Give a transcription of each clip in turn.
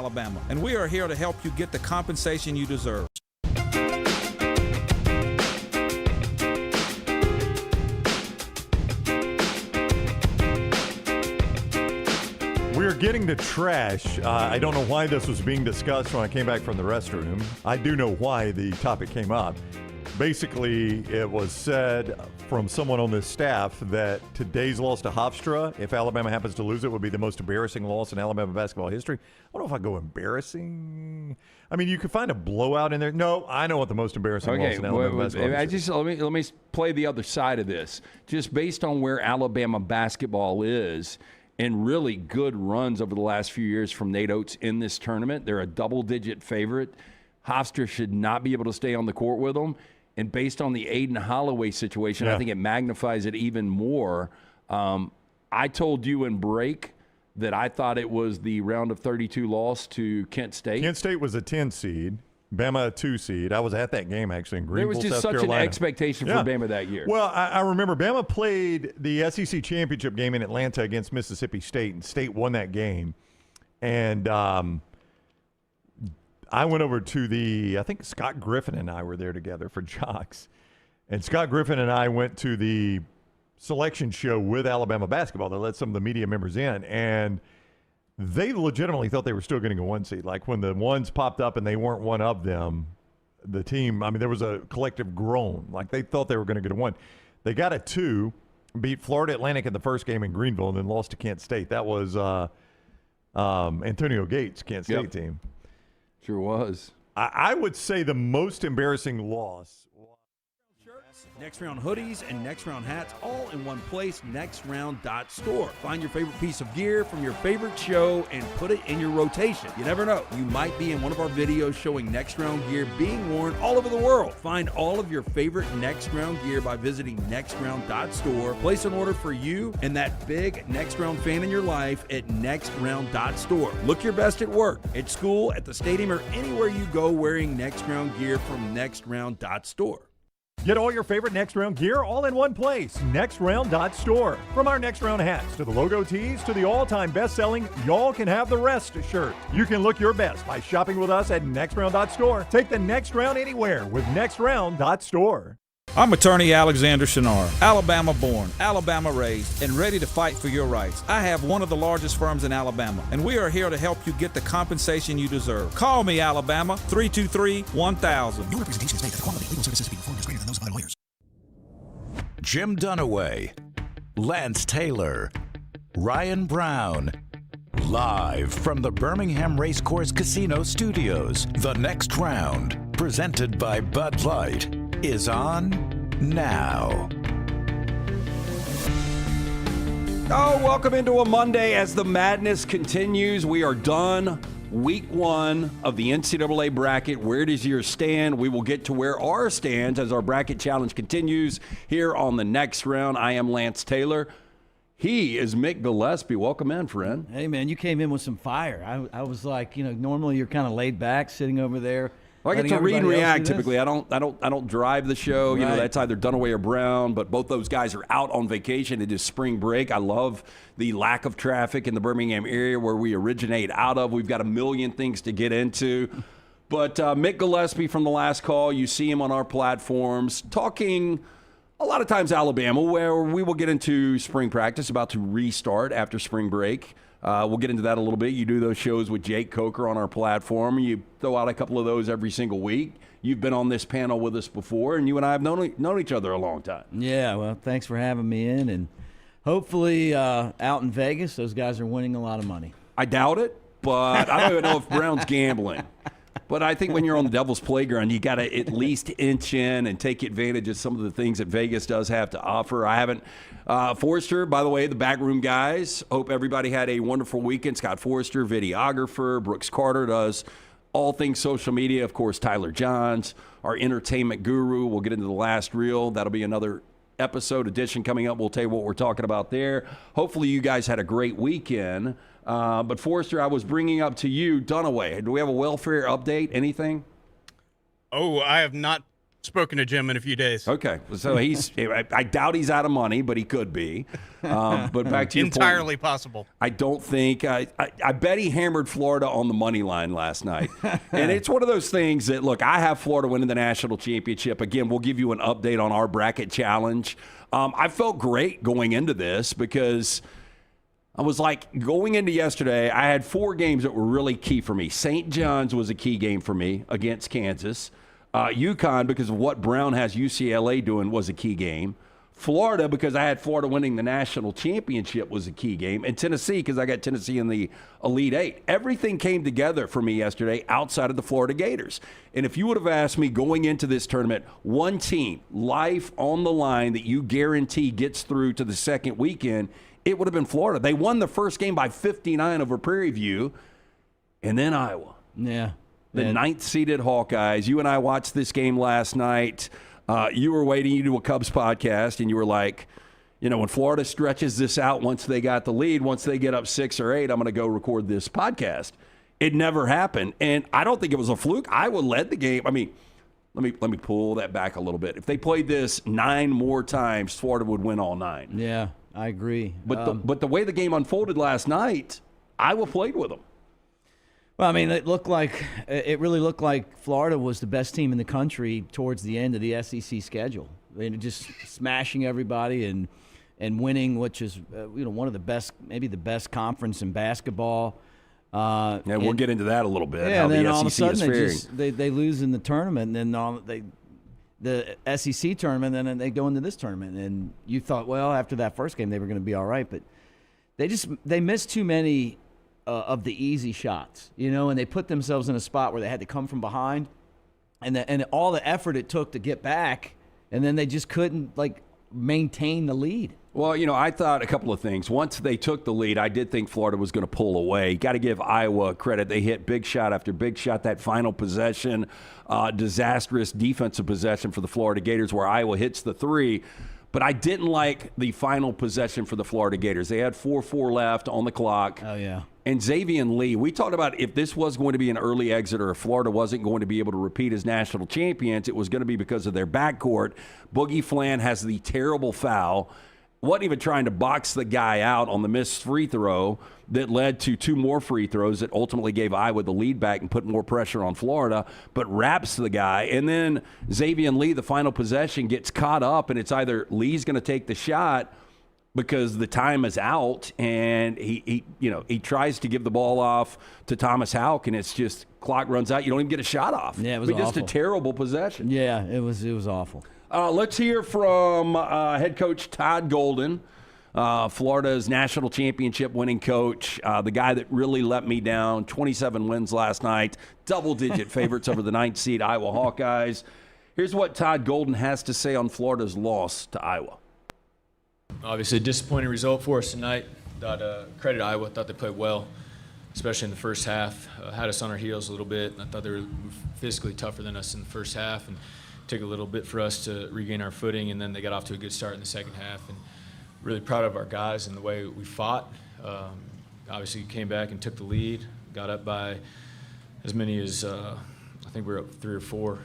Alabama, and we are here to help you get the compensation you deserve. We're getting to trash. I don't know why this was being discussed when I came back from the restroom. I do know why the topic came up. Basically, it was said from someone on this staff that today's loss to Hofstra, if Alabama happens to lose it, would be the most embarrassing loss in Alabama basketball history. I don't know if I go embarrassing. I mean, you could find a blowout in there. No, I know what the most embarrassing loss in Alabama basketball history. Let me play the other side of this. Just based on where Alabama basketball is, and really good runs over the last few years from Nate Oates in this tournament. They're a double-digit favorite. Hofstra should not be able to stay on the court with them. And based on the Aiden Holloway situation, I think it magnifies it even more. I told you in break that I thought it was the round of 32 loss to Kent State. Kent State was a 10 seed. Bama a 2 seed. I was at that game actually in Greenville, South Carolina. There was just such an expectation for Bama that year. Well, I remember Bama played the SEC championship game in Atlanta against Mississippi State, and State won that game. And I went over to I think Scott Griffin and I were there together for Jocks. And Scott Griffin and I went to the selection show with Alabama basketball. They let some of the media members in, and they legitimately thought they were still getting a 1 seed. Like when the ones popped up and they weren't one of them, the team, I mean, there was a collective groan. Like they thought they were going to get a 1. They got a 2, beat Florida Atlantic in the first game in Greenville, and then lost to Kent State. That was Antonio Gates' Kent State team. Sure was. I would say the most embarrassing loss. Next Round hoodies and Next Round hats all in one place, nextround.store. Find your favorite piece of gear from your favorite show and put it in your rotation. You never know, you might be in one of our videos showing Next Round gear being worn all over the world. Find all of your favorite Next Round gear by visiting nextround.store. Place an order for you and that big Next Round fan in your life at nextround.store. Look your best at work, at school, at the stadium, or anywhere you go wearing Next Round gear from nextround.store. Get all your favorite Next Round gear all in one place, nextround.store. From our Next Round hats to the logo tees to the all-time best-selling Y'all Can Have the Rest shirt. You can look your best by shopping with us at nextround.store. Take the next round anywhere with nextround.store. I'm attorney Alexander Shinar, Alabama born, Alabama raised, and ready to fight for your rights. I have one of the largest firms in Alabama, and we are here to help you get the compensation you deserve. Call me, Alabama, 323-1000. No representation is made that the quality of legal services being performed is greater than those of other lawyers. Jim Dunaway, Lance Taylor, Ryan Brown. Live from the Birmingham Racecourse Casino Studios, the Next Round, presented by Bud Light, is on now. Oh, welcome into a Monday as the madness continues. We are done. Week 1 of the NCAA bracket. Where does your stand? We will get to where ours stands as our bracket challenge continues here on the Next Round. I am Lance Taylor. He is Mick Gillespie. Welcome in, friend. Hey, man, you came in with some fire. I was like, normally you're kind of laid back, sitting over there. Well, I get to read and react typically. I don't drive the show. Right. That's either Dunaway or Brown, but both those guys are out on vacation. It is spring break. I love the lack of traffic in the Birmingham area where we originate out of. We've got a million things to get into. But Mick Gillespie from the last call, you see him on our platforms talking a lot of times Alabama, where we will get into spring practice, about to restart after spring break. We'll get into that a little bit. You do those shows with Jake Coker on our platform. You throw out a couple of those every single week. You've been on this panel with us before, and you and I have known each other a long time. Yeah, well, thanks for having me in. And hopefully out in Vegas, those guys are winning a lot of money. I doubt it, but I don't even know if Brown's gambling. But I think when you're on the Devil's Playground, you got to at least inch in and take advantage of some of the things that Vegas does have to offer. I haven't. Forrester, by the way, the Backroom guys, hope everybody had a wonderful weekend. Scott Forrester, videographer. Brooks Carter does all things social media. Of course, Tyler Johns, our entertainment guru. We'll get into the last reel. That'll be another episode edition coming up. We'll tell you what we're talking about there. Hopefully you guys had a great weekend. But Forrester, I was bringing up to you Dunaway. Do we have a welfare update? Anything? Oh, I have not spoken to Jim in a few days. Okay, so I doubt he's out of money, but he could be. But back to your entirely point, possible. I don't think I bet he hammered Florida on the money line last night. And it's one of those things that, look, I have Florida winning the national championship. Again, we'll give you an update on our bracket challenge. I felt great going into this because I was like, going into yesterday, I had 4 games that were really key for me. St. John's was a key game for me against Kansas. UConn, because of what Brown has UCLA doing, was a key game. Florida, because I had Florida winning the national championship, was a key game. And Tennessee, because I got Tennessee in the Elite Eight. Everything came together for me yesterday outside of the Florida Gators. And if you would have asked me going into this tournament, one team, life on the line, that you guarantee gets through to the second weekend, it would have been Florida. They won the first game by 59 over Prairie View, and then Iowa. Yeah. The 9th-seeded Hawkeyes. You and I watched this game last night. You were waiting. You do a Cubs podcast, and you were like, when Florida stretches this out once they got the lead, once they get up 6 or 8, I'm going to go record this podcast. It never happened, and I don't think it was a fluke. Iowa led the game. I mean, let me pull that back a little bit. If they played this 9 more times, Florida would win all 9. Yeah, I agree. But the way the game unfolded last night, Iowa played with them. Well, I mean, it really looked like Florida was the best team in the country towards the end of the SEC schedule. I mean, just smashing everybody and winning, which is one of the best, maybe the best conference in basketball. We'll get into that a little bit. Yeah, how and then the all of a SEC is faring. sudden they lose in the tournament, and then the SEC tournament, and then they go into this tournament. And you thought, well, after that first game, they were going to be all right, but they missed too many of the easy shots, and they put themselves in a spot where they had to come from behind, and all the effort it took to get back, and then they just couldn't maintain the lead. Well, I thought a couple of things. Once they took the lead, I did think Florida was going to pull away. Got to give Iowa credit. They hit big shot after big shot. That final possession, disastrous defensive possession for the Florida Gators where Iowa hits the 3. But I didn't like the final possession for the Florida Gators. They had 4:04 left on the clock. Oh, yeah. And Xavier Lee, we talked about if this was going to be an early exit or if Florida wasn't going to be able to repeat as national champions, it was going to be because of their backcourt. Boogie Flan has the terrible foul. Wasn't even trying to box the guy out on the missed free throw that led to 2 more free throws that ultimately gave Iowa the lead back and put more pressure on Florida, but wraps the guy. And then Xavier Lee, the final possession, gets caught up, and it's either Lee's going to take the shot because the time is out, and he tries to give the ball off to Thomas Houck, and it's just clock runs out. You don't even get a shot off. Yeah, it was just awful. a terrible possession. Yeah, it was awful. Let's hear from head coach Todd Golden, Florida's national championship winning coach, the guy that really let me down. 27 wins last night, double-digit favorites over the 9th seed Iowa Hawkeyes. Here's what Todd Golden has to say on Florida's loss to Iowa. Obviously, a disappointing result for us tonight. Credit Iowa. Thought they played well, especially in the first half. Had us on our heels a little bit. I thought they were physically tougher than us in the first half, and took a little bit for us to regain our footing. And then they got off to a good start in the second half. And really proud of our guys and the way we fought. Obviously, came back and took the lead. Got up by as many as I think we were up 3 or 4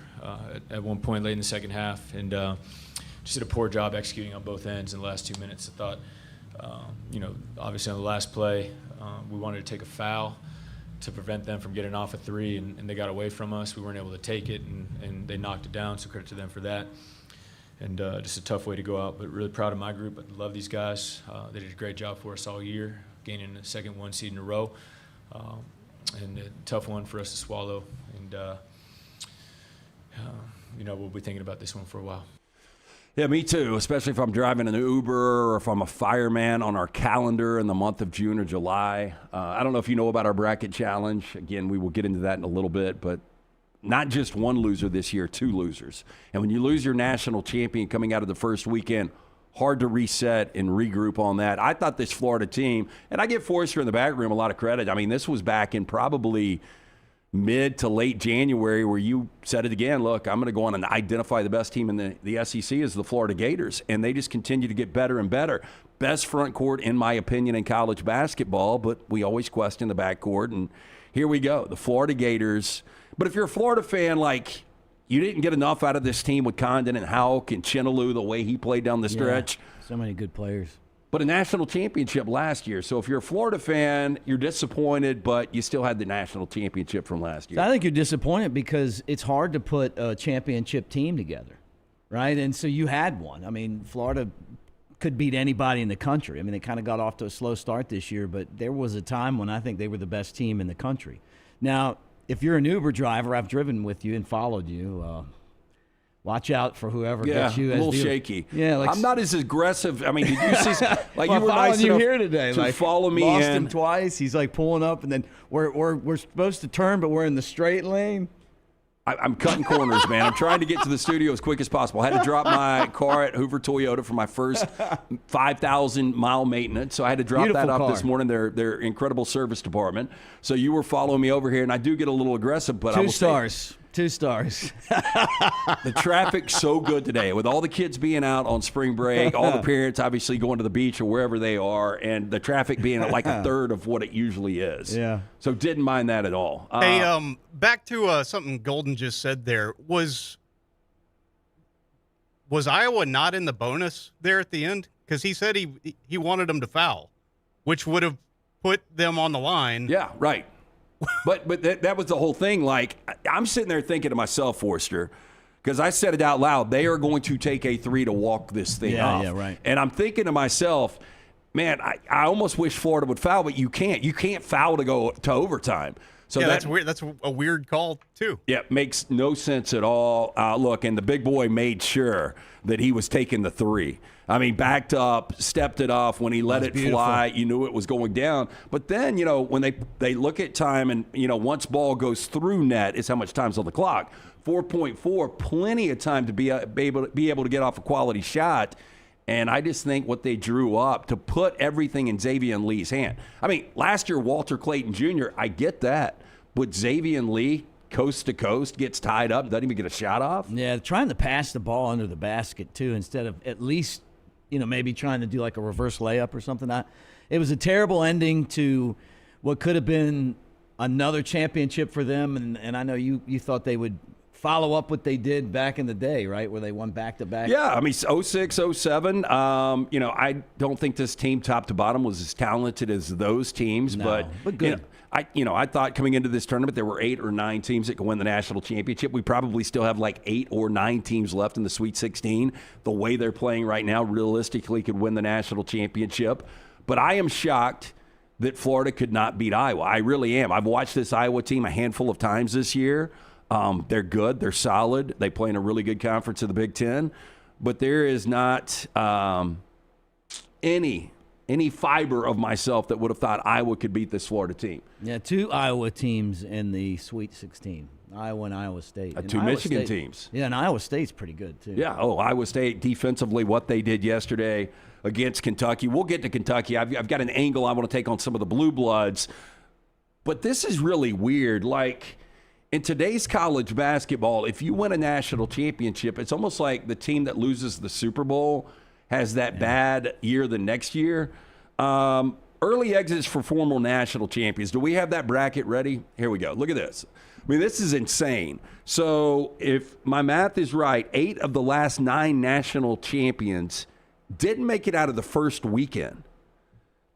at one point late in the second half, and just did a poor job executing on both ends in the last 2 minutes. I thought, obviously on the last play, we wanted to take a foul to prevent them from getting off a 3, and they got away from us. We weren't able to take it, and they knocked it down, so credit to them for that. And just a tough way to go out, but really proud of my group. I love these guys. They did a great job for us all year, gaining the second 1 seed in a row, and a tough one for us to swallow. And, we'll be thinking about this one for a while. Yeah, me too, especially if I'm driving an Uber or if I'm a fireman on our calendar in the month of June or July. I don't know if you know about our bracket challenge. Again, we will get into that in a little bit, but not just one loser this year, 2 losers. And when you lose your national champion coming out of the first weekend, hard to reset and regroup on that. I thought this Florida team, and I give Forrester in the back room a lot of credit. I mean, this was back in probably mid to late January where you said it again, look, I'm going to go on and identify the best team in the SEC as the Florida Gators, and they just continue to get better and better. Best front court, in my opinion, in college basketball, but we always question the back court, and here we go, the Florida Gators. But if you're a Florida fan, you didn't get enough out of this team with Condon and Houck and Chinaloo, the way he played down the stretch. Yeah, so many good players. But a national championship last year. So if you're a Florida fan, you're disappointed, but you still had the national championship from last year. So I think you're disappointed because it's hard to put a championship team together, right? And so you had one. I mean, Florida could beat anybody in the country. I mean, they kind of got off to a slow start this year, but there was a time when I think they were the best team in the country. Now, if you're an Uber driver, I've driven with you and followed you. Watch out for whoever gets you. A little shaky. Yeah, like, I'm not as aggressive. I mean, did you see? Like well, you were nice you enough here today. to like, follow me lost in. him twice. He's like pulling up, and then we're supposed to turn, but we're in the straight lane. I'm cutting corners, man. I'm trying to get to the studio as quick as possible. I had to drop my car at Hoover Toyota for my first 5,000-mile maintenance, so I had to drop Beautiful that off car. this morning. Their incredible service department. So you were following me over here, and I do get a little aggressive, but I will say, 2 stars. the traffic's so good today with all the kids being out on spring break, all the parents obviously going to the beach or wherever they are, and the traffic being at like a third of what it usually is. Yeah. So didn't mind that at all. Hey, back to something Golden just said there. Was Iowa not in the bonus there at the end? Because he said he wanted them to foul, which would have put them on the line. Yeah, right. But that was the whole thing. Like, I'm sitting there thinking to myself, Forster, because I said it out loud, they are going to take a 3 to walk this thing off. Yeah, right. And I'm thinking to myself, man, I almost wish Florida would foul, but you can't. You can't foul to go to overtime. So yeah, that's weird. That's a weird call, too. Yeah, makes no sense at all. Look, and the big boy made sure that he was taking the 3. I mean, backed up, stepped it off. When he let it fly, you knew it was going down. But then, when they look at time and, once ball goes through net is how much time's on the clock. 4.4, plenty of time to be able to get off a quality shot. And I just think what they drew up to put everything in Xavier Lee's hand. I mean, last year, Walter Clayton Jr., I get that. But Xavier Lee, coast to coast, gets tied up, doesn't even get a shot off. Yeah, trying to pass the ball under the basket, too, instead of at least, maybe trying to do like a reverse layup or something. It was a terrible ending to what could have been another championship for them. And I know you thought they would follow up what they did back in the day, right, where they won back-to-back. Yeah, I mean, 06, 07, I don't think this team top to bottom was as talented as those teams. No, but good. I thought coming into this tournament there were 8 or 9 teams that could win the national championship. We probably still have like 8 or 9 teams left in the Sweet 16. The way they're playing right now, realistically, could win the national championship. But I am shocked that Florida could not beat Iowa. I really am. I've watched this Iowa team a handful of times this year. They're good. They're solid. They play in a really good conference of the Big Ten. But there is not any fiber of myself that would have thought Iowa could beat this Florida team. Yeah, 2 Iowa teams in the Sweet 16, Iowa and Iowa State. And 2 Iowa Michigan State, teams. Yeah, and Iowa State's pretty good, too. Yeah, Iowa State defensively, what they did yesterday against Kentucky. We'll get to Kentucky. I've got an angle I want to take on some of the Blue Bloods. But this is really weird. Like, in today's college basketball, if you win a national championship, it's almost like the team that loses the Super Bowl has that bad year the next year. Early exits for former national champions. Do we have that bracket ready? Here we go. Look at this. I mean, this is insane. So if my math is right, 8 of the last 9 national champions didn't make it out of the first weekend.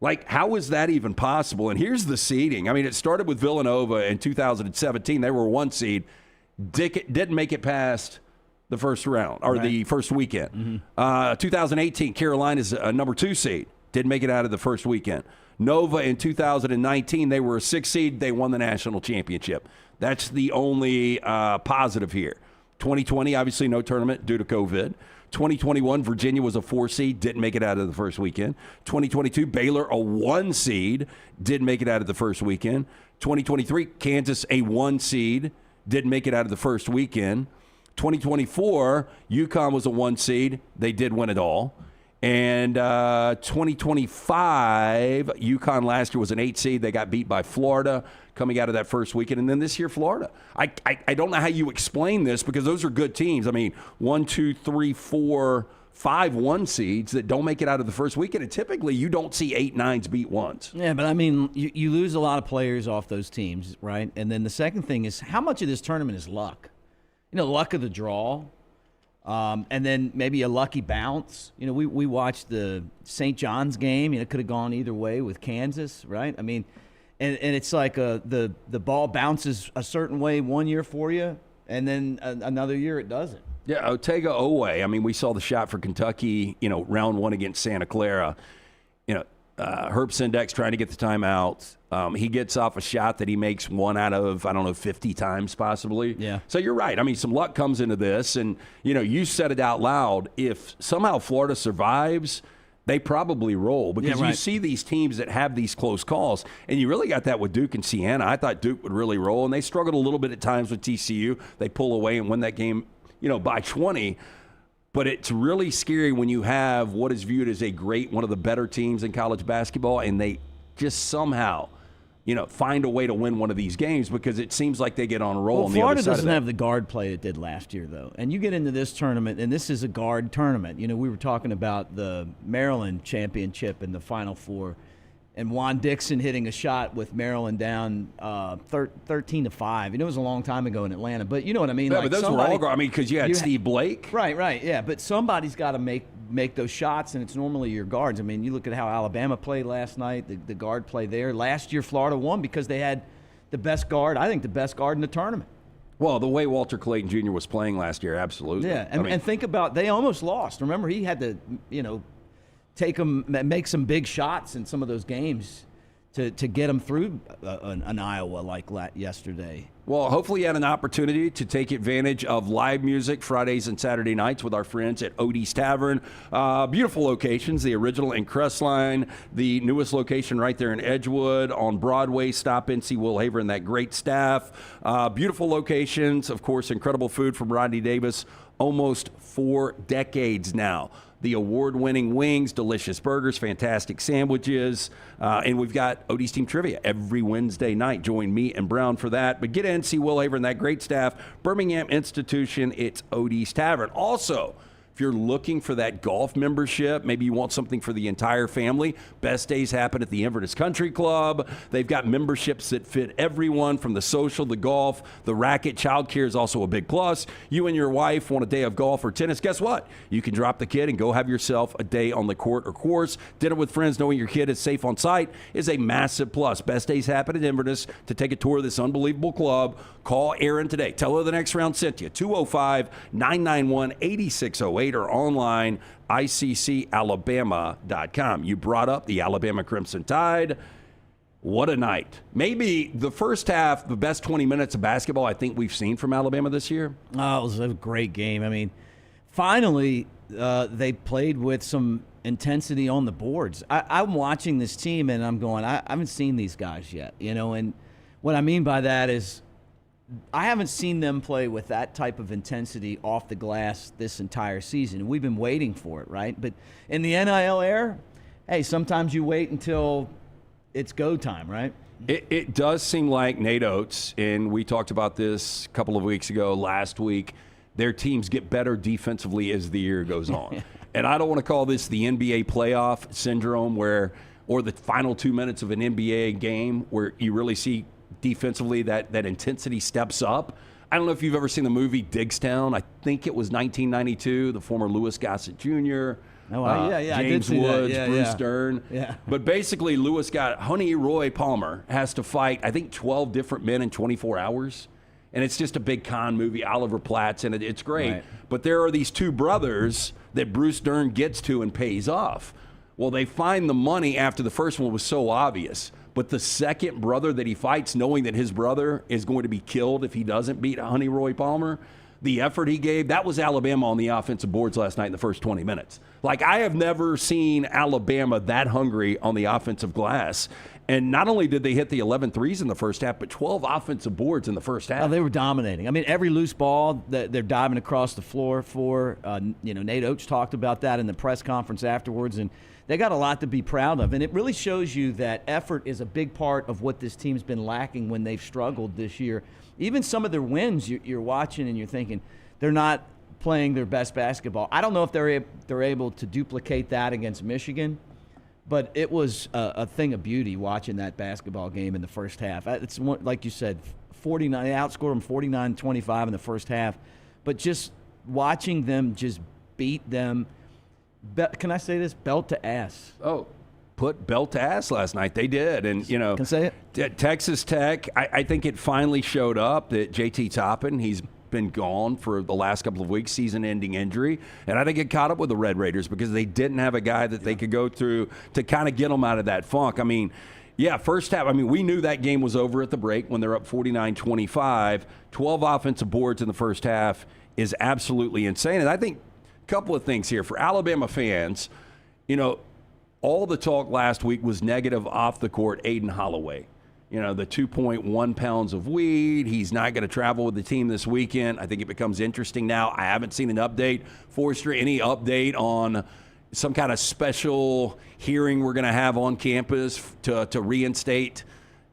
Like, how is that even possible? And here's the seeding. I mean, it started with Villanova in 2017. They were 1 seed. Didn't make it past the first round or the first weekend. 2018, Carolina's a number 2 seed. Didn't make it out of the first weekend. Nova in 2019, they were a 6 seed. They won the national championship. That's the only positive here. 2020, obviously no tournament due to COVID. 2021, Virginia was a 4 seed, didn't make it out of the first weekend. 2022, Baylor, a 1 seed, didn't make it out of the first weekend. 2023, Kansas, a 1 seed, didn't make it out of the first weekend. 2024, UConn was a 1 seed, they did win it all. And 2025, UConn last year was an 8 seed. They got beat by Florida coming out of that first weekend. And then this year, Florida. I don't know how you explain this because those are good teams. I mean, 1, 2, 3, 4, 5 1 seeds that don't make it out of the first weekend. And typically, you don't see 8 9s beat 1s. Yeah, but I mean, you lose a lot of players off those teams, right? And then the second thing is how much of this tournament is luck? luck of the draw. And then maybe a lucky bounce. We watched the St. John's game. It could have gone either way with Kansas, right? I mean, and it's like the ball bounces a certain way one year for you, and then another year it doesn't. Yeah, Otega Oweh. I mean, we saw the shot for Kentucky, round 1 against Santa Clara. Herb Sendek's trying to get the timeout. He gets off a shot that he makes 1 out of, 50 times possibly. Yeah. So you're right. I mean, some luck comes into this. And, you said it out loud. If somehow Florida survives, they probably roll. Because you see these teams that have these close calls. And you really got that with Duke and Siena. I thought Duke would really roll. And they struggled a little bit at times with TCU. They pull away and win that game, by 20. But it's really scary when you have what is viewed as one of the better teams in college basketball, and they just somehow, find a way to win one of these games because it seems like they get on a roll. Well, on the Florida other side doesn't of that. have the guard play it did last year, though. And you get into this tournament, and this is a guard tournament. We were talking about the Maryland championship in the Final Four, and Juan Dixon hitting a shot with Maryland down 13-5. It was a long time ago in Atlanta, but you know what I mean. Yeah, like but those were all. I mean, because you had Steve Blake. Right, yeah. But somebody's got to make those shots, and it's normally your guards. I mean, you look at how Alabama played last night. The guard play there. Last year, Florida won because they had the best guard. I think the best guard in the tournament. Well, the way Walter Clayton Jr. was playing last year, absolutely. Yeah, and think about they almost lost. Remember, he had to make some big shots in some of those games to get them through an Iowa like yesterday. Well, hopefully you had an opportunity to take advantage of live music Fridays and Saturday nights with our friends at Odie's Tavern. Beautiful locations, the original in Crestline, the newest location right there in Edgewood on Broadway. Stop in, see Will Haver and that great staff. Beautiful locations, of course, incredible food from Rodney Davis, almost 4 decades now. The award-winning wings, delicious burgers, fantastic sandwiches, and we've got Odie's Team Trivia every Wednesday night. Join me and Brown for that. But get in, see Will Haver and that great staff. Birmingham Institution, it's Odie's Tavern. Also, if you're looking for that golf membership, maybe you want something for the entire family, best days happen at the Inverness Country Club. They've got memberships that fit everyone from the social, the golf, the racket. Childcare is also a big plus. You and your wife want a day of golf or tennis. Guess what? You can drop the kid and go have yourself a day on the court or course. Dinner with friends knowing your kid is safe on site is a massive plus. Best days happen at Inverness. To take a tour of this unbelievable club, call Erin today. Tell her the next round sent you. 205-991-8608 or online, ICCalabama.com. You brought up the Alabama Crimson Tide. What a night. Maybe the first half, the best 20 minutes of basketball I think we've seen from Alabama this year. Oh, it was a great game. I mean, finally, they played with some intensity on the boards. I'm watching this team, and I'm going, I haven't seen these guys yet, and what I mean by that is I haven't seen them play with that type of intensity off the glass this entire season. We've been waiting for it, right? But in the NIL era, hey, sometimes you wait until it's go time, right? It does seem like Nate Oates, and we talked about this a couple of weeks ago, last week, their teams get better defensively as the year goes on. And I don't want to call this the NBA playoff syndrome or the final 2 minutes of an NBA game where you really see defensively that intensity steps up. I don't know if you've ever seen the movie Digstown. I think it was 1992, the former Louis Gossett Jr., James Woods, Bruce Dern. Yeah. But basically, Honey Roy Palmer has to fight, I think, 12 different men in 24 hours. And it's just a big con movie. Oliver Platt's in it. It's great. Right. But there are these two brothers that Bruce Dern gets to and pays off. Well, they find the money after the first one was so obvious. But the second brother that he fights, knowing that his brother is going to be killed if he doesn't beat Honey Roy Palmer, the effort he gave, that was Alabama on the offensive boards last night in the first 20 minutes. Like, I have never seen Alabama that hungry on the offensive glass. And not only did they hit the 11 threes in the first half, but 12 offensive boards in the first half. Oh, they were dominating. I mean, every loose ball that they're diving across the floor for. Nate Oates talked about that in the press conference afterwards, and they got a lot to be proud of. And it really shows you that effort is a big part of what this team's been lacking when they've struggled this year. Even some of their wins, you're watching and you're thinking they're not playing their best basketball. I don't know if they're able to duplicate that against Michigan, but it was a thing of beauty watching that basketball game in the first half. It's like you said, 49. They outscored them 49-25 in the first half. But just watching them just beat them, can I say this? Belt to ass. Oh, put belt to ass last night. They did. And, you know, Can I say it? Texas Tech, I think it finally showed up that JT Toppin, he's been gone for the last couple of weeks, season-ending injury. And I think it caught up with the Red Raiders because they didn't have a guy that they could go through to kind of get them out of that funk. I mean, yeah, first half, I mean, we knew that game was over at the break when they're up 49-25. 12 offensive boards in the first half is absolutely insane. And I think a couple of things here. For Alabama fans, you know, all the talk last week was negative off the court Aiden Holloway. You know, the 2.1 pounds of weed. He's not going to travel with the team this weekend. I think it becomes interesting now. I haven't seen an update. Forster, any update on some kind of special hearing we're going to have on campus to reinstate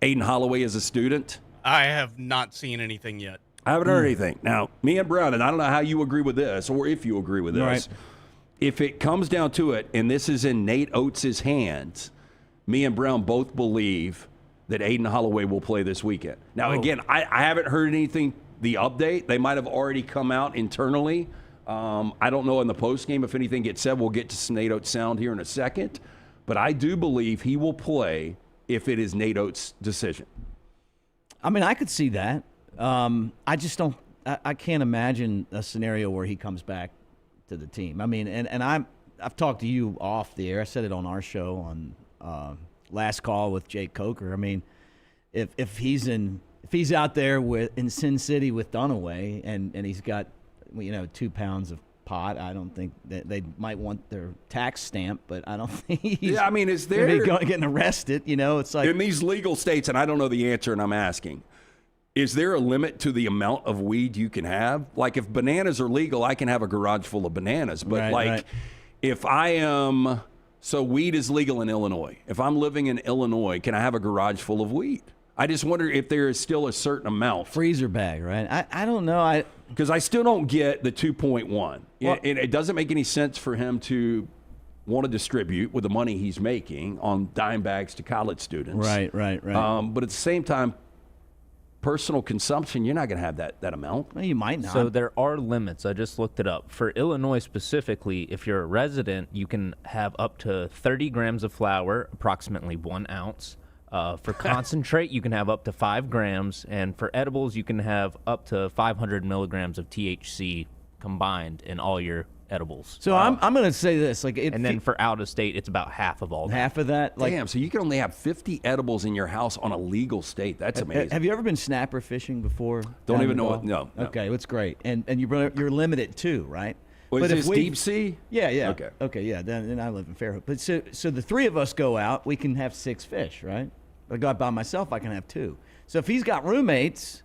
Aiden Holloway as a student? I have not seen anything yet. I haven't heard anything. Now, me and Brown, and I don't know how you agree with this or if you agree with this. Right. If it comes down to it, and this is in Nate Oates' hands, me and Brown both believe that Aiden Holloway will play this weekend. Now, again, I haven't heard anything, the update. They might have already come out internally. I don't know in the postgame if anything gets said. We'll get to Nate Oates' sound here in a second. But I do believe he will play if it is Nate Oates' decision. I mean, I could see that. I just don't. I can't imagine a scenario where he comes back to the team. I mean, and I've talked to you off the air. I said it on our show on Last Call with Jake Coker. I mean, if he's out there in Sin City with Dunaway and he's got 2 pounds of pot, I don't think that they might want their tax stamp, but I don't think he's is there getting arrested? It's like in these legal states, and I don't know the answer, and I'm asking. Is there a limit to the amount of weed you can have? Like if bananas are legal, I can have a garage full of bananas. But right. If I am, so weed is legal in Illinois. If I'm living in Illinois, can I have a garage full of weed? I just wonder if there is still a certain amount. Freezer bag, right? I don't know. Because I still don't get the 2.1. Well, it doesn't make any sense for him to want to distribute with the money he's making on dime bags to college students. Right. But at the same time, personal consumption, you're not going to have that amount. Well, you might not. So there are limits. I just looked it up. For Illinois specifically, if you're a resident, you can have up to 30 grams of flour, approximately 1 ounce. For concentrate, you can have up to 5 grams. And for edibles, you can have up to 500 milligrams of THC combined in all your edibles. So I'm going to say this. And then for out of state, it's about half of all that. Half of that? Damn, so you can only have 50 edibles in your house on a legal state. That's amazing. Have you ever been snapper fishing before? Don't even know it. No. Okay, it's great. And you're limited too, right? Is this deep sea? Yeah. Okay, yeah. Then I live in Fairhope. But so the three of us go out, we can have 6 fish, right? But I go out by myself, I can have 2. So if he's got roommates,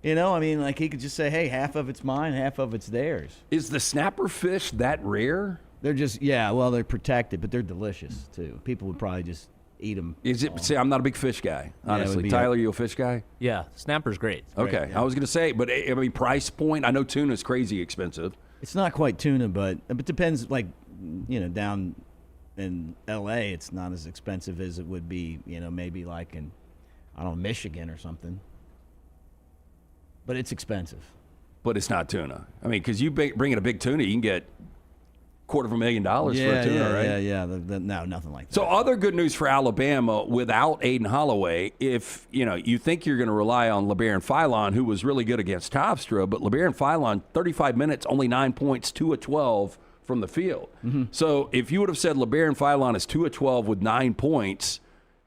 he could just say, hey, half of it's mine, half of it's theirs. Is the snapper fish that rare? They're just, they're protected, but they're delicious too. People would probably just eat them. Is it? See, I'm not a big fish guy, honestly. Tyler, you a fish guy? Yeah, snapper's great. Okay, yeah. I was going to say, but I mean, price point, I know tuna's crazy expensive. It's not quite tuna, but it depends, down in L.A., it's not as expensive as it would be, maybe like in, Michigan or something. But it's expensive. But it's not tuna. I mean, because you bring in a big tuna, you can get $250,000 for a tuna, right? Yeah. No, nothing like that. So other good news for Alabama without Aiden Holloway, if you think you're going to rely on LeBaron Philon, who was really good against Hofstra, but LeBaron Philon, 35 minutes, only 9 points, 2 of 12 from the field. Mm-hmm. So if you would have said LeBaron Philon is 2 of 12 with 9 points,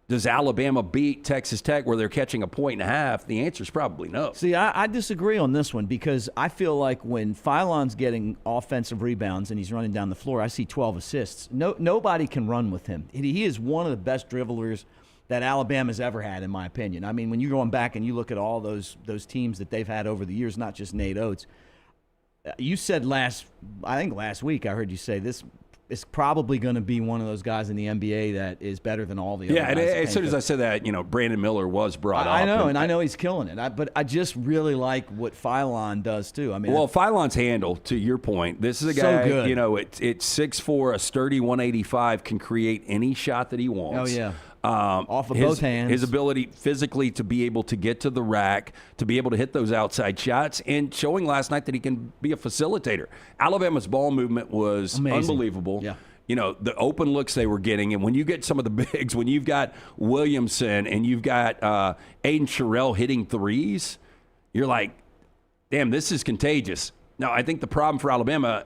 does Alabama beat Texas Tech where they're catching 1.5 points? The answer is probably no. See, I disagree on this one because I feel like when Philon's getting offensive rebounds and he's running down the floor, I see 12 assists. Nobody can run with him. He is one of the best dribblers that Alabama's ever had, in my opinion. I mean, when you're going back and you look at all those teams that they've had over the years, not just Nate Oates, you said last week, I heard you say this is probably going to be one of those guys in the NBA that is better than all the other guys. Yeah, and as soon as I said that, Brandon Miller was brought up. I know, and I know he's killing it. But I just really like what Philon does, too. I mean, Philon's handle, to your point, this is a guy, so good. It's 6'4", a sturdy 185, can create any shot that he wants. Oh, yeah. Off of both hands. His ability physically to be able to get to the rack, to be able to hit those outside shots, and showing last night that he can be a facilitator. Alabama's ball movement was unbelievable. Yeah. You know, the open looks they were getting, and when you get some of the bigs, when you've got Williamson and you've got Aiden Sherrill hitting threes, you're like, damn, this is contagious. Now, I think the problem for Alabama,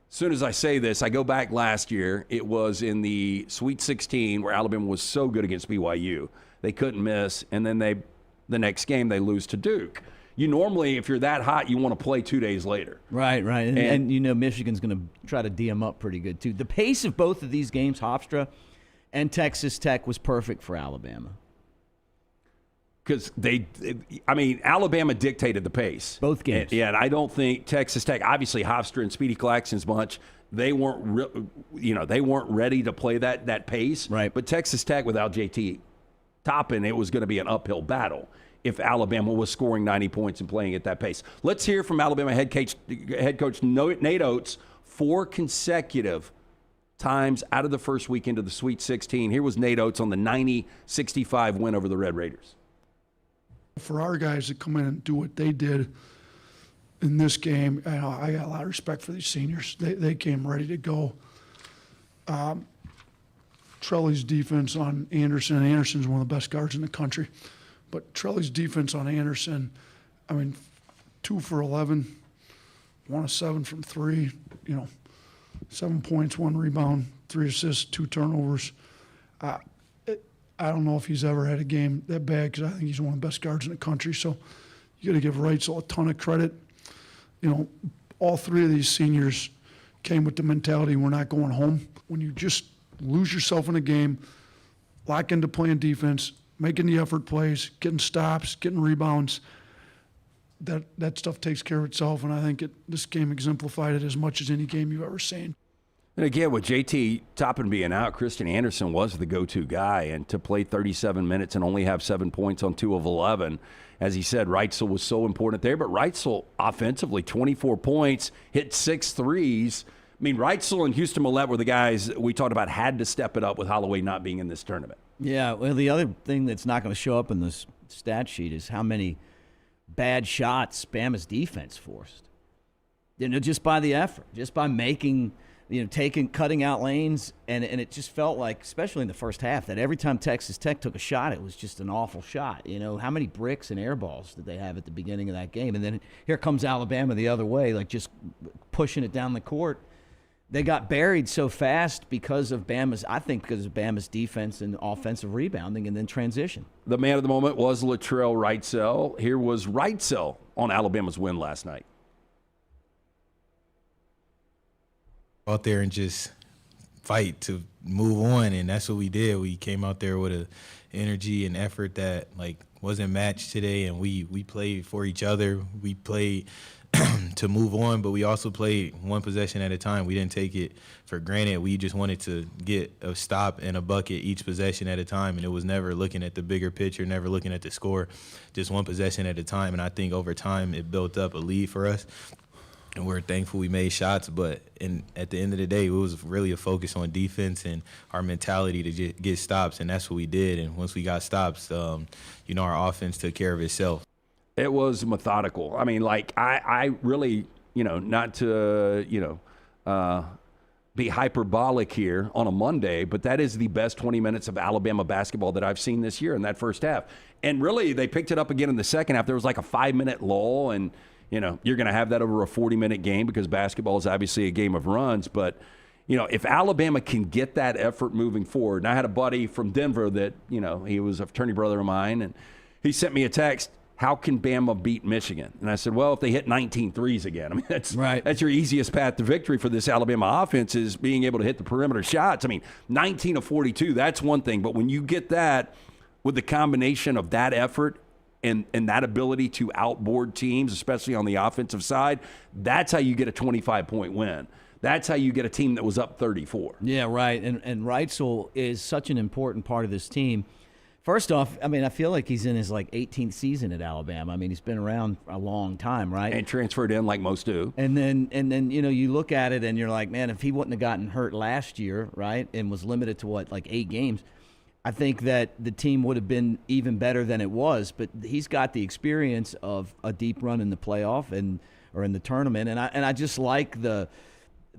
as soon as I say this, I go back last year. It was in the Sweet 16 where Alabama was so good against BYU. They couldn't miss, and then the next game they lose to Duke. You normally, if you're that hot, you want to play 2 days later. Right. And you know Michigan's going to try to D them up pretty good, too. The pace of both of these games, Hofstra and Texas Tech, was perfect for Alabama. Because Alabama dictated the pace. Both games. And I don't think Texas Tech, obviously Hofstra and Speedy Claxton's bunch, they weren't ready to play that pace. Right. But Texas Tech without JT Toppin, it was going to be an uphill battle if Alabama was scoring 90 points and playing at that pace. Let's hear from Alabama head coach Nate Oates, 4 consecutive times out of the first week into the Sweet 16. Here was Nate Oates on the 90-65 win over the Red Raiders. For our guys to come in and do what they did in this game, I got a lot of respect for these seniors. They came ready to go. Trelly's defense on Anderson. Anderson's one of the best guards in the country. But Trelly's defense on Anderson, 2 for 11, 1 of 7 from 3, 7 points, 1 rebound, 3 assists, 2 turnovers. I don't know if he's ever had a game that bad because I think he's one of the best guards in the country. So you got to give Reitzel a ton of credit. All 3 of these seniors came with the mentality, we're not going home. When you just lose yourself in a game, lock into playing defense, making the effort plays, getting stops, getting rebounds, that stuff takes care of itself. And I think this game exemplified it as much as any game you've ever seen. And again, with JT Toppin being out, Christian Anderson was the go-to guy. And to play 37 minutes and only have 7 points on 2 of 11, as he said, Reitzel was so important there. But Reitzel, offensively, 24 points, hit 6 threes. Reitzel and Houston Millette were the guys we talked about had to step it up with Holloway not being in this tournament. Yeah, well, the other thing that's not going to show up in this stat sheet is how many bad shots Bama's defense forced. Just by the effort, just by making – cutting out lanes, and it just felt like, especially in the first half, that every time Texas Tech took a shot, it was just an awful shot. How many bricks and air balls did they have at the beginning of that game? And then here comes Alabama the other way, like just pushing it down the court. They got buried so fast because of Bama's defense and offensive rebounding and then transition. The man of the moment was Latrell Reitzel. Here was Reitzel on Alabama's win last night. Out there and just fight to move on, and that's what we did. We came out there with a energy and effort that wasn't matched today, and we played for each other. We played to move on, but we also played one possession at a time. We didn't take it for granted. We just wanted to get a stop and a bucket each possession at a time, and it was never looking at the bigger picture, never looking at the score, just one possession at a time. And I think over time it built up a lead for us. And we're thankful we made shots, but at the end of the day, it was really a focus on defense and our mentality to get stops, and that's what we did. And once we got stops, our offense took care of itself. It was methodical. I really, not to, be hyperbolic here on a Monday, but that is the best 20 minutes of Alabama basketball that I've seen this year in that first half. And really, they picked it up again in the second half. There was like a 5-minute lull, and you're going to have that over a 40-minute game because basketball is obviously a game of runs. But, if Alabama can get that effort moving forward, and I had a buddy from Denver that, he was a fraternity brother of mine, and he sent me a text, how can Bama beat Michigan? And I said, well, if they hit 19 threes again. That's right. That's your easiest path to victory for this Alabama offense is being able to hit the perimeter shots. 19 of 42, that's one thing. But when you get that with the combination of that effort and that ability to outboard teams, especially on the offensive side, that's how you get a 25-point win. That's how you get a team that was up 34. Yeah, right. And Reitzel is such an important part of this team. First off, I feel like he's in his 18th season at Alabama. He's been around a long time, right? And transferred in like most do. And then you look at it and you're like, man, if he wouldn't have gotten hurt last year, right, and was limited to 8 games, I think that the team would have been even better than it was, but he's got the experience of a deep run in the playoff or in the tournament, and I just like the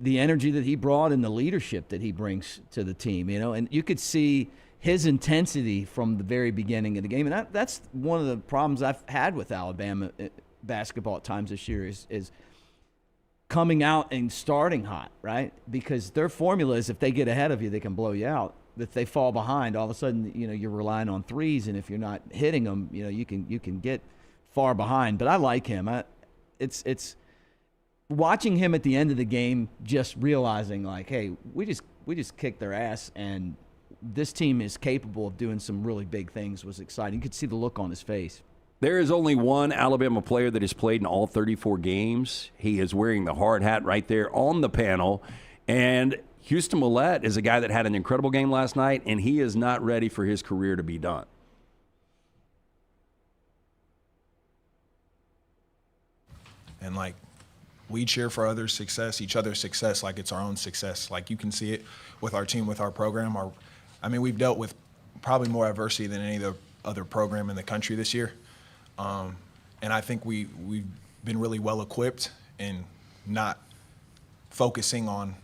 energy that he brought and the leadership that he brings to the team, and you could see his intensity from the very beginning of the game, and that's one of the problems I've had with Alabama basketball at times this year is coming out and starting hot, right? Because their formula is if they get ahead of you, they can blow you out. If they fall behind, all of a sudden, you're relying on threes, and if you're not hitting them, you can get far behind. But I like him. It's watching him at the end of the game, just realizing like, hey, we just kicked their ass, and this team is capable of doing some really big things. Was exciting. You could see the look on his face. There is only one Alabama player that has played in all 34 games. He is wearing the hard hat right there on the panel, and Houston Millette is a guy that had an incredible game last night, and he is not ready for his career to be done. And, we cheer for others' success, each other's success, like it's our own success. You can see it with our team, with our program. We've dealt with probably more adversity than any other program in the country this year. And I think we've been really well-equipped in not focusing on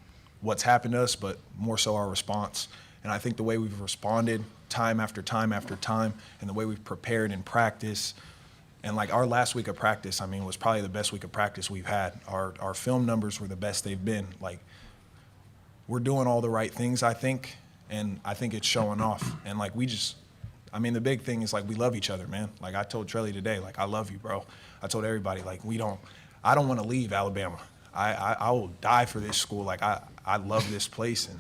what's happened to us, but more so our response. And I think the way we've responded time after time after time, and the way we've prepared in practice, and our last week of practice, was probably the best week of practice we've had. Our film numbers were the best they've been. We're doing all the right things, I think, and I think it's showing off. And the big thing is we love each other, man. I told Trelly today, I love you, bro. I told everybody, I don't want to leave Alabama. I will die for this school. I love this place, and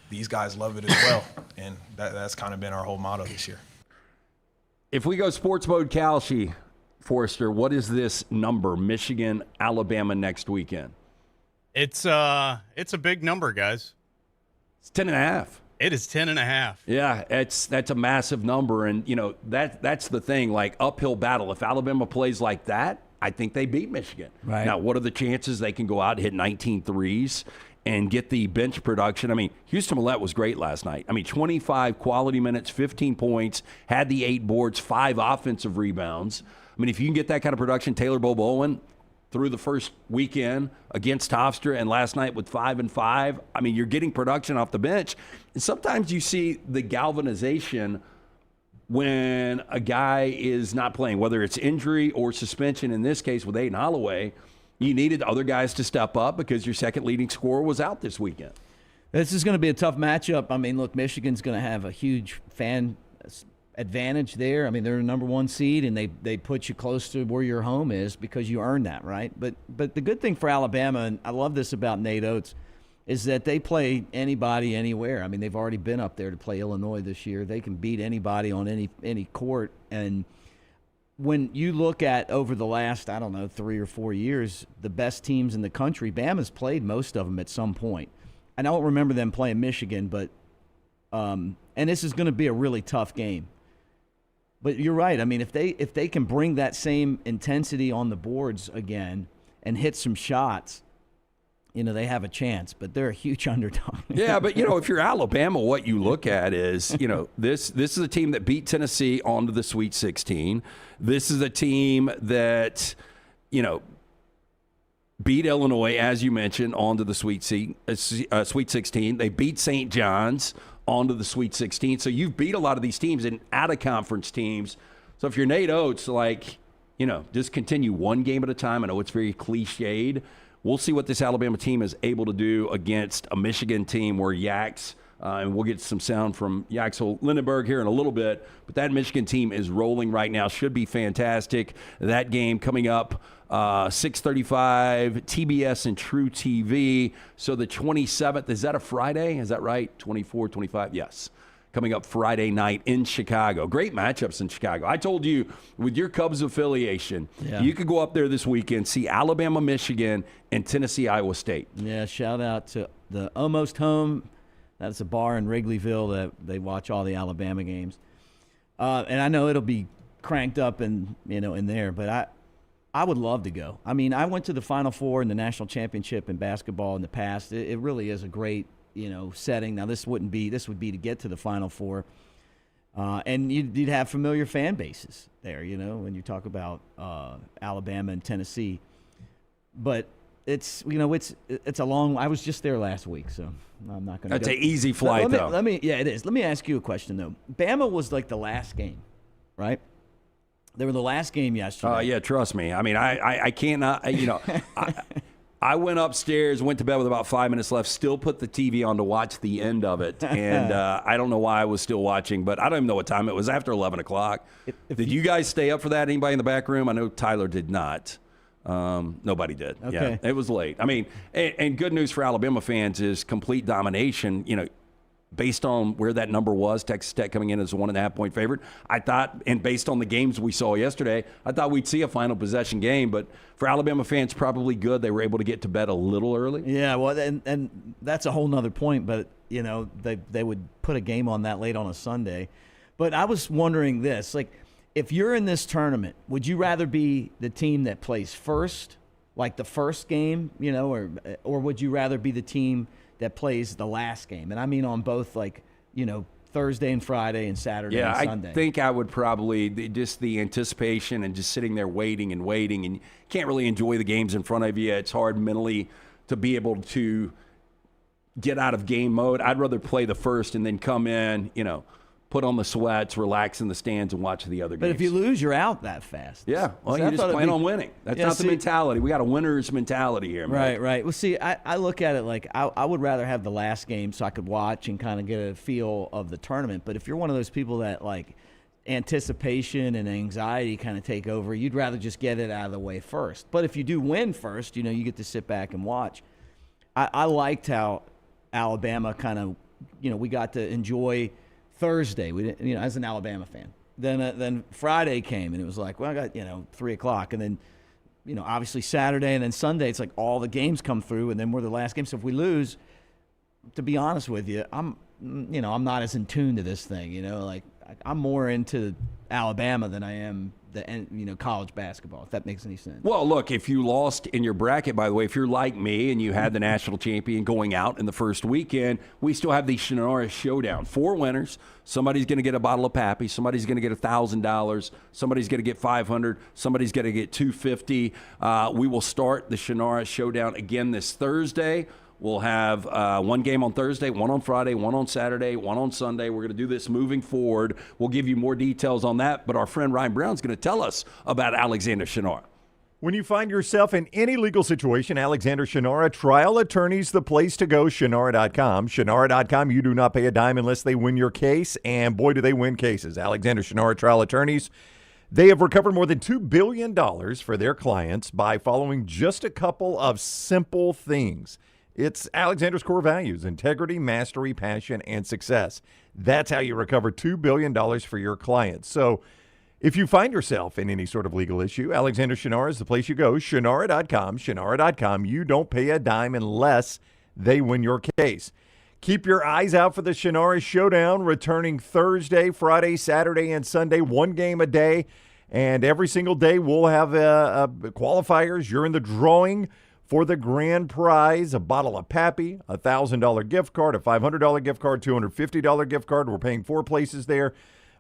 these guys love it as well. And that's kind of been our whole motto this year. If we go sports mode, Kalshi, Forrester, what is this number? Michigan, Alabama next weekend. It's a big number, guys. It's 10.5. It is 10.5. Yeah, that's a massive number, and that's the thing. Uphill battle. If Alabama plays like that, I think they beat Michigan. Right. Now, what are the chances they can go out and hit 19 threes and get the bench production? Houston Millette was great last night. 25 quality minutes, 15 points, had the 8 boards, 5 offensive rebounds. If you can get that kind of production, Taylor Bowen through the first weekend against Hofstra and last night with 5 and 5, you're getting production off the bench. And sometimes you see the galvanization when a guy is not playing, whether it's injury or suspension. In this case with Aiden Holloway, you needed other guys to step up because your second leading scorer was out this weekend. This is going to be a tough matchup. Look, Michigan's going to have a huge fan advantage there. They're the number 1 seed, and they put you close to where your home is because you earned that, right? But the good thing for Alabama, and I love this about Nate Oates, is that they play anybody anywhere. They've already been up there to play Illinois this year. They can beat anybody on any court. And when you look at over the last, 3 or 4 years, the best teams in the country, Bama's played most of them at some point. I don't remember them playing Michigan, but and this is going to be a really tough game. But you're right. If they can bring that same intensity on the boards again and hit some shots, they have a chance, but they're a huge underdog. Yeah, but, if you're Alabama, what you look at is, this is a team that beat Tennessee onto the Sweet 16. This is a team that, beat Illinois, as you mentioned, onto the Sweet 16. They beat St. John's onto the Sweet 16. So you've beat a lot of these teams and out-of-conference teams. So if you're Nate Oates, just continue one game at a time. I know it's very cliched. We'll see what this Alabama team is able to do against a Michigan team where Yax, and we'll get some sound from Yaxel Lindenberg here in a little bit, but that Michigan team is rolling right now. Should be fantastic. That game coming up 6:35, TBS and True TV. So the 27th, is that a Friday? Is that right? 24, 25? Yes. Coming up Friday night in Chicago. Great matchups in Chicago. I told you, with your Cubs affiliation, you could go up there this weekend, see Alabama, Michigan, and Tennessee, Iowa State. Yeah, shout out to the Almost Home. That's a bar in Wrigleyville that they watch all the Alabama games. And I know it'll be cranked up in there, but I would love to go. I went to the Final Four in the national championship in basketball in the past. It really is a great setting. Now this would be to get to the Final Four, And you'd have familiar fan bases there, when you talk about Alabama and Tennessee. But it's a long. I was just there last week, so I'm not going to. That's an easy flight, though. Yeah, it is. Let me ask you a question though. Bama was like the last game, right? They were the last game yesterday. Oh yeah, trust me. I mean, I cannot. I went upstairs, went to bed with about 5 minutes left, still put the TV on to watch the end of it. And I don't know why I was still watching, but I don't even know what time it was. After 11 o'clock. Did you guys stay up for that? Anybody in the back room? I know Tyler did not. Nobody did. Okay. Yeah, it was late. I mean, and good news for Alabama fans is complete domination, based on where that number was, Texas Tech coming in as a 1.5-point favorite. I thought, and based on the games we saw yesterday, I thought we'd see a final possession game. But for Alabama fans, probably good. They were able to get to bed a little early. Yeah, well, and that's a whole nother point. But, they would put a game on that late on a Sunday. But I was wondering this. Like, if you're in this tournament, would you rather be the team that plays first, like the first game, or would you rather be the team that plays the last game? And I mean on both, Thursday and Friday and Saturday and Sunday. I think I would probably just the anticipation and just sitting there waiting, and you can't really enjoy the games in front of you. It's hard mentally to be able to get out of game mode. I'd rather play the first and then come in, put on the sweats, relax in the stands, and watch the other games. But if you lose, you're out that fast. Yeah, well, you just plan on winning. That's not the mentality. We got a winner's mentality here, man. Right. Well, see, I look at it like I would rather have the last game so I could watch and kind of get a feel of the tournament. But if you're one of those people that, anticipation and anxiety kind of take over, you'd rather just get it out of the way first. But if you do win first, you get to sit back and watch. I liked how Alabama kind of, we got to enjoy Thursday. We didn't, as an Alabama fan. Then Friday came, and it was like, well, I got 3 o'clock, and then obviously Saturday, and then Sunday. It's like all the games come through, and then we're the last game. So if we lose, to be honest with you, I'm not as in tune to this thing. I'm more into Alabama than I am the college basketball, if that makes any sense. Well, look, if you lost in your bracket, by the way, if you're like me and you had the national champion going out in the first weekend, we still have the Shannara Showdown. 4 winners. Somebody's going to get a bottle of Pappy. Somebody's going to get $1,000. Somebody's going to get $500. Somebody's going to get $250. We will start the Shannara Showdown again this Thursday. We'll have one game on Thursday, one on Friday, one on Saturday, one on Sunday. We're going to do this moving forward. We'll give you more details on that, but our friend Ryan Brown's going to tell us about Alexander Shannara. When you find yourself in any legal situation, Alexander Shannara Trial Attorney's the place to go, Shannara.com. Shannara.com, you do not pay a dime unless they win your case, and boy, do they win cases. Alexander Shannara Trial Attorneys, they have recovered more than $2 billion for their clients by following just a couple of simple things. It's Alexander's core values: integrity, mastery, passion, and success. That's how you recover $2 billion for your clients. So if you find yourself in any sort of legal issue, Alexander Shannara is the place you go. Shannara.com. Shannara.com. You don't pay a dime unless they win your case. Keep your eyes out for the Shannara Showdown, returning Thursday, Friday, Saturday, and Sunday, 1 game a day. And every single day we'll have qualifiers. You're in the drawing for the grand prize: a bottle of Pappy, a $1,000 gift card, a $500 gift card, $250 gift card. We're paying 4 places there.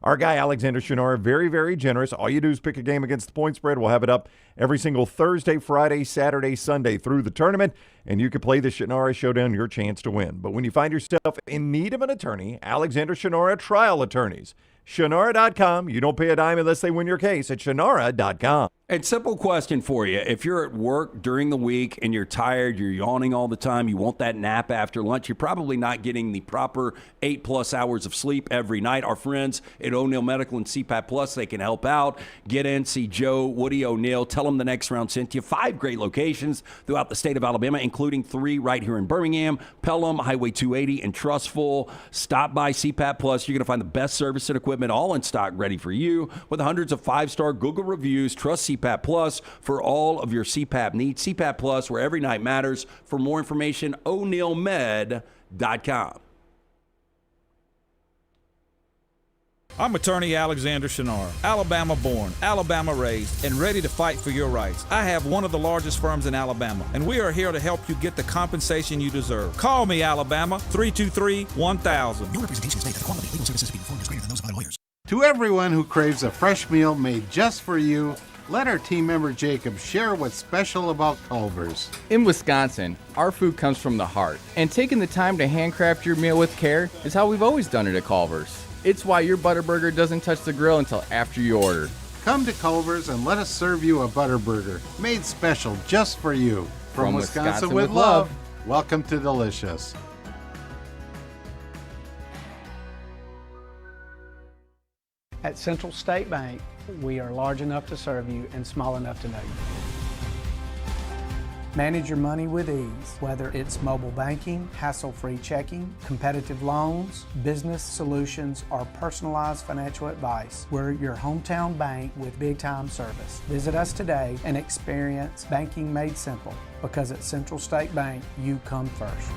Our guy, Alexander Shannara, very, very generous. All you do is pick a game against the point spread. We'll have it up every single Thursday, Friday, Saturday, Sunday through the tournament, and you can play the Shannara Showdown, your chance to win. But when you find yourself in need of an attorney, Alexander Shannara Trial Attorneys. Shannara.com. You don't pay a dime unless they win your case at Shannara.com. And simple question for you. If you're at work during the week and you're tired, you're yawning all the time, you want that nap after lunch, you're probably not getting the proper 8+ hours of sleep every night. Our friends at O'Neill Medical and CPAP Plus, they can help out. Get in, see Joe, Woody O'Neill. Tell them the next round sent you. 5 great locations throughout the state of Alabama, including 3 right here in Birmingham, Pelham, Highway 280, and Trustful. Stop by CPAP Plus. You're going to find the best service and equipment all in stock, ready for you. With hundreds of 5-star Google reviews, trust CPAP Plus for all of your CPAP needs. CPAP Plus, where every night matters. For more information, o'neillmed.com. I'm attorney Alexander Shinar, Alabama born, Alabama raised, and ready to fight for your rights. I have one of the largest firms in Alabama, and we are here to help you get the compensation you deserve. Call me, Alabama, 323-1000. No representation is made that the quality of legal services being performed is greater than those of other lawyers. To everyone who craves a fresh meal made just for you, let our team member Jacob share what's special about Culver's. In Wisconsin, our food comes from the heart, and taking the time to handcraft your meal with care is how we've always done it at Culver's. It's why your Butterburger doesn't touch the grill until after you order. Come to Culver's and let us serve you a Butterburger made special just for you. From Wisconsin with love, welcome to Delicious. At Central State Bank, we are large enough to serve you and small enough to know you. Manage your money with ease, whether it's mobile banking, hassle-free checking, competitive loans, business solutions, or personalized financial advice. We're your hometown bank with big-time service. Visit us today and experience banking made simple, because at Central State Bank, you come first.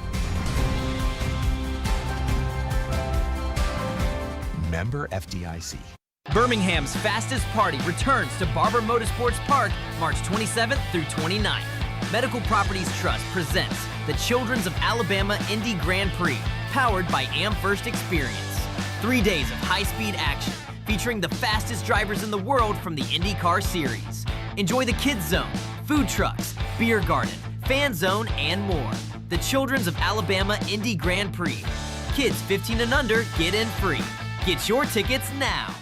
Member FDIC. Birmingham's fastest party returns to Barber Motorsports Park March 27th through 29th. Medical Properties Trust presents the Children's of Alabama Indy Grand Prix, powered by AmFirst Experience. 3 days of high-speed action featuring the fastest drivers in the world from the IndyCar Series. Enjoy the Kids Zone, food trucks, beer garden, fan zone, and more. The Children's of Alabama Indy Grand Prix. Kids 15 and under get in free. Get your tickets now.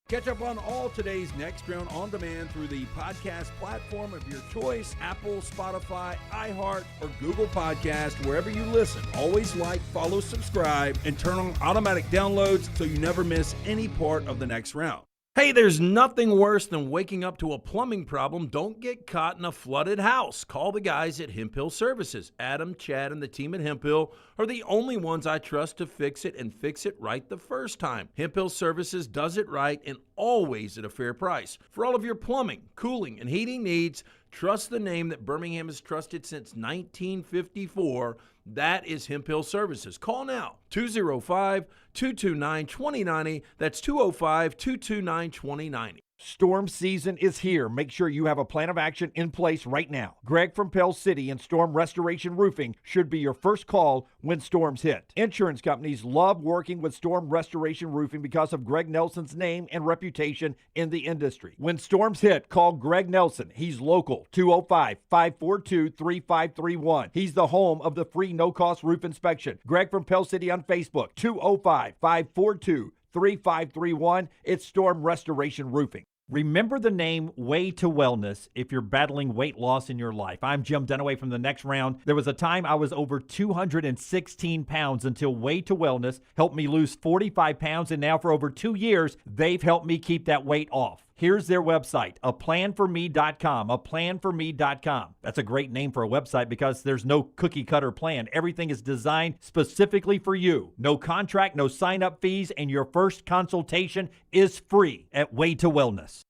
Catch up on all today's Next Round on demand through the podcast platform of your choice, Apple, Spotify, iHeart, or Google Podcast, wherever you listen. Always like, follow, subscribe, and turn on automatic downloads so you never miss any part of the Next Round. Hey, there's nothing worse than waking up to a plumbing problem. Don't get caught in a flooded house. Call the guys at Hemphill Services. Adam, Chad, and the team at Hemphill are the only ones I trust to fix it and fix it right the first time. Hemphill Services does it right and always at a fair price. For all of your plumbing, cooling, and heating needs, trust the name that Birmingham has trusted since 1954. That is Hemphill Services. Call now, 205-229-2090. That's 205-229-2090. Storm season is here. Make sure you have a plan of action in place right now. Greg from Pell City and Storm Restoration Roofing should be your first call when storms hit. Insurance companies love working with Storm Restoration Roofing because of Greg Nelson's name and reputation in the industry. When storms hit, call Greg Nelson. He's local, 205-542-3531. He's the home of the free no-cost roof inspection. Greg from Pell City on Facebook, 205-542-3531. It's Storm Restoration Roofing. Remember the name Way to Wellness if you're battling weight loss in your life. I'm Jim Dunaway from The Next Round. There was a time I was over 216 pounds until Way to Wellness helped me lose 45 pounds, and now for over 2 years, they've helped me keep that weight off. Here's their website, aplanforme.com, aplanforme.com. That's a great name for a website because there's no cookie-cutter plan. Everything is designed specifically for you. No contract, no sign-up fees, and your first consultation is free at Way to Wellness.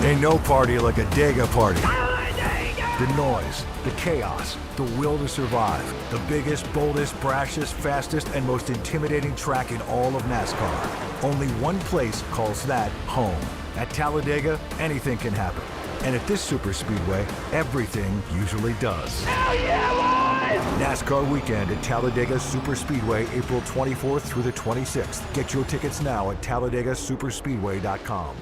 Ain't no party like a Dega party. The noise, the chaos, the will to survive. The biggest, boldest, brashest, fastest, and most intimidating track in all of NASCAR. Only one place calls that home. At Talladega, anything can happen. And at this super speedway, everything usually does. Hell yeah, boys! NASCAR weekend at Talladega Super Speedway, April 24th through the 26th. Get your tickets now at TalladegaSuperspeedway.com.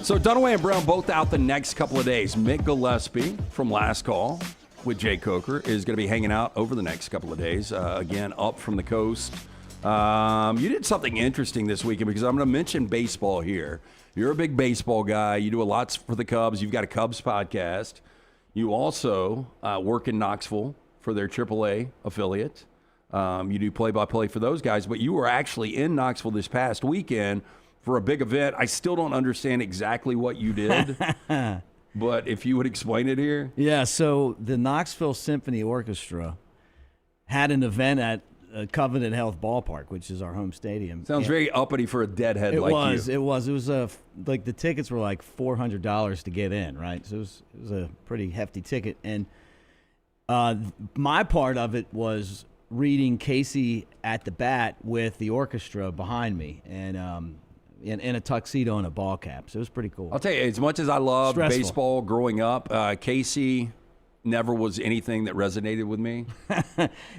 So Dunaway and Brown both out the next couple of days. Mick Gillespie from Last Call with Jay Coker is going to be hanging out over the next couple of days. Again, up from the coast. You did something interesting this weekend because I'm going to mention baseball here. You're a big baseball guy. You do a lot for the Cubs. You've got a Cubs podcast. You also work in Knoxville for their AAA affiliate. You do play-by-play for those guys. But you were actually in Knoxville this past weekend for a big event. I still don't understand exactly what you did, but if you would explain it here. Yeah, so the Knoxville Symphony Orchestra had an event at Covenant Health Ballpark, which is our home stadium. Sounds very uppity for a deadhead It like was. you. It was. It was like the tickets were like $400 to get in, right? So it was a pretty hefty ticket. And my part of it was reading Casey at the bat with the orchestra behind me, and in a tuxedo and a ball cap. So it was pretty cool. I'll tell you, as much as I loved Stressful. baseball growing up, Casey never was anything that resonated with me.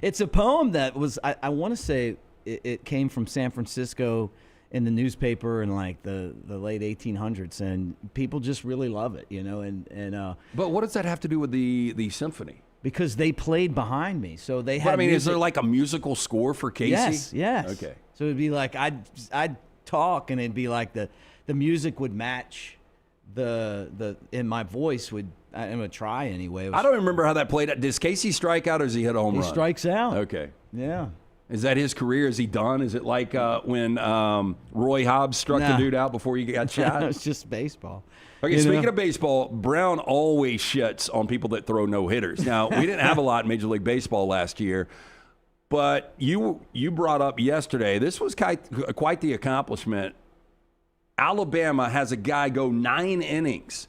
It's a poem that was, I want to say it came from San Francisco in the newspaper in like the late 1800s, and people just really love it, you know. But what does that have to do with the symphony? Because they played behind me, so they had. But I mean, is music. there like a musical score for Casey? Yes. Okay. So it'd be like I'd talk, and it'd be like the music would match and my voice would. I'm gonna try anyway. I don't remember how that played out. Does Casey strike out or does he hit a home run? He strikes out. Okay. Yeah. Is that his career? Is he done? Is it like when Roy Hobbs struck the dude out before he got shot? It's just baseball. Okay, speaking of baseball, Brown always shits on people that throw no-hitters. Now, we didn't have a lot in Major League Baseball last year, but you brought up yesterday, this was quite the accomplishment. Alabama has a guy go 9 innings.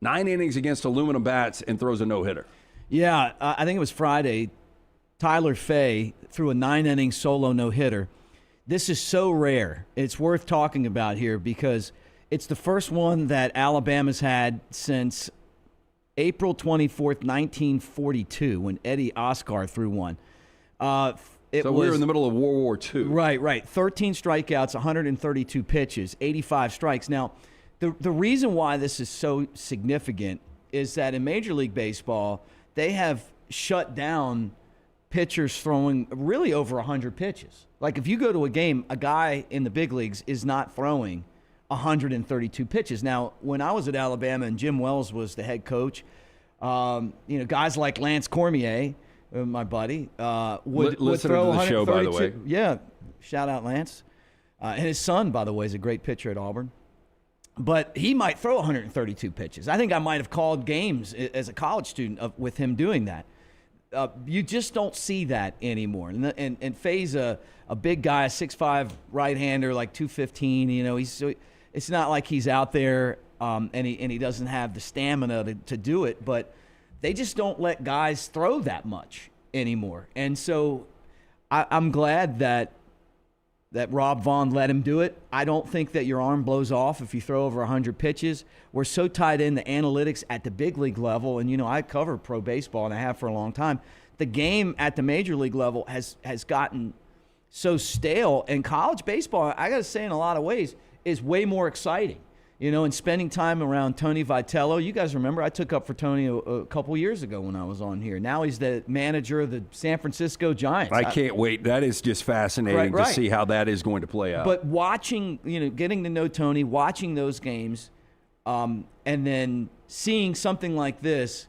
9 innings against aluminum bats and throws a no-hitter. Yeah, I think it was Friday. Tyler Fay threw a 9-inning solo no-hitter. This is so rare. It's worth talking about here because it's the first one that Alabama's had since April 24th, 1942, when Eddie Oscar threw one. So we were in the middle of World War II. Right. 13 strikeouts, 132 pitches, 85 strikes. Now, the reason why this is so significant is that in Major League Baseball, they have shut down pitchers throwing really over 100 pitches. Like if you go to a game, a guy in the big leagues is not throwing 132 pitches. Now, when I was at Alabama and Jim Wells was the head coach, guys like Lance Cormier, my buddy, would throw to the show, by the way. Yeah, shout out Lance. And his son, by the way, is a great pitcher at Auburn. But he might throw 132 pitches. I think I might have called games as a college student with him doing that. You just don't see that anymore. And Fay's a big guy, a 6'5" right-hander, like 215. You know, it's not like he's out there and he doesn't have the stamina to do it. But they just don't let guys throw that much anymore. And so I'm glad that Rob Vaughn let him do it. I don't think that your arm blows off if you throw over 100 pitches. We're so tied into analytics at the big league level, and, I cover pro baseball, and I have for a long time. The game at the major league level has gotten so stale, and college baseball, I got to say in a lot of ways, is way more exciting. And spending time around Tony Vitello. You guys remember I took up for Tony a couple years ago when I was on here. Now he's the manager of the San Francisco Giants. I can't wait. That is just fascinating Right. to see how that is going to play out. But watching, getting to know Tony, watching those games, and then seeing something like this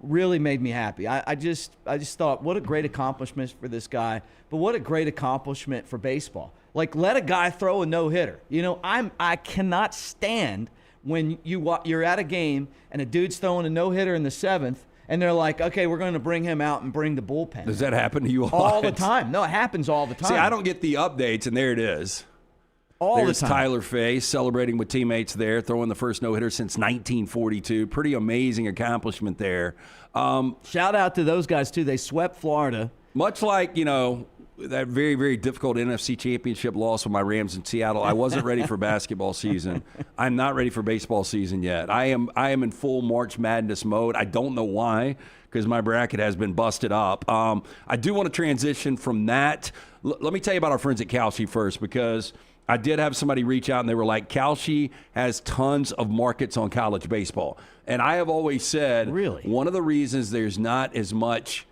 really made me happy. I just thought, what a great accomplishment for this guy, but what a great accomplishment for baseball. Like, let a guy throw a no-hitter. I cannot stand when you're at a game and a dude's throwing a no-hitter in the 7th, and they're like, okay, we're going to bring him out and bring the bullpen. Does that happen to you all the time? No, it happens all the time. See, I don't get the updates, and there it is. There's the time. Tyler Fay celebrating with teammates there, throwing the first no-hitter since 1942. Pretty amazing accomplishment there. Shout out to those guys, too. They swept Florida. Much like, that very, very difficult NFC Championship loss with my Rams in Seattle. I wasn't ready for basketball season. I'm not ready for baseball season yet. I am in full March Madness mode. I don't know why, because my bracket has been busted up. I do want to transition from that. Let me tell you about our friends at Kalshi first, because I did have somebody reach out and they were like, Kalshi has tons of markets on college baseball. And I have always said, really, one of the reasons there's not as much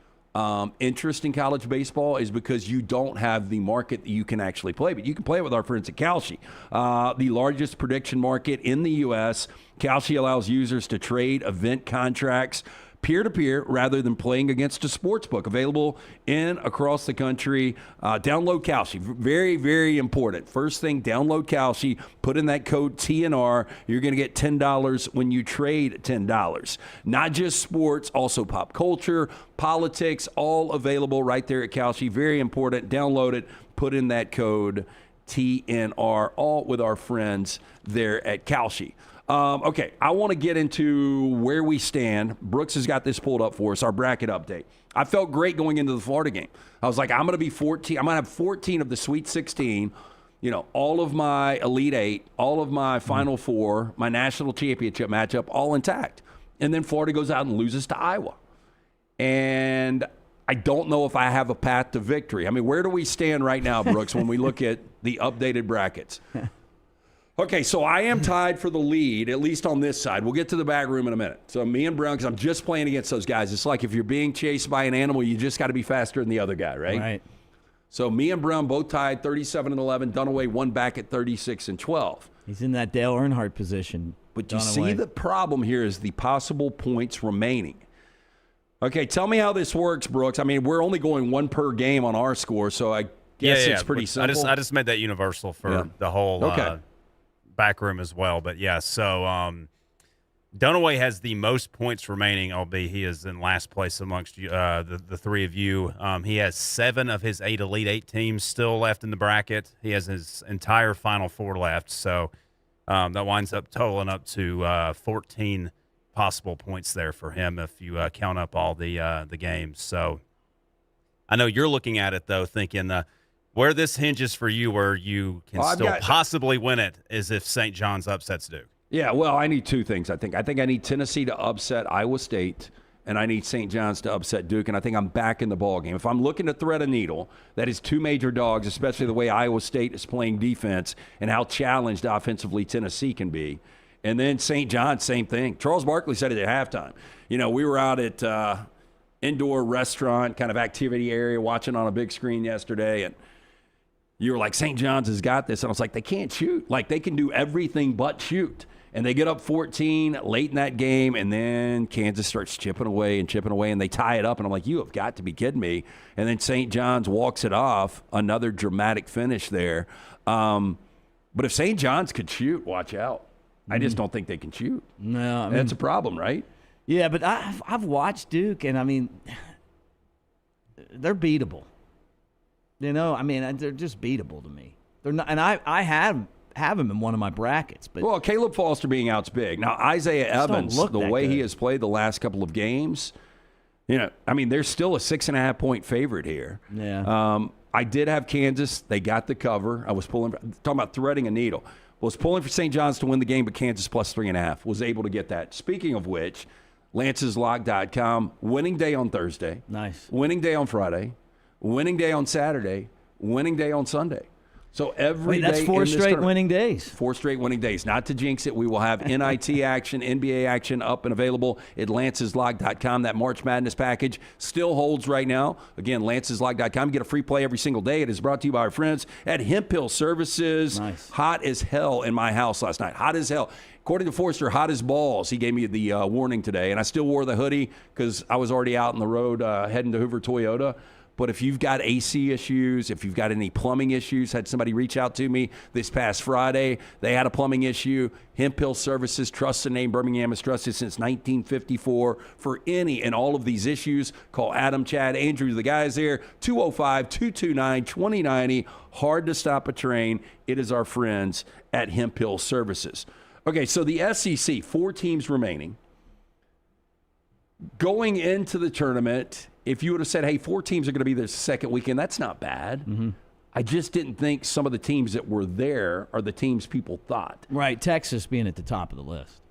interest in college baseball is because you don't have the market that you can actually play. But you can play it with our friends at Kalshi, the largest prediction market in the U.S. Kalshi allows users to trade event contracts, peer-to-peer rather than playing against a sports book. Available across the country. Download Kalshi. Very, very important. First thing, download Kalshi. Put in that code TNR. You're going to get $10 when you trade $10. Not just sports, also pop culture, politics, all available right there at Kalshi. Very important. Download it. Put in that code TNR, all with our friends there at Kalshi. Okay, I want to get into where we stand. Brooks has got this pulled up for us, our bracket update. I felt great going into the Florida game. I was like, I'm going to be 14. I'm going to have 14 of the Sweet 16, all of my Elite 8, all of my Final Four, my national championship matchup, all intact. And then Florida goes out and loses to Iowa. And I don't know if I have a path to victory. I mean, where do we stand right now, Brooks, when we look at the updated brackets? Okay, so I am tied for the lead, at least on this side. We'll get to the back room in a minute. So me and Brown, because I'm just playing against those guys. It's like if you're being chased by an animal, you just got to be faster than the other guy, right? Right. So me and Brown both tied 37-11. Dunaway one back at 36-12. He's in that Dale Earnhardt position. But you see the problem here is the possible points remaining. Okay, tell me how this works, Brooks. I mean, we're only going one per game on our score, so I guess it's pretty simple. I just made that universal for the whole back room as well. But yeah, so Dunaway has the most points remaining, albeit he is in last place amongst you, the three of you. He has 7 of his 8 Elite 8 teams still left in the bracket. He has his entire Final Four left, so that winds up totaling up to 14 possible points there for him if you count up all the games. So I know you're looking at it, though, thinking where this hinges for you, where you can possibly win it, is if St. John's upsets Duke. Yeah, well, I need 2 things, I think. I think I need Tennessee to upset Iowa State, and I need St. John's to upset Duke, and I think I'm back in the ballgame. If I'm looking to thread a needle, that is 2 major dogs, especially the way Iowa State is playing defense and how challenged offensively Tennessee can be. And then St. John's, same thing. Charles Barkley said it at halftime. We were out at indoor restaurant kind of activity area watching on a big screen yesterday, and you were like, St. John's has got this. And I was like, they can't shoot. Like, they can do everything but shoot. And they get up 14 late in that game, and then Kansas starts chipping away, and they tie it up. And I'm like, you have got to be kidding me. And then St. John's walks it off, another dramatic finish there. But if St. John's could shoot, watch out. I just don't think they can shoot. No, I mean, that's a problem, right? Yeah, but I've watched Duke, and I mean, they're beatable. I mean, they're just beatable to me. They're not, and I have him in one of my brackets. But well, Caleb Foster being out's big. Now Isaiah Evans, the way he has played the last couple of games, I mean, they're still a 6.5 point favorite here. Yeah. I did have Kansas. They got the cover. I was talking about threading a needle. Was pulling for St. John's to win the game, but Kansas plus 3.5. Was able to get that. Speaking of which, Lance'sLock.com, winning day on Thursday. Nice. Winning day on Friday. Winning day on Saturday. Winning day on Sunday. So every day. That's 4 straight winning days. 4 straight winning days. Not to jinx it, we will have NIT action, NBA action up and available at Lance'sLock.com. That March Madness package still holds right now. Again, Lance'sLock.com. You get a free play every single day. It is brought to you by our friends at Hemp Hill Services. Nice. Hot as hell in my house last night. Hot as hell. According to Forrester, hot as balls. He gave me the warning today, and I still wore the hoodie because I was already out on the road heading to Hoover Toyota. But if you've got AC issues, if you've got any plumbing issues, had somebody reach out to me this past Friday. They had a plumbing issue. Hemp Hill Services, trust the name. Birmingham has trusted since 1954 for any and all of these issues. Call Adam, Chad, Andrew, the guys there, 205-229-2090. Hard to stop a train. It is our friends at Hemp Hill Services. Okay, so the SEC, 4 teams remaining. Going into the tournament, if you would have said, hey, 4 teams are going to be there second weekend, that's not bad. Mm-hmm. I just didn't think some of the teams that were there are the teams people thought. Right, Texas being at the top of the list.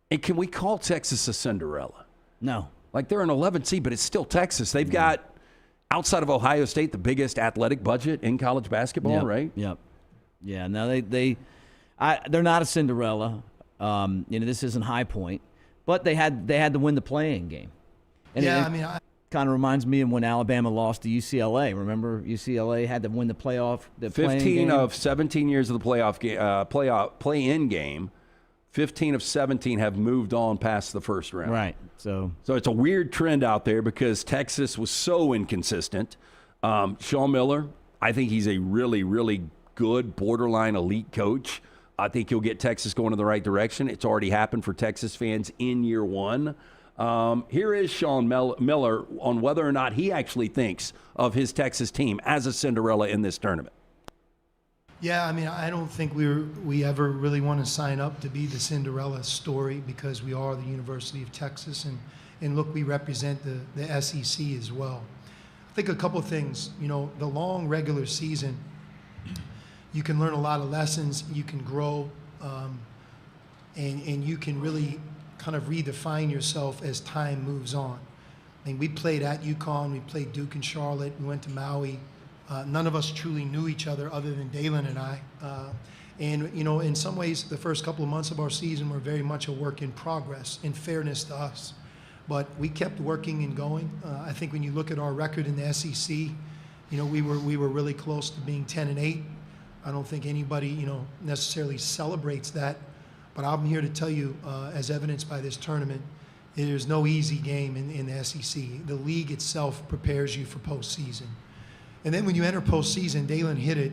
And can we call Texas a Cinderella? No. Like, they're an 11 seed, but it's still Texas. They've got, outside of Ohio State, the biggest athletic budget in college basketball, right? Yep. Yeah, no, they're not a Cinderella. This isn't High Point. But they had to win the play-in game. And it kind of reminds me of when Alabama lost to UCLA. Remember, UCLA had to win the play-in 15 game? of 17 years of the play-in game, 15 of 17 have moved on past the first round. Right. So it's a weird trend out there because Texas was so inconsistent. Sean Miller, I think he's a really, really good borderline elite coach. I think he'll get Texas going in the right direction. It's already happened for Texas fans in year one. Here is Sean Miller on whether or not he actually thinks of his Texas team as a Cinderella in this tournament. Yeah, I mean, I don't think we ever really want to sign up to be the Cinderella story because we are the University of Texas, and look, we represent the SEC as well. I think a couple of things, the long regular season, you can learn a lot of lessons, you can grow, and you can really kind of redefine yourself as time moves on. I mean, we played at UConn, we played Duke and Charlotte, we went to Maui. None of us truly knew each other other than Dalen and I. And, in some ways, the first couple of months of our season were very much a work in progress, in fairness to us. But we kept working and going. I think when you look at our record in the SEC, we were really close to being 10-8. I don't think anybody, necessarily celebrates that. But I'm here to tell you, as evidenced by this tournament, there's no easy game in the SEC. The league itself prepares you for postseason. And then when you enter postseason, Dalen hit it,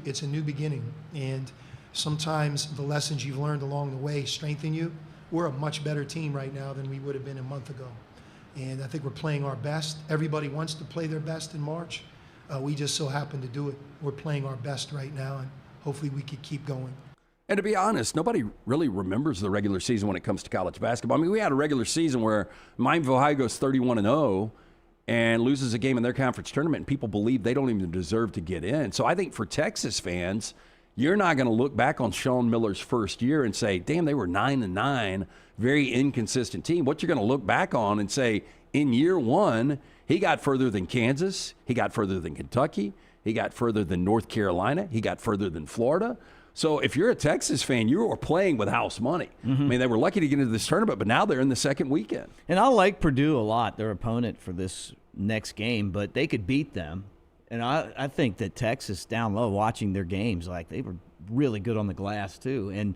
it's a new beginning. And sometimes the lessons you've learned along the way strengthen you. We're a much better team right now than we would have been a month ago. And I think we're playing our best. Everybody wants to play their best in March. We just so happen to do it. We're playing our best right now, and hopefully we could keep going. And to be honest, nobody really remembers the regular season when it comes to college basketball. I mean, we had a regular season where Mineville High goes 31-0, and loses a game in their conference tournament, and people believe they don't even deserve to get in. So I think for Texas fans, you're not going to look back on Sean Miller's first year and say, damn, they were 9-9, very inconsistent team. What you're going to look back on and say, in year one, he got further than Kansas, he got further than Kentucky, he got further than North Carolina, he got further than Florida. So if you're a Texas fan, you are playing with house money. I mean, they were lucky to get into this tournament, but now they're in the second weekend. And I like Purdue a lot, their opponent for this next game, but they could beat them. And I think that Texas down low, watching their games, like they were really good on the glass too. And,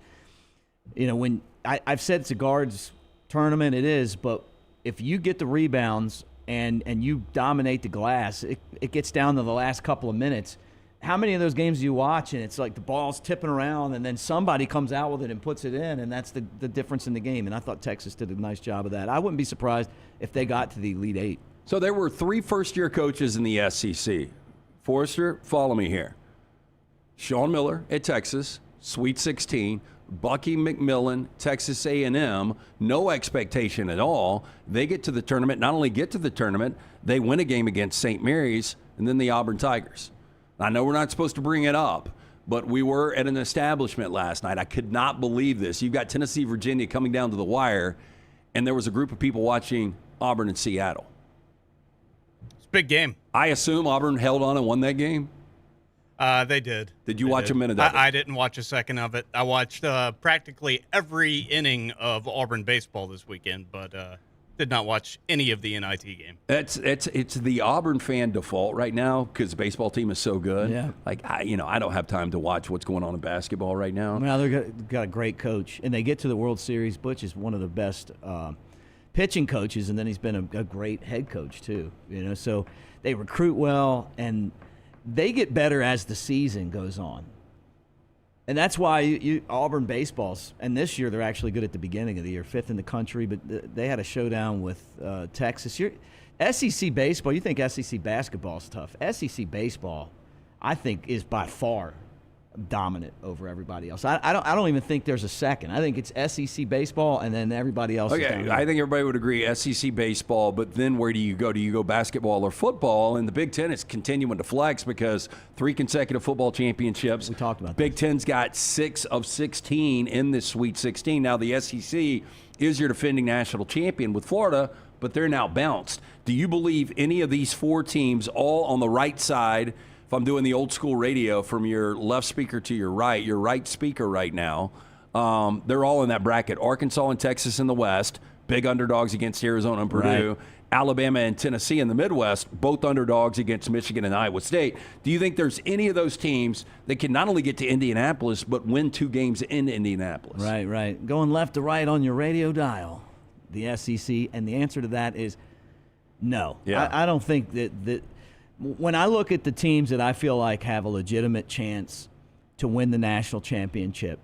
when I've said it's a guards tournament, it is, but if you get the rebounds and you dominate the glass, it gets down to the last couple of minutes. How many of those games do you watch and it's like the ball's tipping around and then somebody comes out with it and puts it in, and that's the difference in the game. And I thought Texas did a nice job of that. I wouldn't be surprised if they got to the Elite Eight. So there were 3 first-year coaches in the SEC. Forrester, follow me here. Sean Miller at Texas, Sweet 16. Bucky McMillan, Texas A&M, no expectation at all. They get to the tournament, not only get to the tournament, they win a game against St. Mary's and then the Auburn Tigers. I know we're not supposed to bring it up, but we were at an establishment last night. I could not believe this. You've got Tennessee, Virginia coming down to the wire, and there was a group of people watching Auburn and Seattle. It's a big game. I assume Auburn held on and won that game? They did. Did you watch a minute of it? I didn't watch a second of it. I watched practically every inning of Auburn baseball this weekend, but did not watch any of the NIT game. It's the Auburn fan default right now because the baseball team is so good. Yeah. Like I don't have time to watch what's going on in basketball right now. Well, they've got a great coach, and they get to the World Series. Butch is one of the best pitching coaches, and then he's been a great head coach too. So they recruit well, and they get better as the season goes on. And that's why Auburn baseballs, and this year they're actually good at the beginning of the year, 5th in the country, but they had a showdown with Texas. SEC baseball, you think SEC basketball is tough. SEC baseball, I think, is by far dominant over everybody else. I don't even think there's a second. I think it's SEC baseball and then everybody else. Okay, I think everybody would agree SEC baseball, but then where do you go? Do you go basketball or football? And the Big Ten is continuing to flex because 3 consecutive football championships. We talked about Big Ten's got 6 of 16 in this Sweet 16. Now the SEC is your defending national champion with Florida, but they're now bounced. Do you believe any of these 4 teams all on the right side? If I'm doing the old school radio from your left speaker to your right speaker right now, they're all in that bracket. Arkansas and Texas in the West, big underdogs against Arizona and Purdue. Alabama and Tennessee in the Midwest, both underdogs against Michigan and Iowa State. Do you think there's any of those teams that can not only get to Indianapolis but win 2 games in Indianapolis? Right. Going left to right on your radio dial, the SEC, and the answer to that is no. Yeah. I don't think that when I look at the teams that I feel like have a legitimate chance to win the national championship,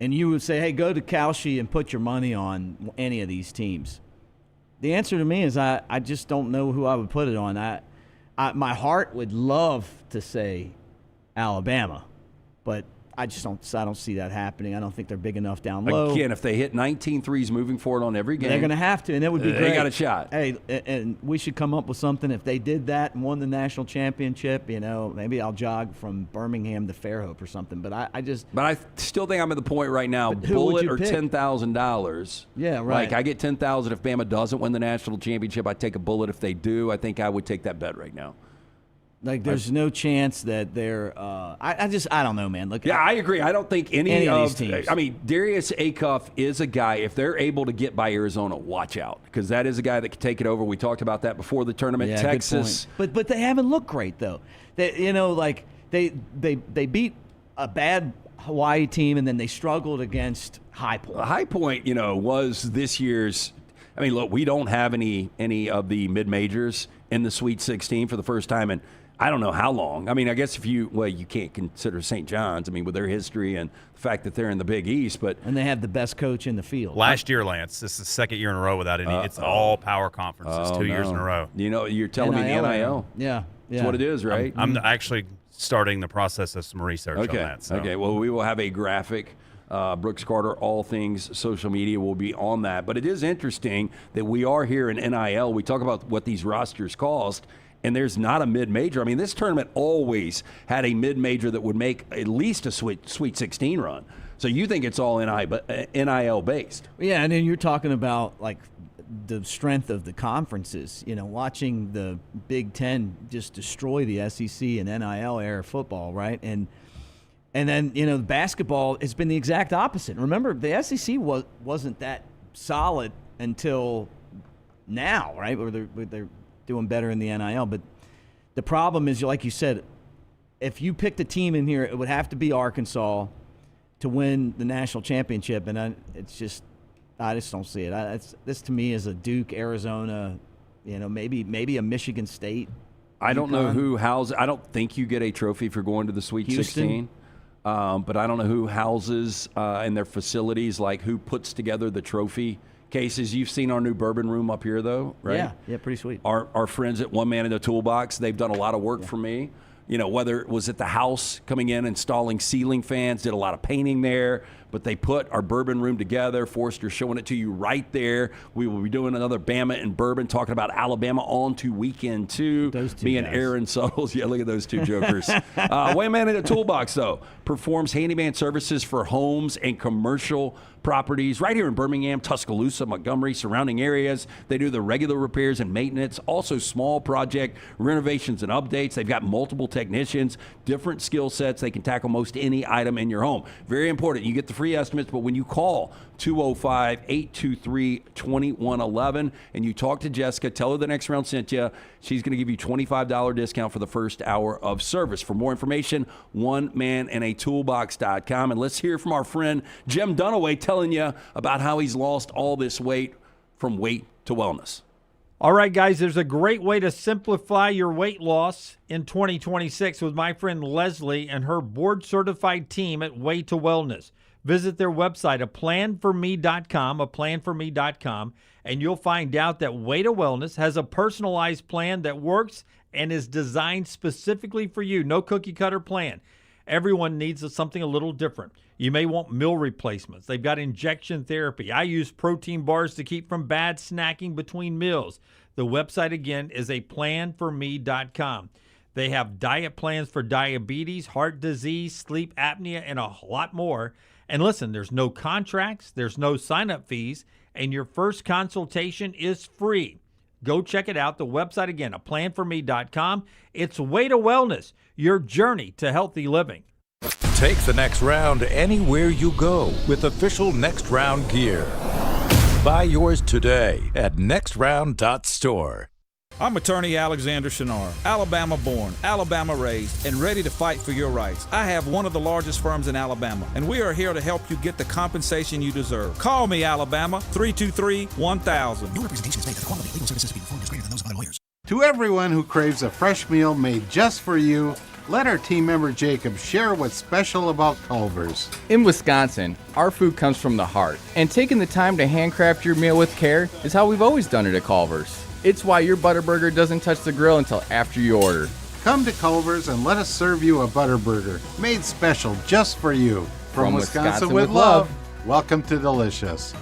and you would say, hey, go to Kalshi and put your money on any of these teams. The answer to me is I just don't know who I would put it on. My heart would love to say Alabama, but I don't see that happening. I don't think they're big enough down low. Again, if they hit 19 threes moving forward on every game, they're going to have to, and that would be great. They got a shot. Hey, and we should come up with something. If they did that and won the national championship, maybe I'll jog from Birmingham to Fairhope or something. But I still think I'm at the point right now, But who would bullet you or pick? $10,000. Yeah, right. Like, I get $10,000 if Bama doesn't win the national championship. I take a bullet if they do. I think I would take that bet right now. Like, there's no chance that they're I don't know, man. Look, I agree. I don't think any of of these teams. I mean, Darius Acuff is a guy, if they're able to get by Arizona, watch out. Because that is a guy that can take it over. We talked about that before the tournament. Yeah, Texas. good point. But they haven't looked great, though. They beat a bad Hawaii team, and then they struggled against High Point. High Point, was this year's. I mean, look, we don't have any of the mid-majors in the Sweet 16 for the first time in I don't know how long. I mean, I guess you can't consider St. John's, I mean, with their history and the fact that they're in the Big East. And they have the best coach in the field. Last year, Lance, this is the second year in a row without any. It's all power conferences, 2 years in a row. You're telling me the NIL. Yeah. That's what it is, right? I'm actually starting the process of some research on that. So. Okay, well, we will have a graphic. Brooks Carter, all things social media will be on that. But it is interesting that we are here in NIL. We talk about what these rosters cost, and there's not a mid-major. I mean, this tournament always had a mid-major that would make at least a Sweet 16 run. So you think it's all NIL-based. Yeah, and then you're talking about, like, the strength of the conferences. Watching the Big Ten just destroy the SEC and NIL-era football, right? And then, basketball has been the exact opposite. Remember, the SEC wasn't that solid until now, right? Where they're doing better in the NIL. But the problem is, like you said, if you picked a team in here, it would have to be Arkansas to win the national championship. And I just don't see it. This to me is a Duke, Arizona, maybe a Michigan State. I don't know who houses. I don't think you get a trophy for going to the Sweet 16. But I don't know who houses in their facilities, like who puts together the trophy cases. You've seen our new bourbon room up here, though, right? Yeah, pretty sweet. Our friends at One Man in the Toolbox, they've done a lot of work for me. Whether it was at the house, coming in, installing ceiling fans, did a lot of painting there. But they put our bourbon room together. Forster showing it to you right there. We will be doing another Bama and Bourbon, talking about Alabama on to weekend 2. Those two Me and guys. Aaron Suttles. Yeah, look at those two jokers. One Man in the Toolbox, though, performs handyman services for homes and commercial properties right here in Birmingham, Tuscaloosa, Montgomery, surrounding areas. They do the regular repairs and maintenance, also small project renovations and updates. They've got multiple technicians, different skill sets. They can tackle most any item in your home. Very important. You get the free estimates, but when you call 205-823-2111 and you talk to Jessica, tell her the next round sent you, she's going to give you $25 discount for the first hour of service. For more information, onemanandatoolbox.com. And let's hear from our friend Jim Dunaway telling you about how he's lost all this weight from weight to wellness. All right, guys, there's a great way to simplify your weight loss in 2026 with my friend Leslie and her board-certified team at Way to Wellness. Visit their website, aplanforme.com, and you'll find out that Way to Wellness has a personalized plan that works and is designed specifically for you. No cookie-cutter plan. Everyone needs something a little different. You may want meal replacements. They've got injection therapy. I use protein bars to keep from bad snacking between meals. The website, again, is aplanforme.com. They have diet plans for diabetes, heart disease, sleep apnea, and a lot more. And listen, there's no contracts, there's no sign-up fees, and your first consultation is free. Go check it out. The website, again, aplanforme.com. It's Way to Wellness, your journey to healthy living. Take the next round anywhere you go with official Next Round gear. Buy yours today at nextround.store. I'm attorney Alexander Shinar, Alabama born, Alabama raised, and ready to fight for your rights. I have one of the largest firms in Alabama, and we are here to help you get the compensation you deserve. Call me, Alabama, 323-1000. No representation is made that the quality of legal services being performed is greater than those of other lawyers. To everyone who craves a fresh meal made just for you, let our team member Jacob share what's special about Culver's. In Wisconsin, our food comes from the heart, and taking the time to handcraft your meal with care is how we've always done it at Culver's. It's why your Butterburger doesn't touch the grill until after you order. Come to Culver's and let us serve you a Butterburger made special just for you. From Wisconsin with love, welcome to Delicious.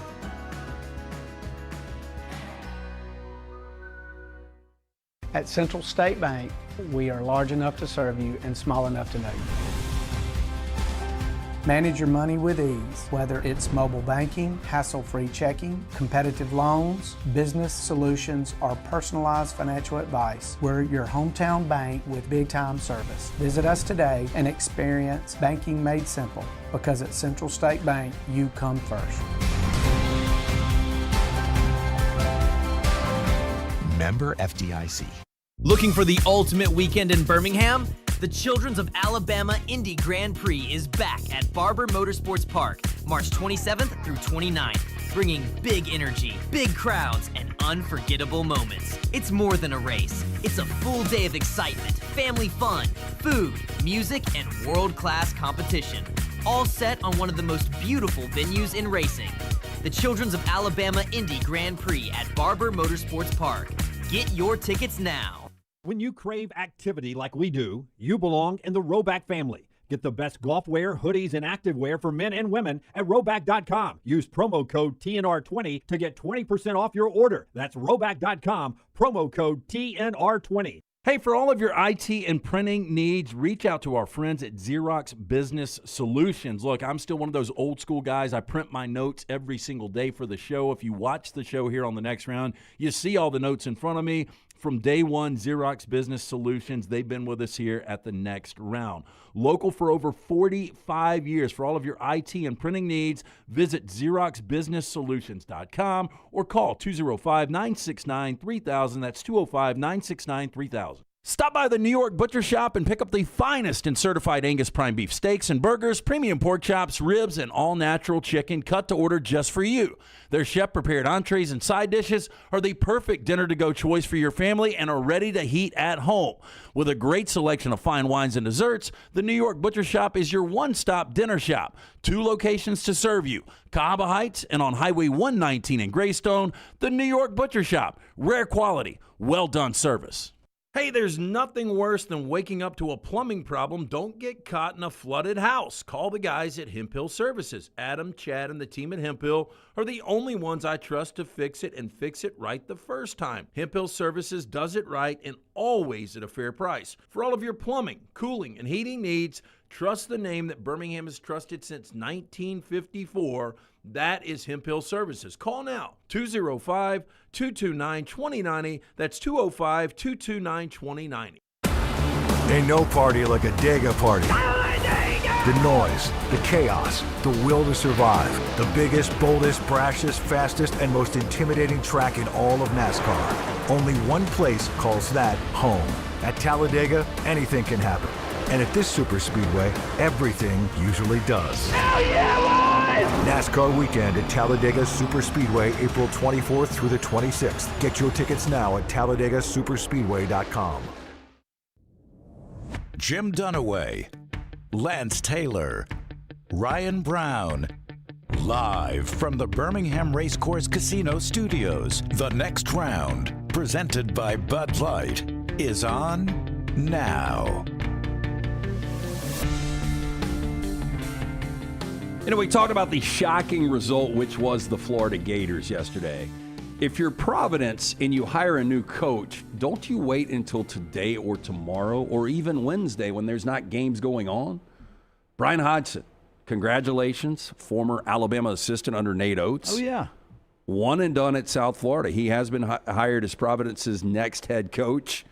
At Central State Bank, we are large enough to serve you and small enough to know you. Manage your money with ease, whether it's mobile banking, hassle-free checking, competitive loans, business solutions, or personalized financial advice. We're your hometown bank with big-time service. Visit us today and experience banking made simple, because at Central State Bank, you come first. Member FDIC. Looking for the ultimate weekend in Birmingham? The Children's of Alabama Indy Grand Prix is back at Barber Motorsports Park, March 27th through 29th, bringing big energy, big crowds, and unforgettable moments. It's more than a race. It's a full day of excitement, family fun, food, music, and world-class competition, all set on one of the most beautiful venues in racing. The Children's of Alabama Indy Grand Prix at Barber Motorsports Park. Get your tickets now. When you crave activity like we do, you belong in the Roback family. Get the best golf wear, hoodies, and activewear for men and women at Roback.com. Use promo code TNR20 to get 20% off your order. That's Roback.com, promo code TNR20. Hey, for all of your IT and printing needs, reach out to our friends at Xerox Business Solutions. Look, I'm still one of those old school guys. I print my notes every single day for the show. If you watch the show here on the Next Round, you see all the notes in front of me. From day one, Xerox Business Solutions, they've been with us here at the Next Round. Local for over 45 years. For all of your IT and printing needs, visit XeroxBusinessSolutions.com or call 205-969-3000. That's 205-969-3000. Stop by the New York Butcher Shop and pick up the finest in certified Angus prime beef steaks and burgers, premium pork chops, ribs, and all-natural chicken cut to order just for you. Their chef-prepared entrees and side dishes are the perfect dinner-to-go choice for your family and are ready to heat at home. With a great selection of fine wines and desserts, the New York Butcher Shop is your one-stop dinner shop. 2 locations to serve you, Cahaba Heights and on Highway 119 in Greystone. The New York Butcher Shop, rare quality, well-done service. Hey, there's nothing worse than waking up to a plumbing problem. Don't get caught in a flooded house. Call the guys at Hemp Hill Services. Adam, Chad, and the team at Hemp Hill are the only ones I trust to fix it and fix it right the first time. Hemp Hill Services does it right and always at a fair price. For all of your plumbing, cooling, and heating needs, trust the name that Birmingham has trusted since 1954. That is Hemp Hill Services. Call now, 205-229-2090. That's 205-229-2090. Ain't no party like a Dega party. The noise, the chaos, the will to survive. The biggest, boldest, brashest, fastest, and most intimidating track in all of NASCAR. Only one place calls that home. At Talladega, anything can happen. And at this super speedway, everything usually does. Hell yeah, boys! NASCAR weekend at Talladega Superspeedway, April 24th through the 26th. Get your tickets now at TalladegaSuperspeedway.com. Jim Dunaway, Lance Taylor, Ryan Brown. Live from the Birmingham Racecourse Casino Studios, the Next Round, presented by Bud Light, is on now. You know, we talked about the shocking result, which was the Florida Gators yesterday. If you're Providence and you hire a new coach, don't you wait until today or tomorrow or even Wednesday when there's not games going on? Bryan Hodgson, congratulations, former Alabama assistant under Nate Oates. Oh, yeah. One and done at South Florida. He has been hired as Providence's next head coach.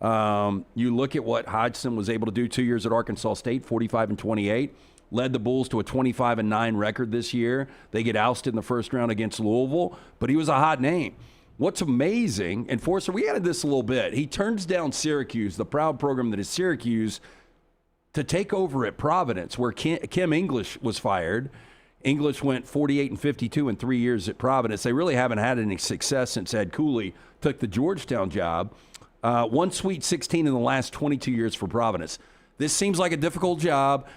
You look at what Hodgson was able to do 2 years at Arkansas State, 45-28. led the Bulls to a 25-9 record this year. They get ousted in the first round against Louisville, but he was a hot name. What's amazing, and Forster, we added this a little bit. He turns down Syracuse, the proud program that is Syracuse, to take over at Providence, where Kim English was fired. English went 48-52 in 3 years at Providence. They really haven't had any success since Ed Cooley took the Georgetown job. One Sweet 16 in the last 22 years for Providence. This seems like a difficult job.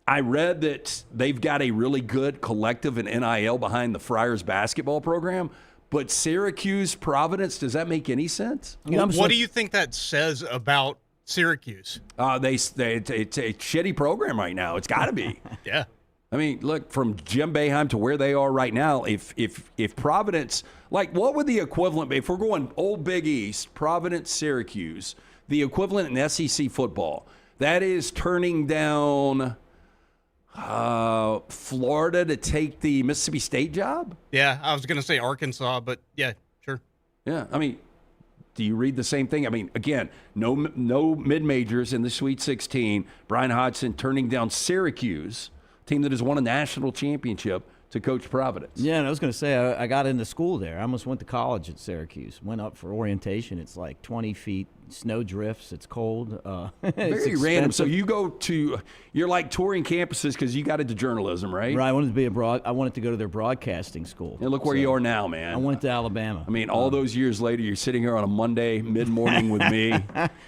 I read that they've got a really good collective in NIL behind the Friars basketball program. But Syracuse, Providence, does that make any sense? What do you think that says about Syracuse? It's a shitty program right now. It's got to be. Yeah. I mean, look, from Jim Boeheim to where they are right now, if Providence, like, what would the equivalent be? If we're going old Big East, Providence, Syracuse, the equivalent in SEC football, that is turning down Florida to take the Mississippi State job? Yeah, I was going to say Arkansas, but yeah, sure. Yeah, I mean, do you read the same thing? I mean, again, no mid-majors in the Sweet 16. Bryan Hodgson turning down Syracuse, team that has won a national championship, to coach Providence. Yeah, and I was going to say, I got into school there. I almost went to college at Syracuse. Went up for orientation. It's like 20 feet, snow drifts, it's cold. Very random. So you're like touring campuses because you got into journalism, right? Right, I wanted to go to their broadcasting school. And look where you are now, man. I went to Alabama. I mean, all those years later, you're sitting here on a Monday mid-morning with me,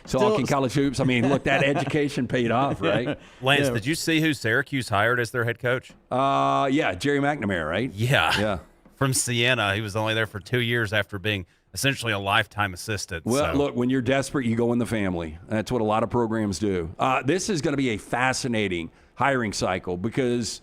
talking college hoops. I mean, look, that education paid off, right? Lance, did you see who Syracuse hired as their head coach? Yeah, Jerry McNamara, right? Yeah. From Siena. He was only there for 2 years after being essentially a lifetime assistant. Well, look, when you're desperate, you go in the family. That's what a lot of programs do. This is going to be a fascinating hiring cycle because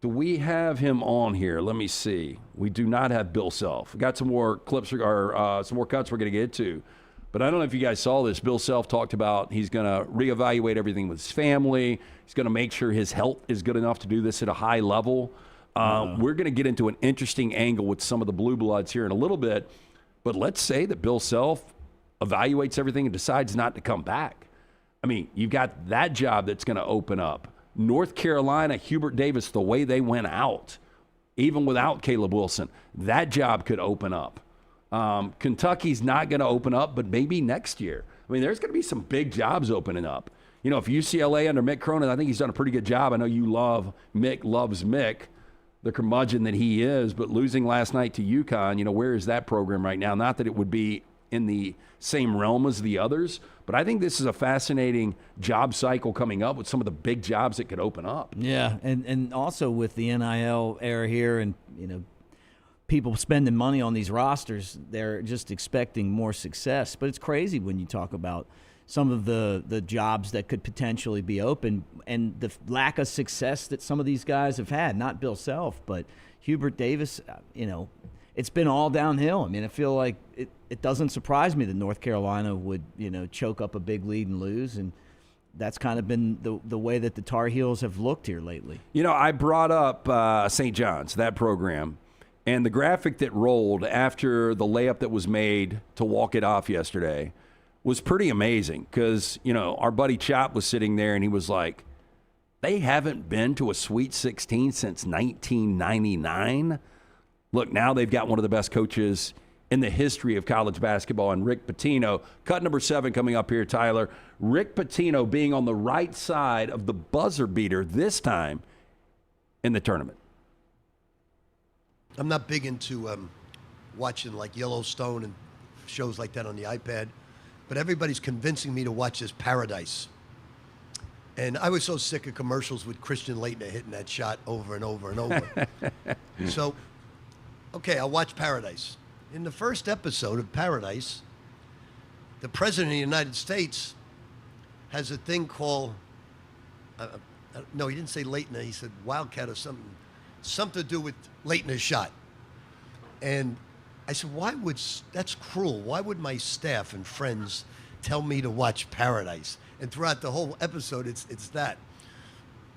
do we have him on here? Let me see. We do not have Bill Self. We got some more clips or some more cuts we're going to get to. But I don't know if you guys saw this. Bill Self talked about he's going to reevaluate everything with his family. He's going to make sure his health is good enough to do this at a high level. We're going to get into an interesting angle with some of the Blue Bloods here in a little bit. But let's say that Bill Self evaluates everything and decides not to come back. I mean, you've got that job that's going to open up. North Carolina, Hubert Davis, the way they went out, even without Caleb Wilson, that job could open up. Kentucky's not going to open up, but maybe next year. I mean, there's going to be some big jobs opening up. You know, if UCLA under Mick Cronin, I think he's done a pretty good job. I know you loves Mick, the curmudgeon that he is, but losing last night to UConn, you know, where is that program right now? Not that it would be in the same realm as the others, but I think this is a fascinating job cycle coming up with some of the big jobs that could open up. Yeah, and also with the NIL era here and, you know, people spending money on these rosters, they're just expecting more success. But it's crazy when you talk about some of the jobs that could potentially be open and the lack of success that some of these guys have had, not Bill Self, but Hubert Davis, you know, it's been all downhill. I mean, I feel like it doesn't surprise me that North Carolina would, you know, choke up a big lead and lose, and that's kind of been the way that the Tar Heels have looked here lately. You know, I brought up St. John's, that program, and the graphic that rolled after the layup that was made to walk it off yesterday was pretty amazing because, you know, our buddy Chop was sitting there and he was like, they haven't been to a Sweet 16 since 1999. Look, now they've got one of the best coaches in the history of college basketball, and Rick Pitino. Cut number 7 coming up here, Tyler. Rick Pitino being on the right side of the buzzer beater this time in the tournament. I'm not big into watching like Yellowstone and shows like that on the iPad, but everybody's convincing me to watch this Paradise. And I was so sick of commercials with Christian Laettner hitting that shot over and over and over. So, okay, I'll watch Paradise. In the first episode of Paradise, the President of the United States has a thing called, no, he didn't say Laettner, he said Wildcat or something to do with Laettner's shot. And I said, that's cruel. Why would my staff and friends tell me to watch Paradise? And throughout the whole episode, it's that.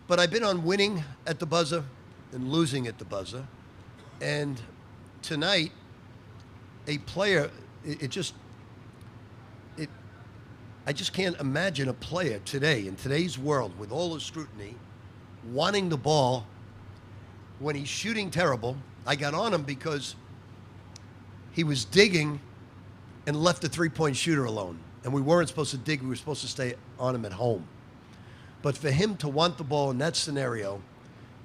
But I've been on winning at the buzzer and losing at the buzzer. And tonight, a player, I just can't imagine a player today, in today's world, with all the scrutiny, wanting the ball when he's shooting terrible. I got on him because he was digging and left the three-point shooter alone. And we weren't supposed to dig. We were supposed to stay on him at home. But for him to want the ball in that scenario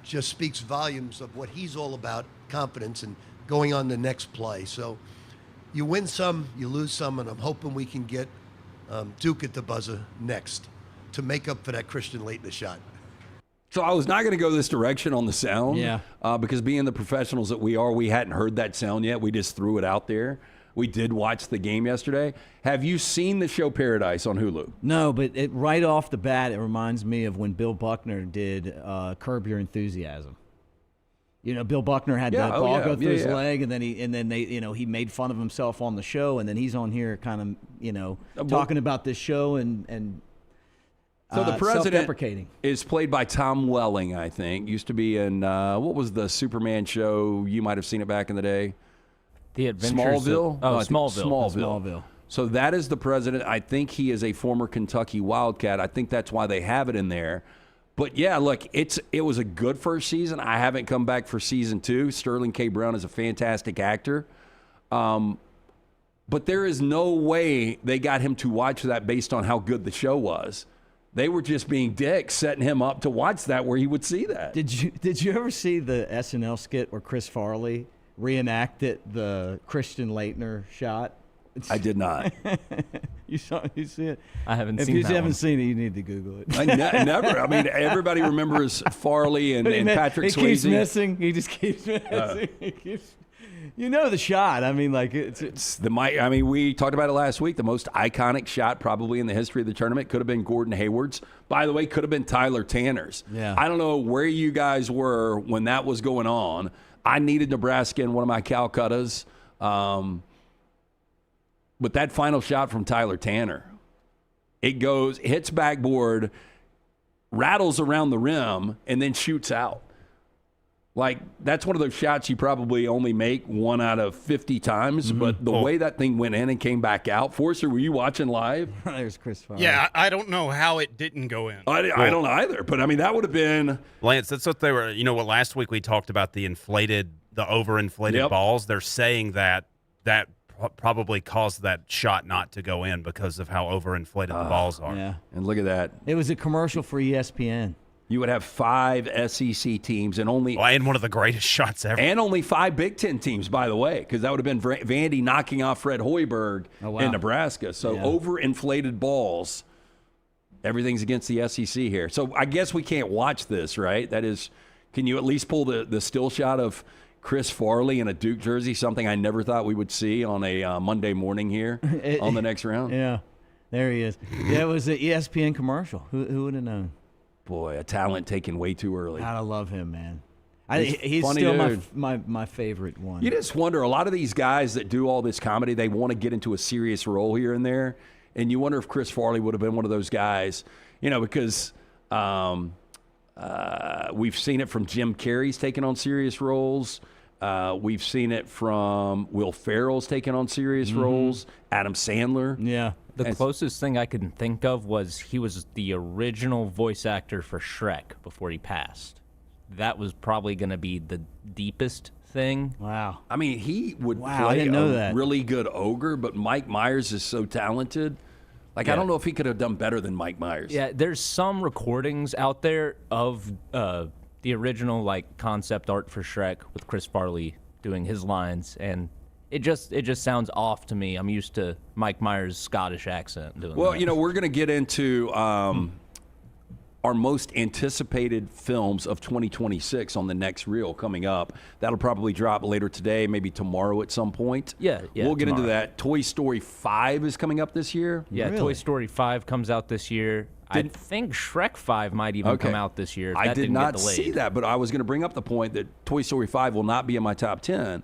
just speaks volumes of what he's all about, confidence and going on the next play. So you win some, you lose some, and I'm hoping we can get Duke at the buzzer next to make up for that Christian late in the shot. So I was not going to go this direction on the sound. Yeah. Because being the professionals that we are, we hadn't heard that sound yet. We just threw it out there. We did watch the game yesterday. Have you seen the show Paradise on Hulu? No, but right off the bat, it reminds me of when Bill Buckner did Curb Your Enthusiasm. You know, Bill Buckner had the ball go through his leg, and then he made fun of himself on the show, and then he's on here kind of, talking about this show and so the president self-deprecating. is played by Tom Welling, I think. Used to be in, what was the Superman show? You might have seen it back in the day. The Adventures Smallville? Smallville. So that is the president. I think he is a former Kentucky Wildcat. I think that's why they have it in there. But, yeah, look, it was a good first season. I haven't come back for season 2. Sterling K. Brown is a fantastic actor. But there is no way they got him to watch that based on how good the show was. They were just being dicks, setting him up to watch that where he would see that. Did you ever see the SNL skit where Chris Farley reenacted the Christian Laettner shot? I did not. You see it? I haven't seen it. If that you haven't one. seen it, you need to Google it. I never. I mean, everybody remembers Farley and Patrick Swayze. He keeps missing. He just keeps missing. You know the shot. I mean, like it's the mic. I mean, we talked about it last week. The most iconic shot probably in the history of the tournament could have been Gordon Hayward's. By the way, could have been Tyler Tanner's. Yeah. I don't know where you guys were when that was going on. I needed Nebraska in one of my Calcuttas. But that final shot from Tyler Tanner, it goes, hits backboard, rattles around the rim, and then shoots out. Like, that's one of those shots you probably only make 1 out of 50 times, but the way that thing went in and came back out. Forster, were you watching live? There's Chris Farley. Yeah, I don't know how it didn't go in. I don't either, but I mean, that would have been. Lance, that's what they were, last week we talked about the overinflated balls. They're saying that probably caused that shot not to go in because of how overinflated the balls are. Yeah. And look at that. It was a commercial for ESPN. You would have 5 SEC teams and only and one of the greatest shots ever. And only 5 Big Ten teams, by the way, because that would have been Vandy knocking off Fred Hoiberg in Nebraska. So overinflated balls, everything's against the SEC here. So I guess we can't watch this, right? That is, can you at least pull the still shot of Chris Farley in a Duke jersey, something I never thought we would see on a Monday morning here on the next round? Yeah, there he is. Yeah, it was an ESPN commercial. Who would have known? Boy, a talent taken way too early. I love him, man. He's still dude. my favorite one. You just wonder, a lot of these guys that do all this comedy, they want to get into a serious role here and there, and you wonder if Chris Farley would have been one of those guys, because we've seen it from Jim Carrey's taking on serious roles. We've seen it from Will Ferrell's taking on serious roles. Adam Sandler. Yeah. The closest thing I can think of was he was the original voice actor for Shrek before he passed. That was probably going to be the deepest thing. Wow. I mean, he would I play didn't know a that. really good ogre, but Mike Myers is so talented. Like, I don't know if he could have done better than Mike Myers. Yeah, there's some recordings out there of the original concept art for Shrek with Chris Farley doing his lines, and it just sounds off to me. I'm used to Mike Myers' Scottish accent doing that. We're going to get into our most anticipated films of 2026 on the next reel coming up. That'll probably drop later today, maybe tomorrow at some point. Yeah, we'll get into tomorrow. that. Toy Story 5 is coming up this year. Yeah, Really? Toy Story 5 comes out this year. I think Shrek 5 might even come out this year. If I that did didn't not get delayed. see that, but I was going to bring up the point that Toy Story 5 will not be in my top 10.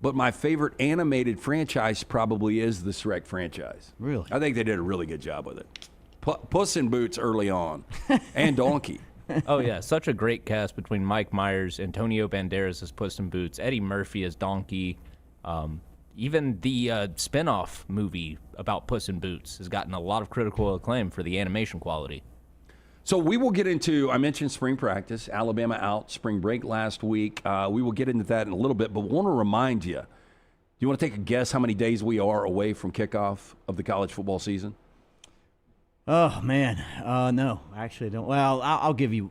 But my favorite animated franchise probably is the Shrek franchise. Really? I think they did a really good job with it. Puss in Boots early on, and Donkey. Oh, yeah. Such a great cast between Mike Myers, Antonio Banderas as Puss in Boots, Eddie Murphy as Donkey. Even the spin-off movie about Puss in Boots has gotten a lot of critical acclaim for the animation quality. So we will get into, I mentioned spring practice, Alabama out, spring break last week. We will get into that in a little bit, but want to remind you, you want to take a guess how many days we are away from kickoff of the college football season? Oh, man. No, actually I don't. Well, I'll give you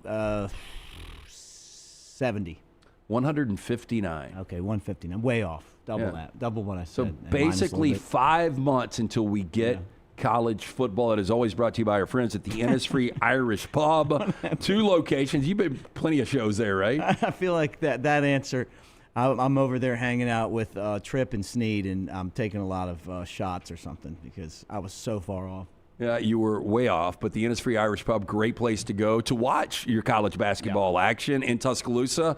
70. 159. Okay, 159. Way off. Double that. Double what I said. So and basically minus 5 months until we get college football. It is always brought to you by our friends at the Innisfree Irish Pub. 2 locations. You've been plenty of shows there, right? I feel like that answer, I'm over there hanging out with Tripp and Snead, and I'm taking a lot of shots or something because I was so far off. Yeah, you were way off, but the Innisfree Irish Pub, great place to go to watch your college basketball action in Tuscaloosa.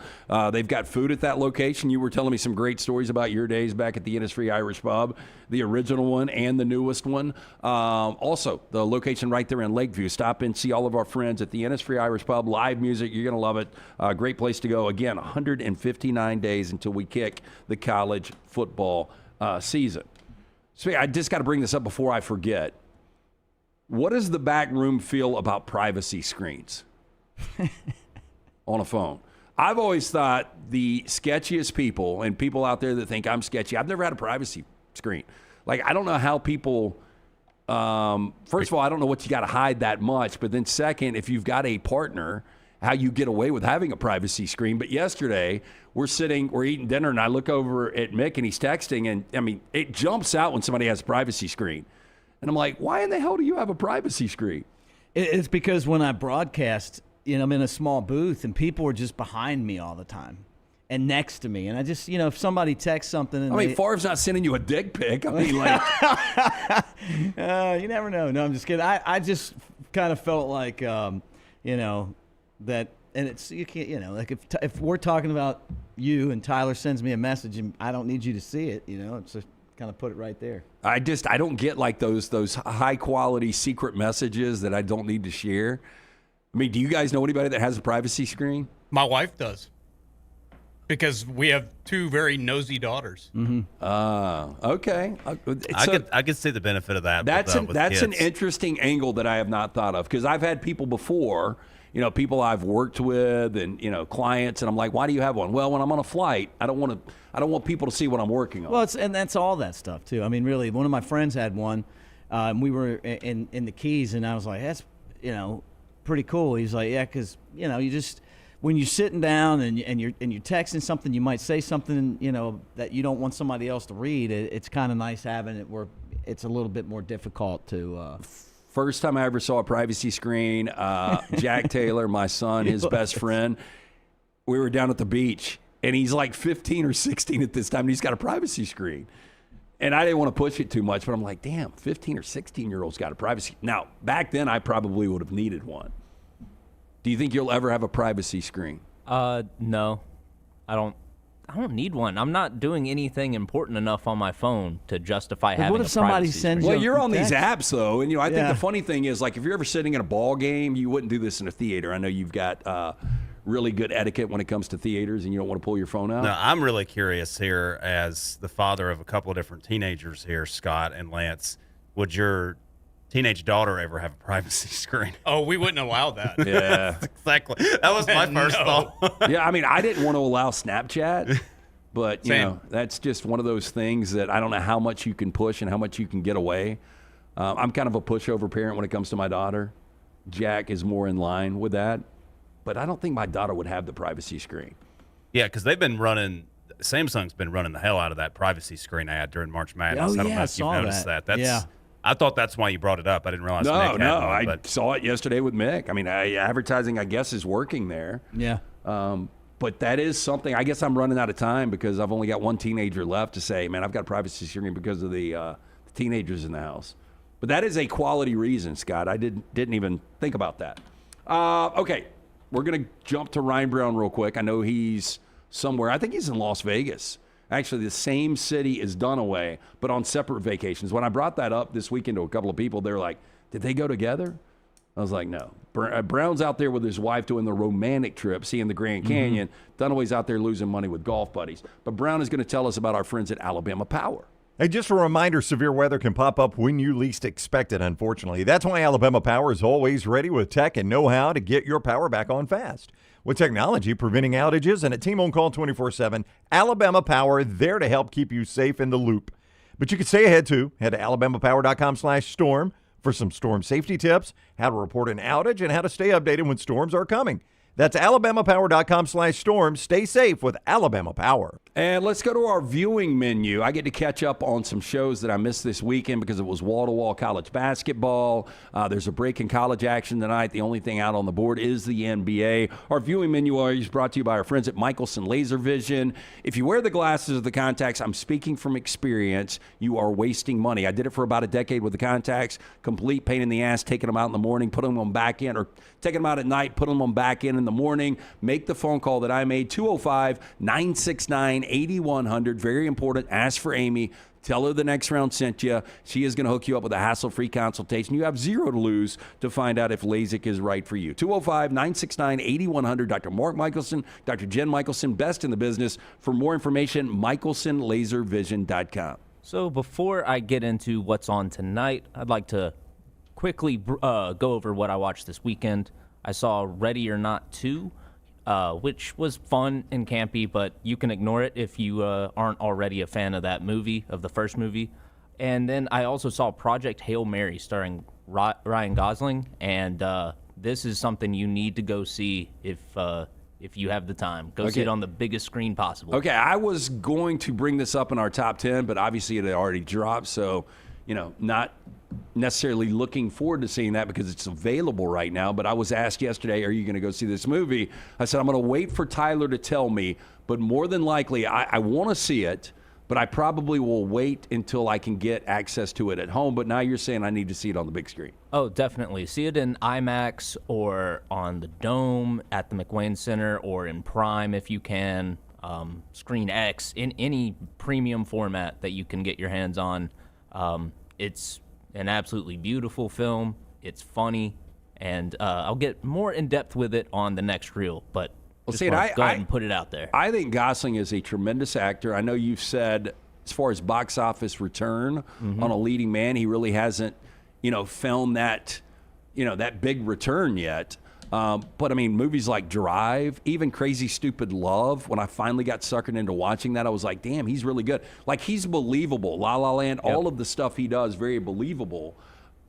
They've got food at that location. You were telling me some great stories about your days back at the Innisfree Irish Pub, the original one and the newest one. Also, the location right there in Lakeview. Stop in, see all of our friends at the Innisfree Irish Pub. Live music, you're going to love it. Great place to go. Again, 159 days until we kick the college football season. So I just got to bring this up before I forget. What does the back room feel about privacy screens on a phone? I've always thought the sketchiest people and people out there that think I'm sketchy, I've never had a privacy screen. Like, I don't know how people, first of all, I don't know what you got to hide that much. But then second, if you've got a partner, how you get away with having a privacy screen. But yesterday, we're eating dinner, and I look over at Mick, and he's texting. And, I mean, it jumps out when somebody has a privacy screen. And I'm like, why in the hell do you have a privacy screen? It's because when I broadcast, I'm in a small booth and people are just behind me all the time and next to me. And I just, if somebody texts something. And Favre's not sending you a dick pic. I mean, like. You never know. No, I'm just kidding. I just kind of felt like, that, and it's, you can't, like if we're talking about you and Tyler sends me a message and I don't need you to see it, it's just kind of put it right there. I don't get like those high quality secret messages that I don't need to share. I mean, do you guys know anybody that has a privacy screen? My wife does, because we have 2 very nosy daughters. Okay. I could see the benefit of that. That's with an kids. interesting angle that I have not thought of, because I've had people before, people I've worked with and clients, and I'm like, why do you have one? Well, when I'm on a flight, I don't want people to see what I'm working on. Well, and that's all that stuff too. I mean, really, one of my friends had one. We were in the Keys, and I was like, that's pretty cool. He's like, yeah, because you just when you're sitting down and you're texting something, you might say something that you don't want somebody else to read. It's kind of nice having it where it's a little bit more difficult to. First time I ever saw a privacy screen, Jack Taylor, my son, his best friend, we were down at the beach, and he's like 15 or 16 at this time, and he's got a privacy screen. And I didn't want to push it too much, but I'm like, damn, 15 or 16-year-old's got a privacy. Now, back then, I probably would have needed one. Do you think you'll ever have a privacy screen? No. I don't need one. I'm not doing anything important enough on my phone to justify having a privacy screen. What if somebody sends you Well, you're on text? these apps, though, and I think the funny thing is, like, if you're ever sitting in a ball game, you wouldn't do this in a theater. I know you've got really good etiquette when it comes to theaters, and you don't want to pull your phone out. No, I'm really curious here, as the father of a couple of different teenagers here, Scott and Lance. Would your teenage daughter ever have a privacy screen? Oh, we wouldn't allow that. Yeah. Exactly. That was my first thought. Yeah, I mean, I didn't want to allow Snapchat, but, Same. that's just one of those things that I don't know how much you can push and how much you can get away. I'm kind of a pushover parent when it comes to my daughter. Jack is more in line with that. But I don't think my daughter would have the privacy screen. Yeah, because they've been running – Samsung's been running the hell out of that privacy screen ad during March Madness. Oh, I don't yeah, know I if you've saw noticed that. That's, Yeah. I thought that's why you brought it up. I didn't realize Mick had one, I but saw it yesterday with Mick. I mean, advertising, I guess, is working there. Yeah. But that is something. I guess I'm running out of time because I've only got one teenager left to say, man, I've got a privacy screen because of the teenagers in the house. But that is a quality reason, Scott. I didn't even think about that. Okay, we're going to jump to Ryan Brown real quick. I know he's somewhere. I think he's in Las Vegas. Actually, the same city as Dunaway, but on separate vacations. When I brought that up this weekend to a couple of people, they were like, did they go together? I was like, no. Brown's out there with his wife doing the romantic trip, seeing the Grand Canyon. Dunaway's out there losing money with golf buddies. But Brown is going to tell us about our friends at Alabama Power. Hey, just a reminder, severe weather can pop up when you least expect it, unfortunately. That's why Alabama Power is always ready with tech and know-how to get your power back on fast. With technology preventing outages and a team on call 24/7, Alabama Power, there to help keep you safe in the loop. But you can stay ahead, too. Head to alabamapower.com/storm for some storm safety tips, how to report an outage, and how to stay updated when storms are coming. That's alabamapower.com/storm. Stay safe with Alabama Power. And let's go to our viewing menu. I get to catch up on some shows that I missed this weekend because it was wall-to-wall college basketball. There's a break in college action tonight. The only thing out on the board is the NBA. Our viewing menu is brought to you by our friends at Michelson Laser Vision. If you wear the glasses or the contacts, I'm speaking from experience, you are wasting money. I did it for about a decade with the contacts. Complete pain in the ass, taking them out in the morning, putting them back in, or taking them out at night, putting them back in the morning. Make the phone call that I made, 205-969-8100. Very important. Ask for Amy. Tell her the next round sent you. She is going to hook you up with a hassle-free consultation. You have zero to lose to find out if LASIK is right for you. 205-969-8100. Dr. Mark Michelson, Dr. Jen Michelson, best in the business. For more information, michelsonlaservision.com. So before I get into what's on tonight, I'd like to quickly go over what I watched this weekend. I saw Ready or Not 2, which was fun and campy, but you can ignore it if you aren't already a fan of that movie, of the first movie. And then I also saw Project Hail Mary starring Ryan Gosling, and this is something you need to go see if you have the time. Go see it on the biggest screen possible. Okay, I was going to bring this up in our top 10, but obviously it had already dropped, so, not necessarily looking forward to seeing that because it's available right now. But I was asked yesterday, are you going to go see this movie? I said, I'm going to wait for Tyler to tell me, but more than likely, I want to see it, but I probably will wait until I can get access to it at home. But now you're saying I need to see it on the big screen. Oh, definitely. See it in IMAX or on the Dome at the McWayne Center or in Prime if you can, Screen X, in any premium format that you can get your hands on. It's an absolutely beautiful film. It's funny, and I'll get more in depth with it on the next reel. But go ahead and put it out there. I think Gosling is a tremendous actor. I know you've said, as far as box office return on a leading man, he really hasn't, found that, that big return yet. But I mean, movies like Drive, even Crazy Stupid Love, when I finally got suckered into watching that, I was like, damn, he's really good. Like, he's believable. La La Land, all of the stuff he does, very believable.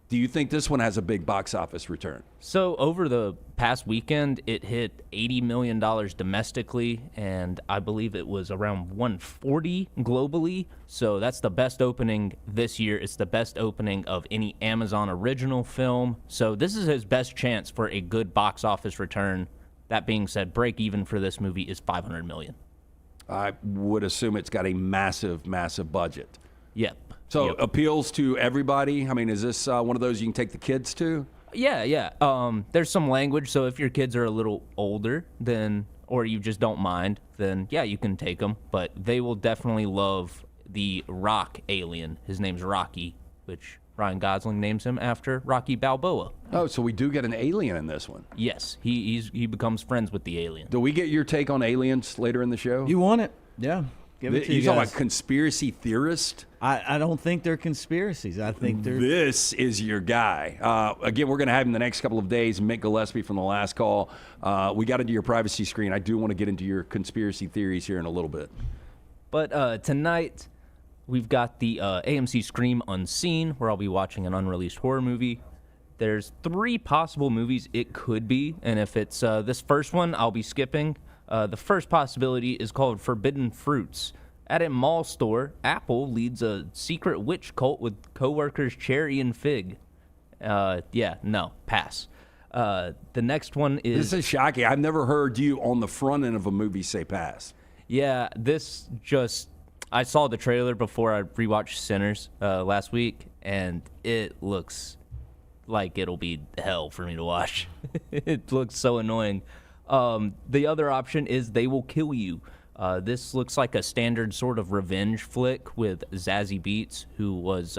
Do you think this one has a big box office return? So over the past weekend, it hit $80 million domestically, and I believe it was around $140 globally. So that's the best opening this year. It's the best opening of any Amazon original film. So this is his best chance for a good box office return. That being said, break even for this movie is $500 million. I would assume it's got a massive, massive budget. Yep. So appeals to everybody? I mean, is this one of those you can take the kids to? Yeah. There's some language, so if your kids are a little older, then, or you just don't mind, then yeah, you can take them. But they will definitely love the rock alien. His name's Rocky, which Ryan Gosling names him after Rocky Balboa. Oh, so we do get an alien in this one. Yes, he becomes friends with the alien. Do we get your take on aliens later in the show? You want it? Yeah. Give it to you talking guys. about conspiracy theorist? I don't think they're conspiracies. I think they're... This is your guy. Again, we're going to have him the next couple of days. Mick Gillespie from the last call. We got into your privacy screen. I do want to get into your conspiracy theories here in a little bit. But tonight, we've got the AMC Scream Unseen, where I'll be watching an unreleased horror movie. There's 3 possible movies it could be, and if it's this first one, I'll be skipping. The first possibility is called Forbidden Fruits. At a mall store, Apple leads a secret witch cult with coworkers Cherry and Fig. Pass. The next one is... This is shocking. I've never heard you on the front end of a movie say pass. Yeah, I saw the trailer before I rewatched Sinners last week, and it looks like it'll be hell for me to watch. It looks so annoying. The other option is They Will Kill You. This looks like a standard sort of revenge flick with Zazie Beetz, who was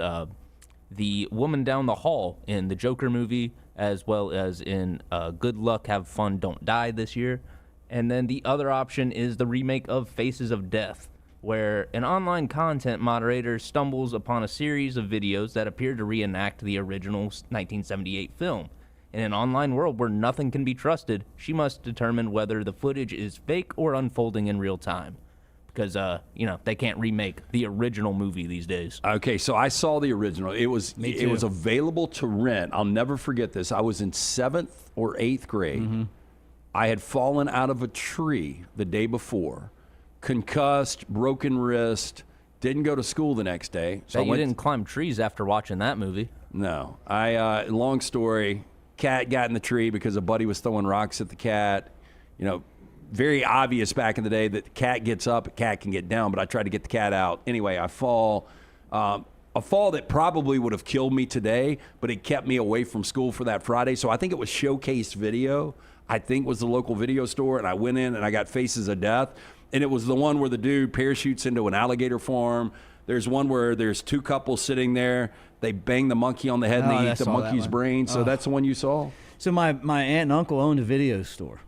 the woman down the hall in the Joker movie, as well as in Good Luck, Have Fun, Don't Die this year. And then the other option is the remake of Faces of Death, where an online content moderator stumbles upon a series of videos that appear to reenact the original 1978 film. In an online world where nothing can be trusted, she must determine whether the footage is fake or unfolding in real time. Because, they can't remake the original movie these days. Okay, so I saw the original. It was available to rent. I'll never forget this. I was in 7th or 8th grade. Mm-hmm. I had fallen out of a tree the day before, concussed, broken wrist, didn't go to school the next day. So you didn't climb trees after watching that movie. No. Long story, cat got in the tree because a buddy was throwing rocks at the cat. Very obvious back in the day that the cat gets up, a cat can get down, but I tried to get the cat out. Anyway, I fall. A fall that probably would have killed me today, but it kept me away from school for that Friday. So I think it was Showcase Video, I think was the local video store, and I went in and I got Faces of Death. And it was the one where the dude parachutes into an alligator farm. There's one where there's two couples sitting there. They bang the monkey on the head and they eat the monkey's brain. So that's the one you saw? So my aunt and uncle owned a video store.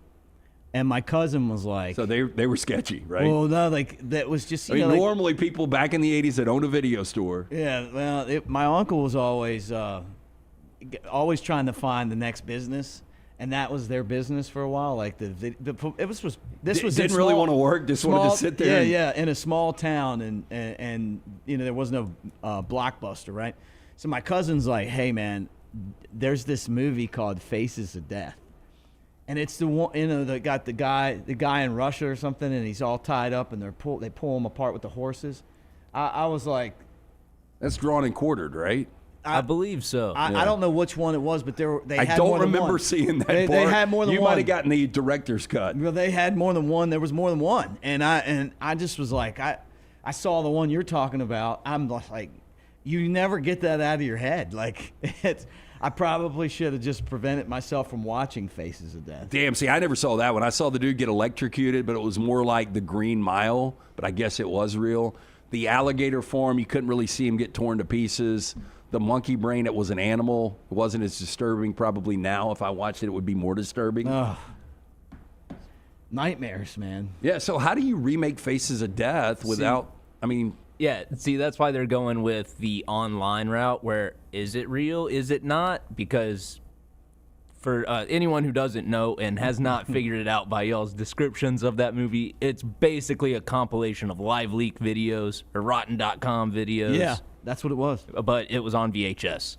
And my cousin was like... So they were sketchy, right? Well, no, that was just... normally people back in the 80s that owned a video store. Yeah, well, my uncle was always trying to find the next business. And that was their business for a while. Like didn't really want to work, just wanted to sit there. Yeah, in a small town, and there was no Blockbuster, right? So my cousin's like, hey man, there's this movie called Faces of Death, and it's the one that got the guy in Russia or something, and he's all tied up, and they pull him apart with the horses. I was like, that's drawn and quartered, right? I believe so. I don't know which one it was, but they had I more don't than remember one. seeing that They had more than you one. You might have gotten the director's cut. Well, they had more than one. There was more than one. And I just was like, I saw the one you're talking about. I'm like, you never get that out of your head. Like, I probably should have just prevented myself from watching Faces of Death. Damn, see, I never saw that one. I saw the dude get electrocuted, but it was more like the Green Mile, but I guess it was real. The alligator farm, you couldn't really see him get torn to pieces. The monkey brain, it was an animal. It wasn't as disturbing. Probably now, if I watched it, it would be more disturbing. Ugh. Nightmares, man. Yeah, so how do you remake Faces of Death without, Yeah, see, that's why they're going with the online route where is it real, is it not? Because for anyone who doesn't know and has not figured it out by y'all's descriptions of that movie, it's basically a compilation of live leak videos or Rotten.com videos. Yeah, that's what it was. But it was on VHS.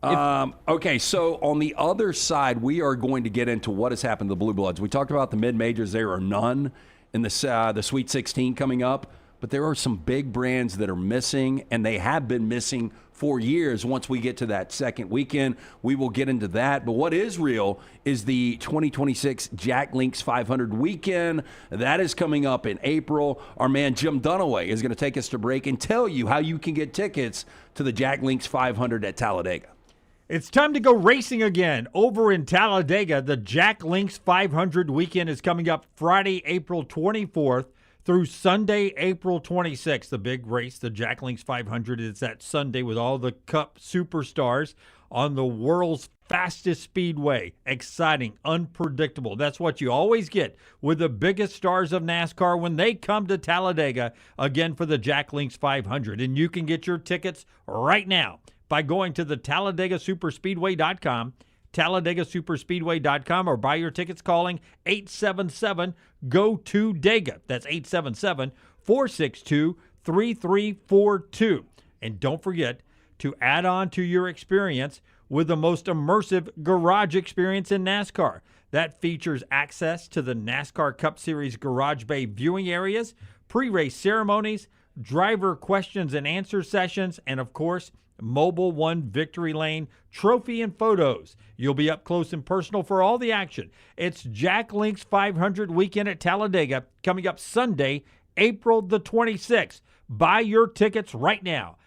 Okay, so on the other side, we are going to get into what has happened to the Blue Bloods. We talked about the mid-majors. There are none in the Sweet 16 coming up, but there are some big brands that are missing, and they have been missing for years. Once we get to that second weekend, we will get into that. But what is real is the 2026 Jack Links 500 weekend. That is coming up in April. Our man Jim Dunaway is going to take us to break and tell you how you can get tickets to the Jack Links 500 at Talladega. It's time to go racing again. Over in Talladega, the Jack Links 500 weekend is coming up Friday, April 24th through Sunday, April 26th. The big race, the Jack Links 500, is that Sunday with all the Cup superstars on the world's fastest speedway. Exciting, unpredictable. That's what you always get with the biggest stars of NASCAR when they come to Talladega again for the Jack Links 500. And you can get your tickets right now by going to the TalladagaSuperspeedway.com, TalladagaSuperspeedway.com, or buy your tickets calling 877-GO-TO-DEGA. That's 877-462-3342. And don't forget to add on to your experience with the most immersive garage experience in NASCAR. That features access to the NASCAR Cup Series Garage Bay viewing areas, pre-race ceremonies, driver questions and answer sessions, and of course, Mobile One Victory Lane trophy and photos. You'll be up close and personal for all the action. It's Jack Links 500 weekend at Talladega coming up Sunday, April the 26th. Buy your tickets right now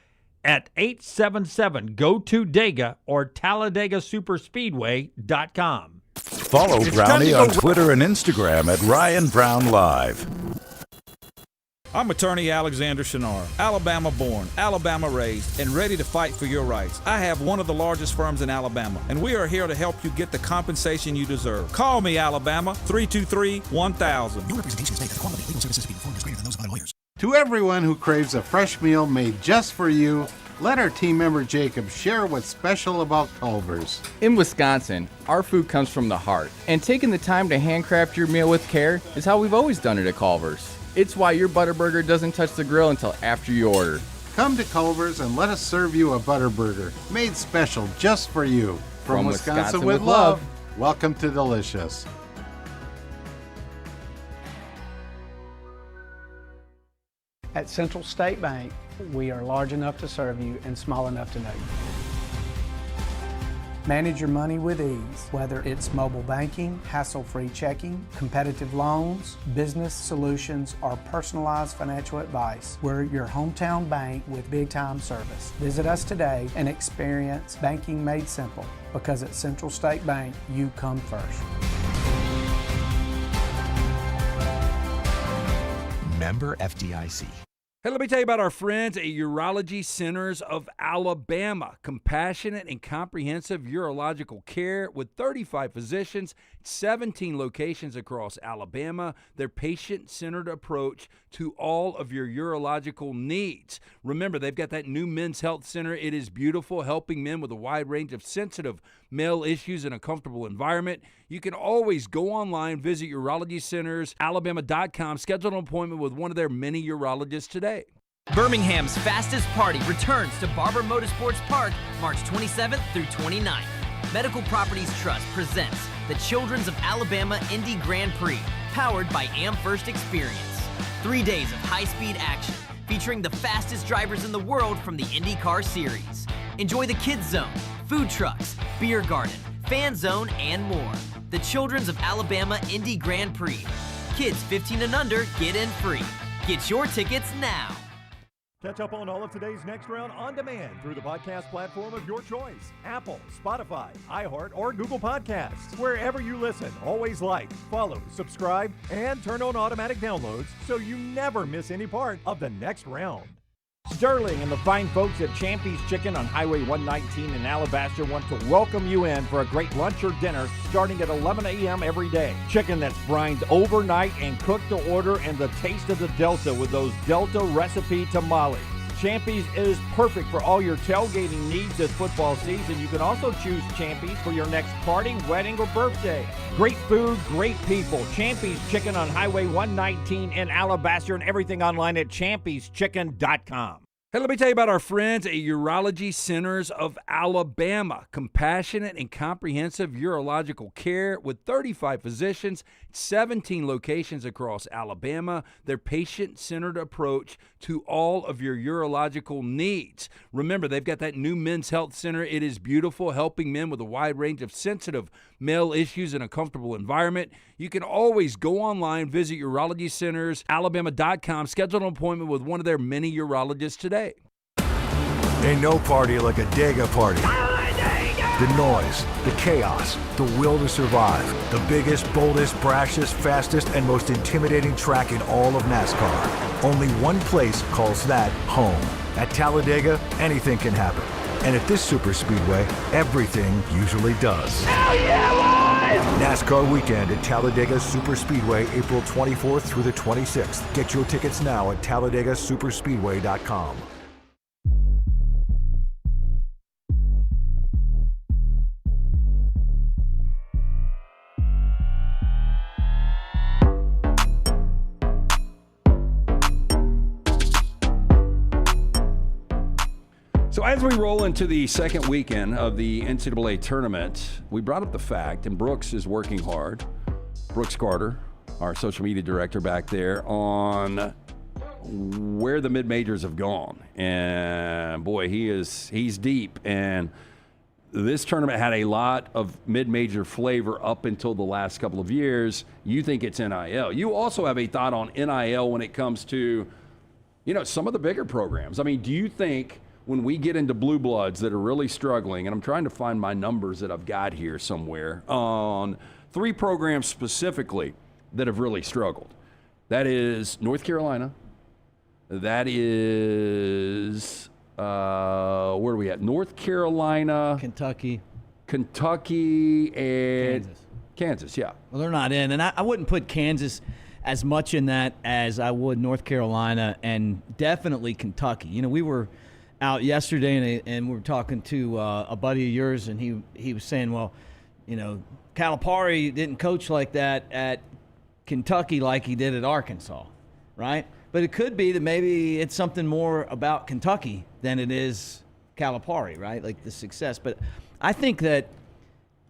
at 877-GO-TO-DEGA or TalladagaSuperspeedway.com. Follow Brownie on Twitter and Instagram at Ryan Brown Live. I'm attorney Alexander Shinar, Alabama born, Alabama raised, and ready to fight for your rights. I have one of the largest firms in Alabama, and we are here to help you get the compensation you deserve. Call me, Alabama, 323-1000. No representation is made that the quality of legal services being performed is greater than those of other lawyers. To everyone who craves a fresh meal made just for you, let our team member Jacob share what's special about Culver's. In Wisconsin, our food comes from the heart, and taking the time to handcraft your meal with care is how we've always done it at Culver's. It's why your Butterburger doesn't touch the grill until after you order. Come to Culver's and let us serve you a Butterburger made special just for you. From Wisconsin with love, welcome to Delicious. At Central State Bank, we are large enough to serve you and small enough to know you. Manage your money with ease, whether it's mobile banking, hassle-free checking, competitive loans, business solutions, or personalized financial advice. We're your hometown bank with big-time service. Visit us today and experience banking made simple, because at Central State Bank, you come first. Member FDIC. Hey, let me tell you about our friends at Urology Centers of Alabama. Compassionate and comprehensive urological care with 35 physicians, 17 locations across Alabama. Their patient-centered approach to all of your urological needs. Remember, they've got that new men's health center. It is beautiful, helping men with a wide range of sensitive male issues in a comfortable environment. You can always go online, visit UrologyCentersAlabama.com, schedule an appointment with one of their many urologists today. Birmingham's fastest party returns to Barber Motorsports Park March 27th through 29th. Medical Properties Trust presents the Children's of Alabama Indy Grand Prix, powered by AmFirst Experience. 3 days of high-speed action featuring the fastest drivers in the world from the IndyCar Series. Enjoy the Kids Zone, food trucks, beer garden, fan zone, and more. The Children's of Alabama Indy Grand Prix. Kids 15 and under get in free. Get your tickets now. Catch up on all of today's Next Round on demand through the podcast platform of your choice. Apple, Spotify, iHeart, or Google Podcasts. Wherever you listen, always like, follow, subscribe, and turn on automatic downloads so you never miss any part of the Next Round. Sterling and the fine folks at Champy's Chicken on Highway 119 in Alabaster want to welcome you in for a great lunch or dinner starting at 11 a.m. every day. Chicken that's brined overnight and cooked to order, and the taste of the Delta with those Delta recipe tamales. Champy's is perfect for all your tailgating needs this football season. You can also choose Champy's for your next party, wedding, or birthday. Great food, great people. Champy's Chicken on Highway 119 in Alabaster, and everything online at champyschicken.com. Hey, let me tell you about our friends at Urology Centers of Alabama. Compassionate and comprehensive urological care with 35 physicians, 17 locations across Alabama. Their patient-centered approach to all of your urological needs. Remember, they've got that new men's health center. It is beautiful, helping men with a wide range of sensitive male issues in a comfortable environment. You can always go online, visit UrologyCentersAlabama.com, schedule an appointment with one of their many urologists today. Ain't no party like a Dega party. The noise, the chaos, the will to survive. The biggest, boldest, brashest, fastest, and most intimidating track in all of NASCAR. Only one place calls that home. At Talladega, anything can happen. And at this super speedway, everything usually does. Hell yeah, boys! NASCAR weekend at Talladega Super Speedway, April 24th through the 26th. Get your tickets now at TalladegaSuperspeedway.com. So as we roll into the second weekend of the NCAA Tournament, we brought up the fact, and Brooks is working hard, Brooks Carter, our social media director back there, on where the mid-majors have gone. And boy, he's deep. And this tournament had a lot of mid-major flavor up until the last couple of years. You think it's NIL. You also have a thought on NIL when it comes to, some of the bigger programs. I mean, do you think when we get into blue bloods that are really struggling, and I'm trying to find my numbers that I've got here somewhere, on 3 programs specifically that have really struggled. That is North Carolina. That is, where are we at? North Carolina. Kentucky, and Kansas, yeah. Well, they're not in, and I wouldn't put Kansas as much in that as I would North Carolina and definitely Kentucky. You know, we were out yesterday and we were talking to a buddy of yours, and he was saying, well, you know, Calipari didn't coach like that at Kentucky like he did at Arkansas, right? But it could be that maybe it's something more about Kentucky than it is Calipari, right? Like the success. But I think that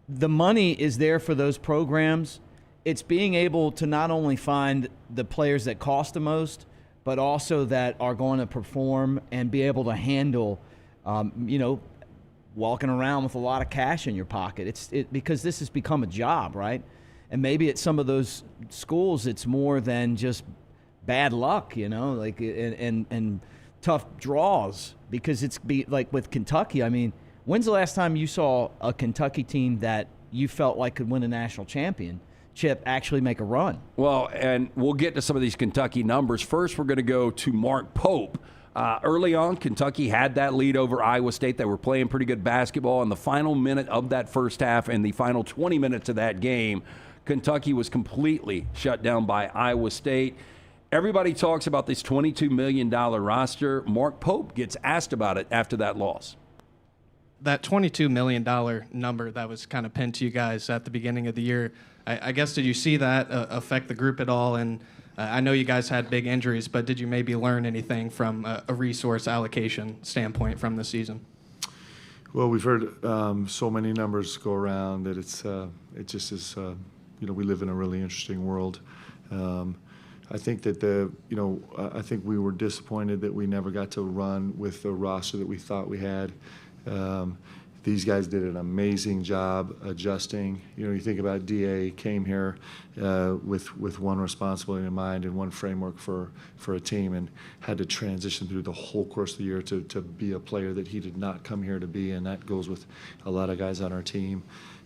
the money is there for those programs. It's being able to not only find the players that cost the most, but also that are going to perform and be able to handle, you know, walking around with a lot of cash in your pocket. Because this has become a job, right? And maybe at some of those schools, it's more than just bad luck, you know, like and tough draws. Because like with Kentucky, I mean, when's the last time you saw a Kentucky team that you felt like could win a national championship actually make a run? Well, and we'll get to some of these Kentucky numbers. First, we're going to go to Mark Pope. Early on, Kentucky had that lead over Iowa State. They were playing pretty good basketball. In the final minute of that first half and the final 20 minutes of that game, Kentucky was completely shut down by Iowa State. Everybody talks about this $22 million roster. Mark Pope gets asked about it after that loss. That $22 million number that was kind of pinned to you guys at the beginning of the year, I guess, did you see that affect the group at all? And I know you guys had big injuries, but did you maybe learn anything from a resource allocation standpoint from the season? Well, we've heard so many numbers go around that it just is, you know, we live in a really interesting world. I think that I think we were disappointed that we never got to run with the roster that we thought we had. These guys did an amazing job adjusting. You know, you think about DA came here with one responsibility in mind and one framework for a team, and had to transition through the whole course of the year to be a player that he did not come here to be, and that goes with a lot of guys on our team.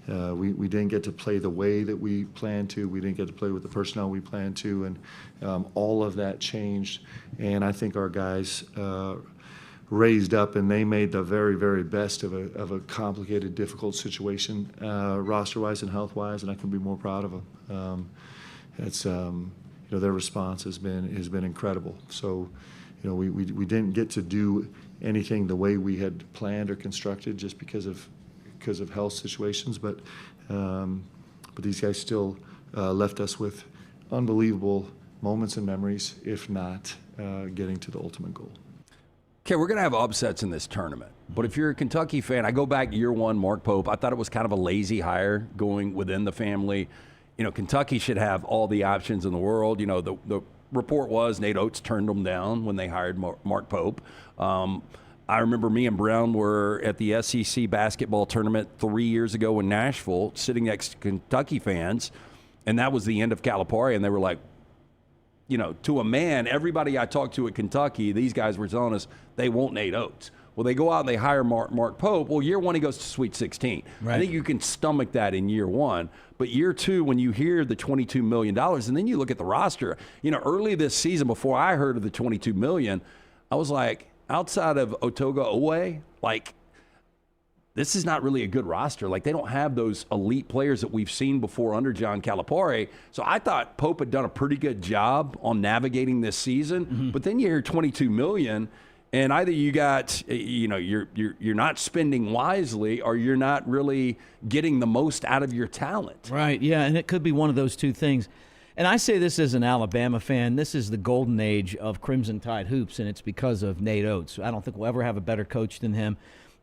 We didn't get to play the way that we planned to. We didn't get to play with the personnel we planned to, and all of that changed. And I think our guys raised up, and they made the very, very best of a complicated, difficult situation, roster-wise and health-wise, and I couldn't be more proud of them. You know, their response has been incredible. So, you know, we didn't get to do anything the way we had planned or constructed just because of health situations, but these guys still left us with unbelievable moments and memories, if not getting to the ultimate goal. Okay, we're going to have upsets in this tournament. But if you're a Kentucky fan, I go back year one, Mark Pope. I thought it was kind of a lazy hire going within the family. You know, Kentucky should have all the options in the world. You know, the report was Nate Oates turned them down when they hired Mark Pope. I remember me and Brown were at the SEC basketball tournament 3 years ago in Nashville, sitting next to Kentucky fans, and that was the end of Calipari, and they were like, you know, to a man, everybody I talked to at Kentucky, these guys were telling us they want Nate Oates. Well, they go out and they hire Mark Pope. Well, year one, he goes to Sweet 16. Right. I think you can stomach that in year one. But year two, when you hear the $22 million, and then you look at the roster, you know, early this season, before I heard of the $22 million, I was like, outside of Otoga Owe, like, this is not really a good roster. Like, they don't have those elite players that we've seen before under John Calipari. So I thought Pope had done a pretty good job on navigating this season. Mm-hmm. But then you hear $22 million, and either you got, you know, you're not spending wisely, or you're not really getting the most out of your talent. Right. Yeah, and it could be one of those two things. And I say this as an Alabama fan. This is the golden age of Crimson Tide hoops, and it's because of Nate Oates. I don't think we'll ever have a better coach than him.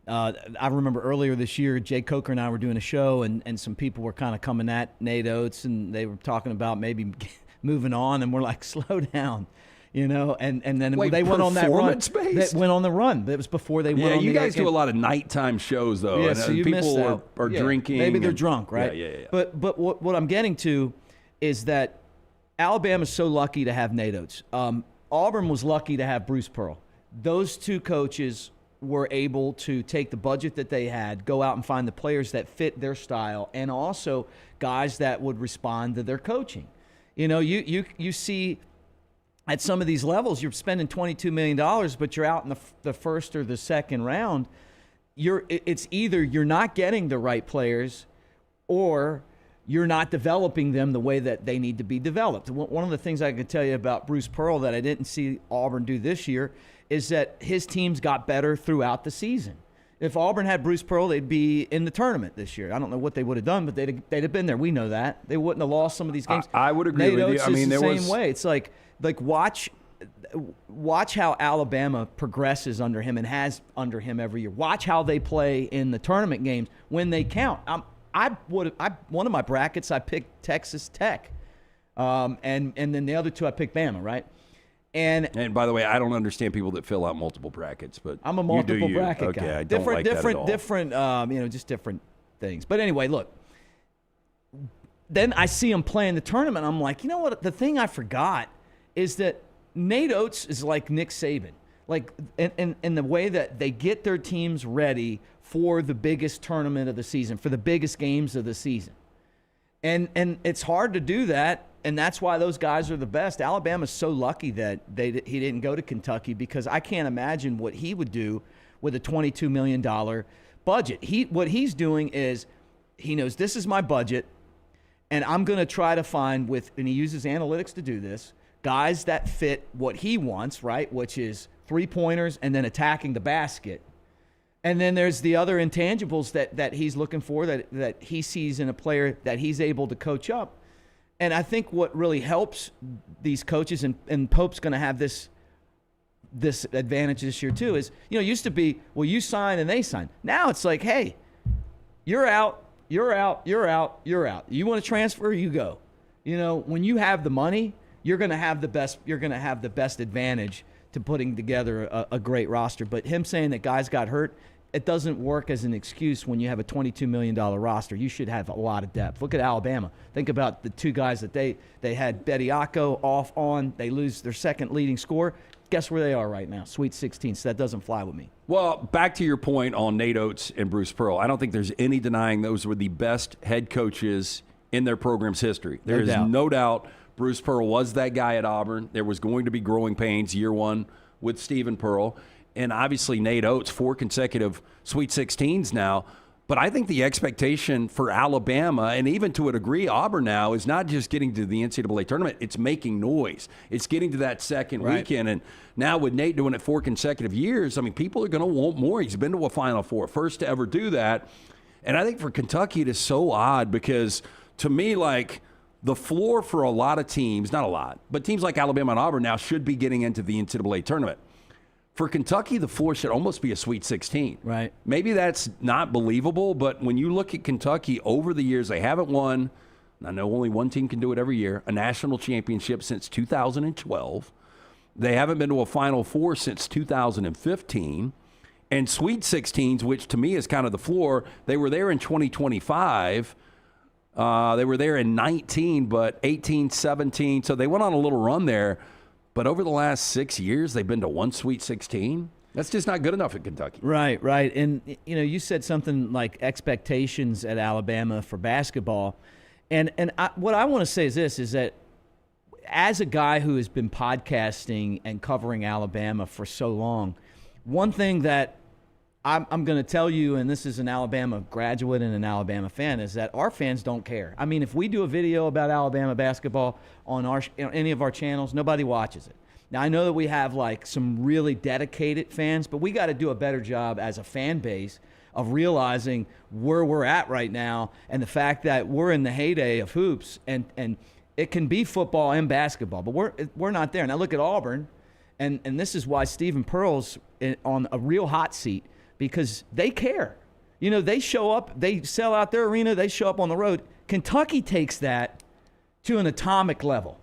I remember earlier this year, Jay Coker and I were doing a show, and some people were kind of coming at Nate Oates, and they were talking about maybe moving on, and we're like, slow down, you know. And then they went on that run. They went on the run. That was before they went on the you guys do a lot of nighttime shows, though. Yeah, and, so you people are drinking. Maybe they're drunk, right? Yeah. But what I'm getting to is that Alabama's so lucky to have Nate Oates. Auburn was lucky to have Bruce Pearl. Those two coaches were able to take the budget that they had, go out and find the players that fit their style, and also guys that would respond to their coaching. You know, you see at some of these levels, you're spending $22 million, but you're out in the first or the second round. It's either you're not getting the right players, or you're not developing them the way that they need to be developed. One of the things I could tell you about Bruce Pearl that I didn't see Auburn do this year is that his teams got better throughout the season. If Auburn had Bruce Pearl, they'd be in the tournament this year. I don't know what they would have done, but they'd have been there. We know that. They wouldn't have lost some of these games. I would agree with you. I mean, the same way. It's like watch how Alabama progresses under him and has under him every year. Watch how they play in the tournament games when they count. One of my brackets, I picked Texas Tech, and then the other two I picked Bama, right? And by the way, I don't understand people that fill out multiple brackets, but I'm a multiple bracket guy. guy. I don't like that at all. Different, just different things. But anyway, look. Then I see him playing the tournament. I'm like, you know what? The thing I forgot is that Nate Oates is like Nick Saban, like in the way that they get their teams ready for the biggest tournament of the season, for the biggest games of the season. And it's hard to do that, and that's why those guys are the best. Alabama's so lucky that he didn't go to Kentucky, because I can't imagine what he would do with a $22 million budget. What he's doing is he knows this is my budget, and I'm going to try to find and he uses analytics to do this, guys that fit what he wants, right, which is three-pointers and then attacking the basket. And then there's the other intangibles that he's looking for that he sees in a player that he's able to coach up. And I think what really helps these coaches, and Pope's going to have this advantage this year too, is, it used to be, well, you sign and they sign. Now it's like, hey, you're out, you're out, you're out, you're out. You want to transfer, you go. When you have the money, you're going to have the best advantage to putting together a great roster. But him saying that guys got hurt, it doesn't work as an excuse when you have a $22 million roster. You should have a lot of depth. Look at Alabama. Think about the two guys that they had Bediako off on. They lose their second leading scorer. Guess where they are right now? Sweet 16. So that doesn't fly with me. Well, back to your point on Nate Oates and Bruce Pearl. I don't think there's any denying those were the best head coaches in their program's history. There is no doubt Bruce Pearl was that guy at Auburn. There was going to be growing pains year one with Stephen Pearl. And obviously Nate Oates, 4 consecutive Sweet 16s now. But I think the expectation for Alabama, and even to a degree Auburn now, is not just getting to the NCAA tournament. It's making noise. It's getting to that second weekend. And now with Nate doing it 4 consecutive years, I mean, people are going to want more. He's been to a Final Four, first to ever do that. And I think for Kentucky, it is so odd because, to me, like, the floor for a lot of teams, not a lot, but teams like Alabama and Auburn now should be getting into the NCAA tournament. For Kentucky, the floor should almost be a Sweet 16. Right. Maybe that's not believable, but when you look at Kentucky over the years, they haven't won, I know only one team can do it every year, a national championship since 2012. They haven't been to a Final Four since 2015. And Sweet 16s, which to me is kind of the floor, they were there in 2025. They were there in 19, but 18, 17. So they went on a little run there. But over the last 6 years, they've been to one Sweet 16. That's just not good enough at Kentucky. Right. And, you said something like expectations at Alabama for basketball. And what I want to say is this, is that as a guy who has been podcasting and covering Alabama for so long, one thing that I'm going to tell you, and this is an Alabama graduate and an Alabama fan, is that our fans don't care. I mean, if we do a video about Alabama basketball on any of our channels, nobody watches it. Now, I know that we have like some really dedicated fans, but we got to do a better job as a fan base of realizing where we're at right now and the fact that we're in the heyday of hoops, and it can be football and basketball, but we're not there. Now, look at Auburn, and this is why Stephen Pearl's on a real hot seat, because they care. They show up, they sell out their arena, they show up on the road. Kentucky takes that to an atomic level.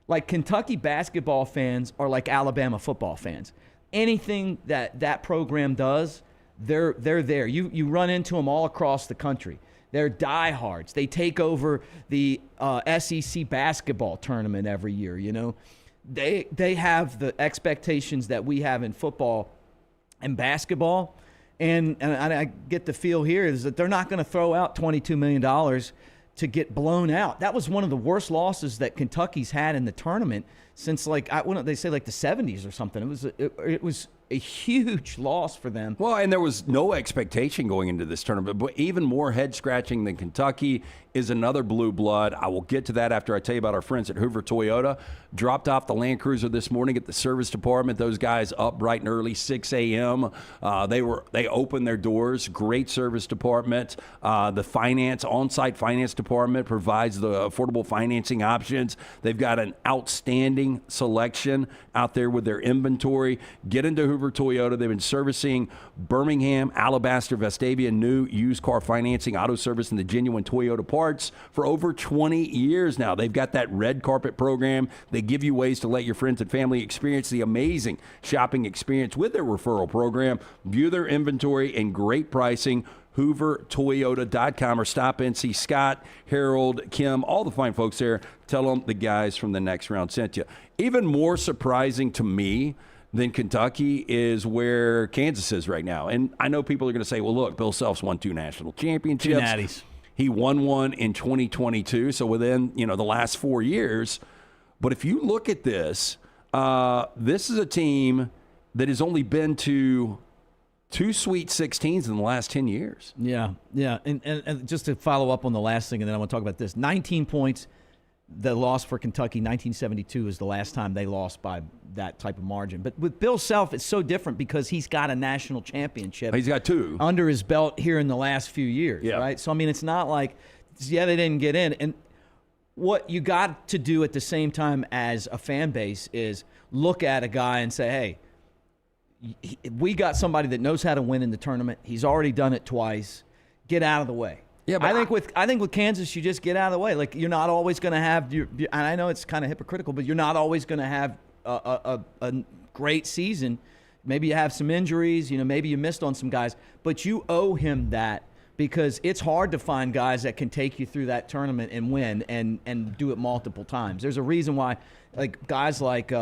Like, Kentucky basketball fans are like Alabama football fans. Anything that program does, they're there. You run into them all across the country. They're diehards. They take over the SEC basketball tournament every year, They have the expectations that we have in football and basketball. And I get the feel here is that they're not going to throw out $22 million to get blown out. That was one of the worst losses that Kentucky's had in the tournament since, like, they say like the 70s or something. It was a huge loss for them. Well, and there was no expectation going into this tournament, but even more head-scratching than Kentucky is another blue blood. I will get to that after I tell you about our friends at Hoover Toyota. Dropped off the Land Cruiser this morning at the service department. Those guys up bright and early, 6 a.m. They opened their doors. Great service department. The on-site finance department provides the affordable financing options. They've got an outstanding selection out there with their inventory. Get into Hoover Toyota. They've been servicing Birmingham, Alabaster, Vestavia, new used car financing, auto service, and the genuine Toyota parts for over 20 years now. They've got that red carpet program. They give you ways to let your friends and family experience the amazing shopping experience with their referral program. View their inventory and great pricing. HooverToyota.com, or stop in, see Scott, Harold, Kim, all the fine folks there. Tell them the guys from the Next Round sent you. Even more surprising to me than Kentucky is where Kansas is right now. And I know people are going to say, well, look, Bill Self's won 2 national championships. 2 natties. He won one in 2022, so within the last 4 years. But if you look at this, this is a team that has only been to 2 Sweet 16s in the last 10 years. Yeah. And just to follow up on the last thing, and then I want to talk about this. 19 points, the loss for Kentucky, 1972 is the last time they lost by that type of margin. But with Bill Self, it's so different because he's got a national championship. He's got 2 under his belt here in the last few years, right? So, I mean, it's not like, they didn't get in. And what you got to do at the same time as a fan base is look at a guy and say, hey, we got somebody that knows how to win in the tournament. He's already done it twice. Get out of the way. Yeah, but I think with Kansas, you just get out of the way. Like, you're not always going to have and I know it's kind of hypocritical, but you're not always going to have a great season. Maybe you have some injuries. Maybe you missed on some guys, but you owe him that, because it's hard to find guys that can take you through that tournament and win and do it multiple times. There's a reason why, like guys like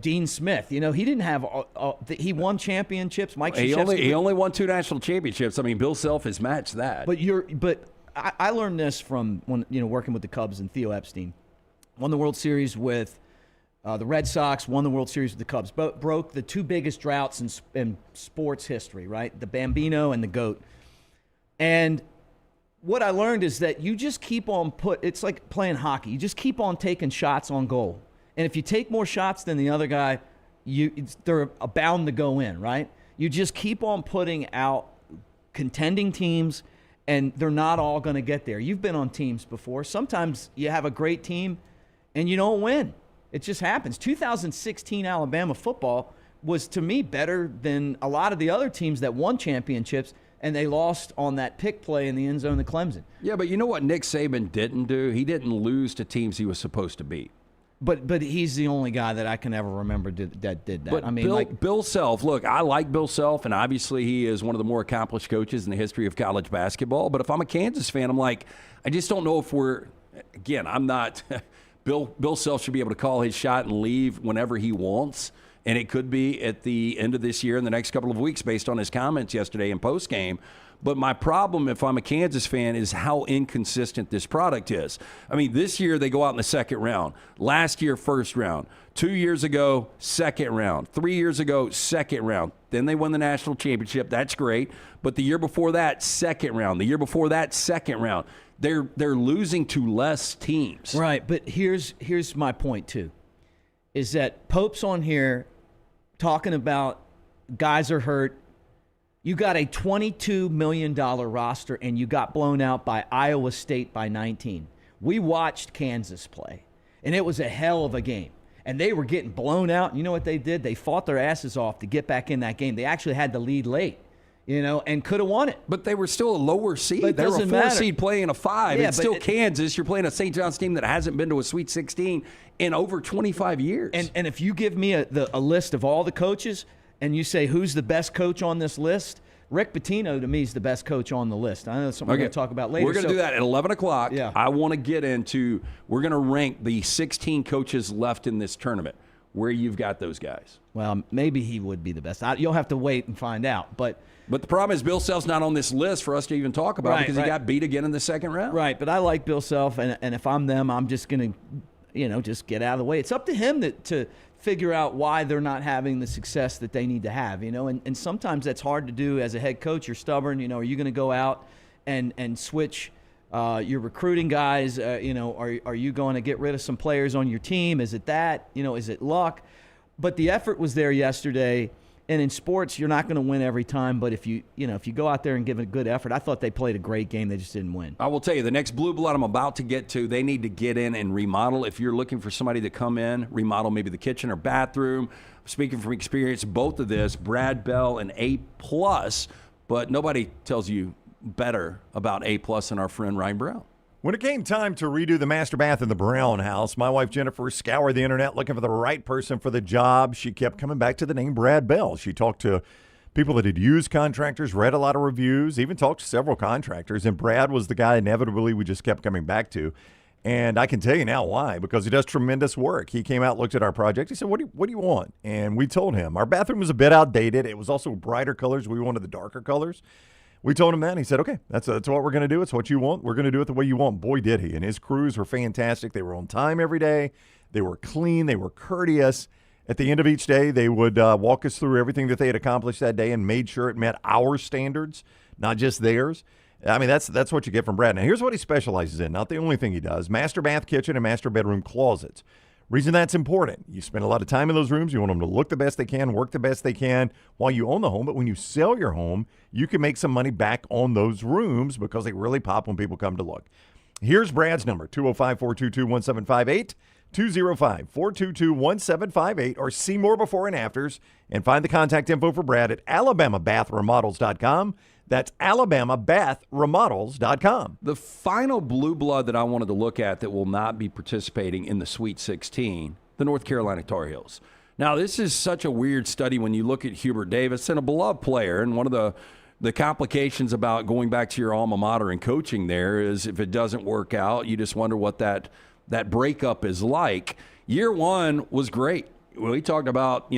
Dean Smith, he didn't have he won championships. Mike Krzyzewski, he only won 2 national championships. I mean, Bill Self has matched that. But I learned this from when working with the Cubs and Theo Epstein. Won the World Series with the Red Sox, won the World Series with the Cubs. Broke the 2 biggest droughts in sports history, right? The Bambino and the GOAT. And what I learned is that you just keep on it's like playing hockey. You just keep on taking shots on goal. And if you take more shots than the other guy, they're bound to go in, right? You just keep on putting out contending teams, and they're not all going to get there. You've been on teams before. Sometimes you have a great team, and you don't win. It just happens. 2016 Alabama football was, to me, better than a lot of the other teams that won championships, and they lost on that pick play in the end zone to Clemson. Yeah, but you know what Nick Saban didn't do? He didn't lose to teams he was supposed to beat. But he's the only guy that I can ever remember that did that. But I mean, Bill Self, look, I like Bill Self, and obviously he is one of the more accomplished coaches in the history of college basketball. But if I'm a Kansas fan, I'm like, I just don't know if I'm not – Bill Self should be able to call his shot and leave whenever he wants. And it could be at the end of this year in the next couple of weeks based on his comments yesterday in postgame. But my problem, if I'm a Kansas fan, is how inconsistent this product is. I mean, this year they go out in the second round. Last year, first round. 2 years ago, second round. 3 years ago, second round. Then they won the national championship. That's great. But the year before that, second round. The year before that, second round. They're losing to less teams. Right, but here's my point, too, is that Pope's on here talking about guys are hurt. You got a $22 million roster, and you got blown out by Iowa State by 19. We watched Kansas play, and it was a hell of a game. And they were getting blown out. You know what they did? They fought their asses off to get back in that game. They actually had the lead late, and could have won it. But they were still a lower seed. They were a 4 seed playing a 5. It's still Kansas. You're playing a St. John's team that hasn't been to a Sweet 16 in over 25 years. And if you give me a list of all the coaches and you say who's the best coach on this list, Rick Pitino, to me, is the best coach on the list. I know that's something we're going to talk about later. We're going to do that at 11 o'clock. Yeah. I want to get into – we're going to rank the 16 coaches left in this tournament, where you've got those guys. Well, maybe he would be the best. You'll have to wait and find out. But the problem is Bill Self's not on this list for us to even talk about because he got beat again in the second round. Right, but I like Bill Self, and if I'm them, I'm just going to – just get out of the way. It's up to him to figure out why they're not having the success that they need to have, and sometimes that's hard to do as a head coach. You're stubborn, are you going to go out and switch your recruiting guys? Are you going to get rid of some players on your team? Is it that? Is it luck? But the effort was there yesterday. And in sports, you're not going to win every time. But if you go out there and give a good effort, I thought they played a great game. They just didn't win. I will tell you, the next blue blood I'm about to get to, they need to get in and remodel. If you're looking for somebody to come in, remodel maybe the kitchen or bathroom. Speaking from experience, both of this, Brad Bell an A+, but nobody tells you better about A+ than our friend Ryan Brown. When it came time to redo the master bath in the Brown house, my wife Jennifer scoured the internet looking for the right person for the job. She kept coming back to the name Brad Bell. She talked to people that had used contractors, read a lot of reviews, even talked to several contractors, and Brad was the guy inevitably we just kept coming back to. And I can tell you now why, because he does tremendous work. He came out, looked at our project. He said, what do you want? And we told him. Our bathroom was a bit outdated. It was also brighter colors. We wanted the darker colors. We told him that, and he said, okay, that's what we're going to do. It's what you want. We're going to do it the way you want. Boy, did he. And his crews were fantastic. They were on time every day. They were clean. They were courteous. At the end of each day, they would walk us through everything that they had accomplished that day and made sure it met our standards, not just theirs. I mean, that's what you get from Brad. Now, here's what he specializes in. Not the only thing he does. Master bath, kitchen, and master bedroom closets. Reason that's important, you spend a lot of time in those rooms. You want them to look the best they can, work the best they can while you own the home. But when you sell your home, you can make some money back on those rooms because they really pop when people come to look. Here's Brad's number, 205-422-1758, 205-422-1758, or see more before and afters and find the contact info for Brad at alabamabathremodels.com. That's alabamabathremodels.com. The final blue blood that I wanted to look at that will not be participating in the Sweet 16, the North Carolina Tar Heels. Now, this is such a weird study when you look at Hubert Davis, and a beloved player, and one of the complications about going back to your alma mater and coaching there is if it doesn't work out, you just wonder what that breakup is like. Year one was great. We talked about,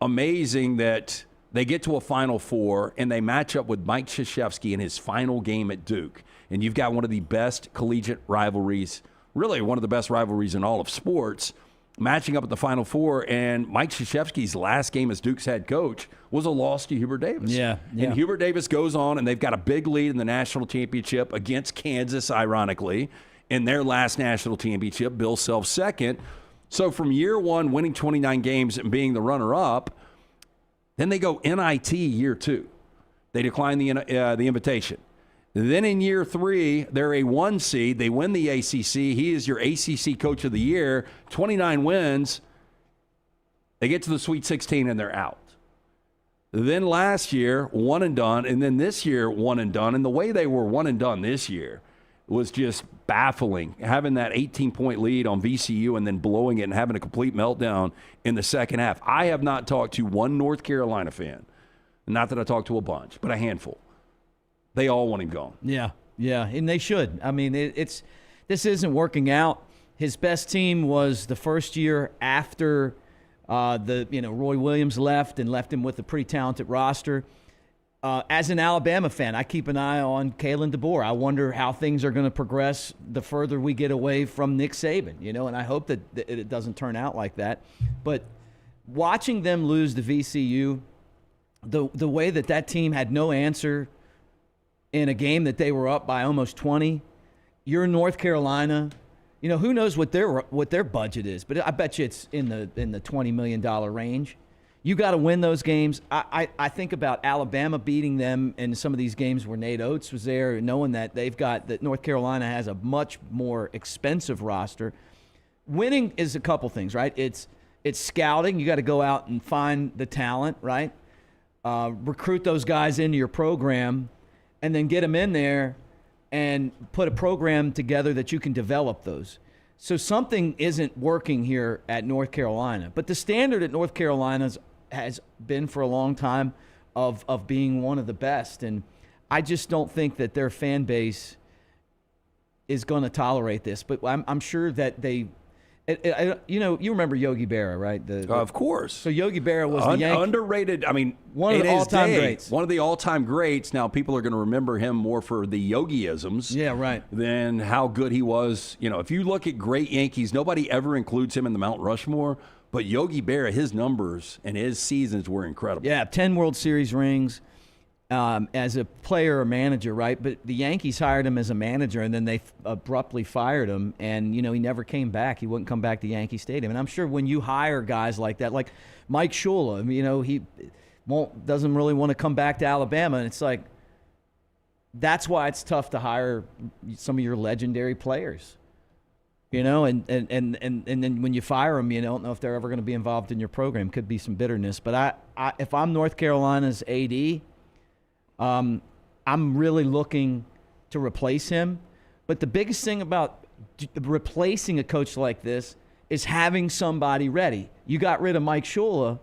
amazing that they get to a Final Four, and they match up with Mike Krzyzewski in his final game at Duke. And you've got one of the best collegiate rivalries, really one of the best rivalries in all of sports, matching up at the Final Four. And Mike Krzyzewski's last game as Duke's head coach was a loss to Hubert Davis. Yeah. And Hubert Davis goes on, and they've got a big lead in the national championship against Kansas, ironically, in their last national championship, Bill Self second. So from year one, winning 29 games and being the runner-up, then they go NIT year two. They decline the invitation. Then in year three, they're a 1 seed. They win the ACC. He is your ACC Coach of the Year. 29 wins. They get to the Sweet 16, and they're out. Then last year, one and done. And then this year, one and done. And the way they were one and done this year was just baffling. Having that 18-point lead on VCU and then blowing it and having a complete meltdown in the second half. I have not talked to one North Carolina fan, not that I talked to a bunch, but a handful. They all want him gone. Yeah, and they should. I mean, this isn't working out. His best team was the first year after Roy Williams left and left him with a pretty talented roster. As an Alabama fan, I keep an eye on Kalen DeBoer. I wonder how things are going to progress the further we get away from Nick Saban, and I hope that it doesn't turn out like that. But watching them lose to VCU, the way that team had no answer in a game that they were up by almost 20, you're in North Carolina. Who knows what their budget is, but I bet you it's in the $20 million range. You got to win those games. I think about Alabama beating them in some of these games where Nate Oates was there, knowing that that North Carolina has a much more expensive roster. Winning is a couple things, right? It's scouting. You got to go out and find the talent, right? Recruit those guys into your program, and then get them in there and put a program together that you can develop those. So something isn't working here at North Carolina. But the standard at North Carolina has been for a long time of being one of the best. And I just don't think that their fan base is going to tolerate this. But I'm sure that you remember Yogi Berra, right? Of course. So Yogi Berra was the Yankee. Underrated. I mean, one of the all-time greats. One of the all-time greats. Now, people are going to remember him more for the Yogi-isms. Yeah, right. Than how good he was. If you look at great Yankees, nobody ever includes him in the Mount Rushmore. But Yogi Berra, his numbers and his seasons were incredible. Yeah, 10 World Series rings as a player or manager, right? But the Yankees hired him as a manager, and then they abruptly fired him, and, he never came back. He wouldn't come back to Yankee Stadium. And I'm sure when you hire guys like that, like Mike Shula, he doesn't really want to come back to Alabama, and it's like that's why it's tough to hire some of your legendary players. And then when you fire them, you don't know if they're ever going to be involved in your program. Could be some bitterness. But if I'm North Carolina's AD, I'm really looking to replace him. But the biggest thing about replacing a coach like this is having somebody ready. You got rid of Mike Shula.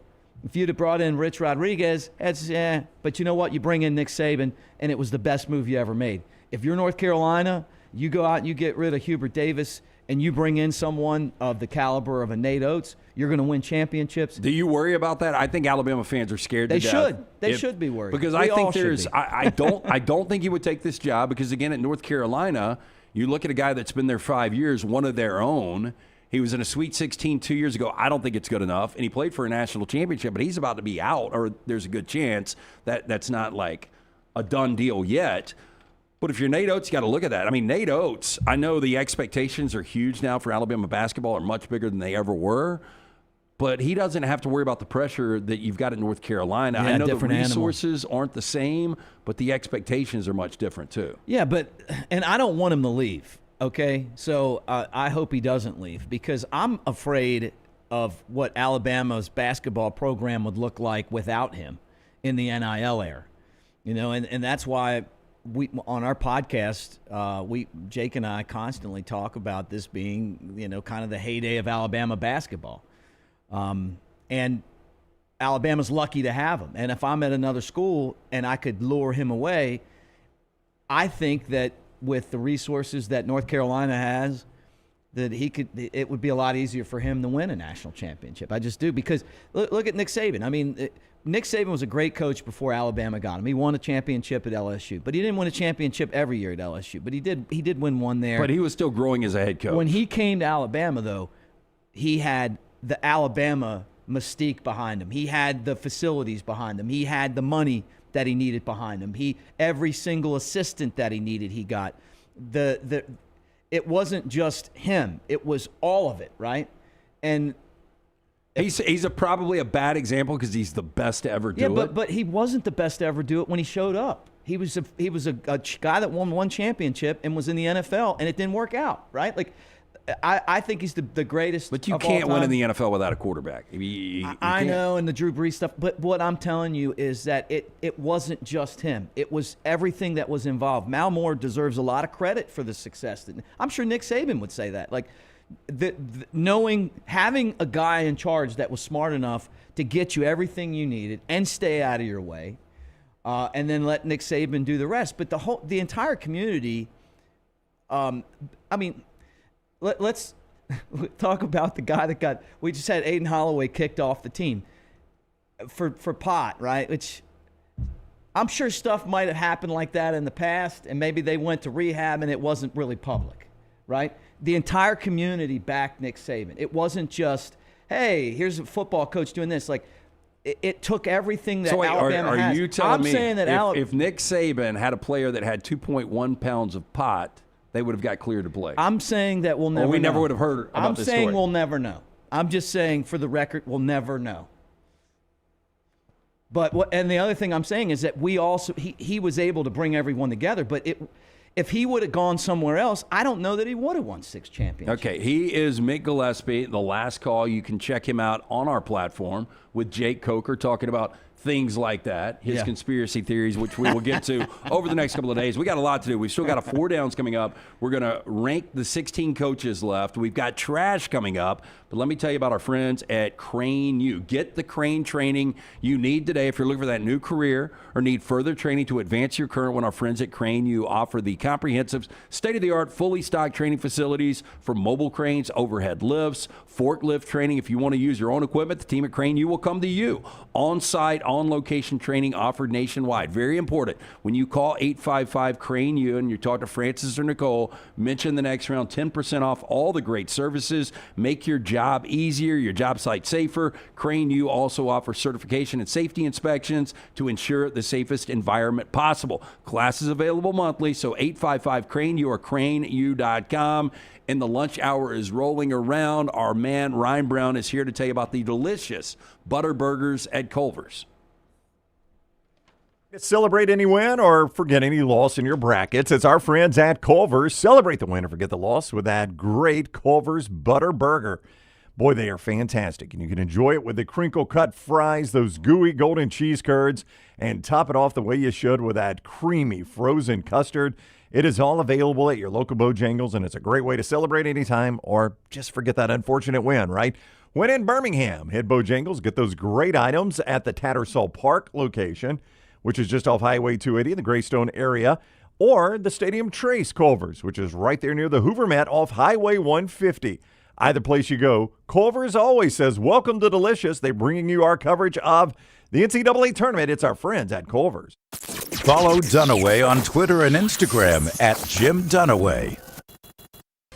If you'd have brought in Rich Rodriguez, but you know what? You bring in Nick Saban, and it was the best move you ever made. If you're North Carolina, you go out and you get rid of Hubert Davis, and you bring in someone of the caliber of a Nate Oates, you're going to win championships. Do you worry about that? I think Alabama fans are scared to death. They should be worried. Because I think I don't think he would take this job because, again, at North Carolina, you look at a guy that's been there 5 years, one of their own. He was in a Sweet 16 2 years ago. I don't think it's good enough. And he played for a national championship, but he's about to be out, or there's a good chance that that's not like a done deal yet. But if you're Nate Oates, you got to look at that. I mean, Nate Oates, I know the expectations are huge now for Alabama basketball, are much bigger than they ever were. But he doesn't have to worry about the pressure that you've got in North Carolina. Yeah, I know the different resources aren't the same, but the expectations are much different too. Yeah, and I don't want him to leave, okay? So I hope he doesn't leave because I'm afraid of what Alabama's basketball program would look like without him in the NIL era. And that's why we on our podcast, Jake and I constantly talk about this being, kind of the heyday of Alabama basketball. And Alabama's lucky to have him. And if I'm at another school and I could lure him away, I think that with the resources that North Carolina has, that it would be a lot easier for him to win a national championship. I just do, because look at Nick Saban. I mean, Nick Saban was a great coach before Alabama got him. He won a championship at LSU, but he didn't win a championship every year at LSU. But he did win one there. But he was still growing as a head coach. When he came to Alabama, though, he had the Alabama mystique behind him. He had the facilities behind him. He had the money that he needed behind him. Every single assistant that he needed, he got. It wasn't just him. It was all of it, right? And he's probably a bad example because he's the best to ever do it. But he wasn't the best to ever do it when he showed up. He was a guy that won one championship and was in the NFL, and it didn't work out, right? Like, I think he's the greatest. But you of all can't win in time. the NFL without a quarterback. I know, and the Drew Brees stuff. But what I'm telling you is that it wasn't just him. It was everything that was involved. Mal Moore deserves a lot of credit for the success. I'm sure Nick Saban would say that. Like, having a guy in charge that was smart enough to get you everything you needed and stay out of your way, and then let Nick Saban do the rest. But the entire community. Let's talk about the guy we just had Aiden Holloway kicked off the team for pot, right? Which I'm sure stuff might have happened like that in the past, and maybe they went to rehab and it wasn't really public, right? The entire community backed Nick Saban. It wasn't just, hey, here's a football coach doing this. Like, it took everything that Alabama has. Are you telling me saying that if Nick Saban had a player that had 2.1 pounds of pot, they would have got cleared to play? I'm saying that we'll never know. We never would have heard about this story. I'm saying we'll never know. I'm just saying, for the record, we'll never know. And the other thing I'm saying is that he was able to bring everyone together, but if he would have gone somewhere else, I don't know that he would have won 6 championships. Okay, he is Mick Gillespie, The Last Call. You can check him out on our platform with Jake Coker talking about things like that, his conspiracy theories, which we will get to over the next couple of days. We got a lot to do. We've still got a 4 downs coming up. We're going to rank the 16 coaches left. We've got trash coming up. But let me tell you about our friends at Crane U. Get the Crane training you need today if you're looking for that new career or need further training to advance your current one. Our friends at Crane U offer the comprehensive, state-of-the-art, fully stocked training facilities for mobile cranes, overhead lifts, forklift training. If you want to use your own equipment, the team at Crane U will come to you. On-site, on-location training offered nationwide. Very important. When you call 855-CRANE-U and you talk to Francis or Nicole, mention the Next Round, 10% off all the great services. Make your job easier, your job site safer. Crane-U also offers certification and safety inspections to ensure the safest environment possible. Classes available monthly, so 855-CRANE-U or craneu.com. And the lunch hour is rolling around. Our man, Ryan Brown, is here to tell you about the delicious butter burgers at Culver's. Celebrate any win or forget any loss in your brackets. It's our friends at Culver's. Celebrate the win or forget the loss with that great Culver's butter burger. Boy, they are fantastic, and you can enjoy it with the crinkle-cut fries, those gooey golden cheese curds, and top it off the way you should with that creamy frozen custard. It is all available at your local Bojangles, and it's a great way to celebrate anytime or just forget that unfortunate win, right? When in Birmingham, hit Bojangles, get those great items at the Tattersall Park location, which is just off Highway 280 in the Greystone area, or the Stadium Trace Culver's, which is right there near the Hoover Met off Highway 150. Either place you go, Culver's always says, welcome to Delicious. They're bringing you our coverage of the NCAA Tournament. It's our friends at Culver's. Follow Dunaway on Twitter and Instagram at Jim Dunaway.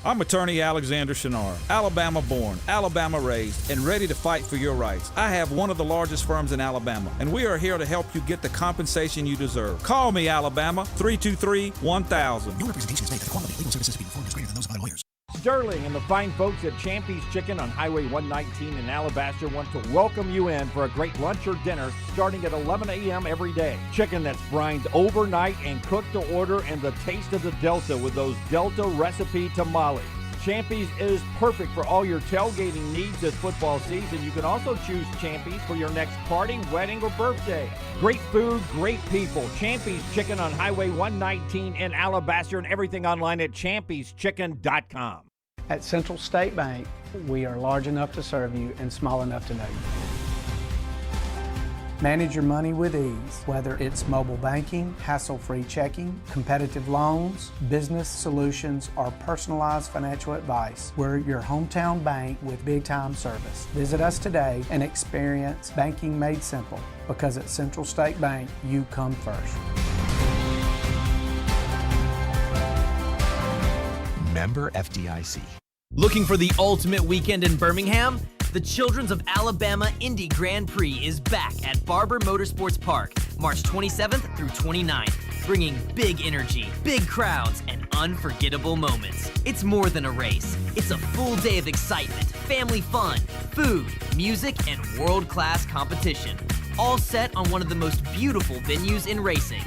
I'm attorney Alexander Shinar, Alabama born, Alabama raised, and ready to fight for your rights. I have one of the largest firms in Alabama, and we are here to help you get the compensation you deserve. Call me, Alabama, 323-1000. No representation is made that the quality of legal services being performed is greater than those of other lawyers. Sterling and the fine folks at Champy's Chicken on Highway 119 in Alabaster want to welcome you in for a great lunch or dinner starting at 11 a.m. every day. Chicken that's brined overnight and cooked to order, and the taste of the Delta with those Delta recipe tamales. Champy's is perfect for all your tailgating needs this football season. You can also choose Champy's for your next party, wedding, or birthday. Great food, great people. Champy's Chicken on Highway 119 in Alabaster, and everything online at champyschicken.com. At Central State Bank, we are large enough to serve you and small enough to know you. Manage your money with ease, whether it's mobile banking, hassle-free checking, competitive loans, business solutions, or personalized financial advice. We're your hometown bank with big-time service. Visit us today and experience banking made simple, because at Central State Bank, you come first. Member FDIC. Looking for the ultimate weekend in Birmingham? The Children's of Alabama Indy Grand Prix is back at Barber Motorsports Park, March 27th through 29th, bringing big energy, big crowds, and unforgettable moments. It's more than a race. It's a full day of excitement, family fun, food, music, and world-class competition, all set on one of the most beautiful venues in racing.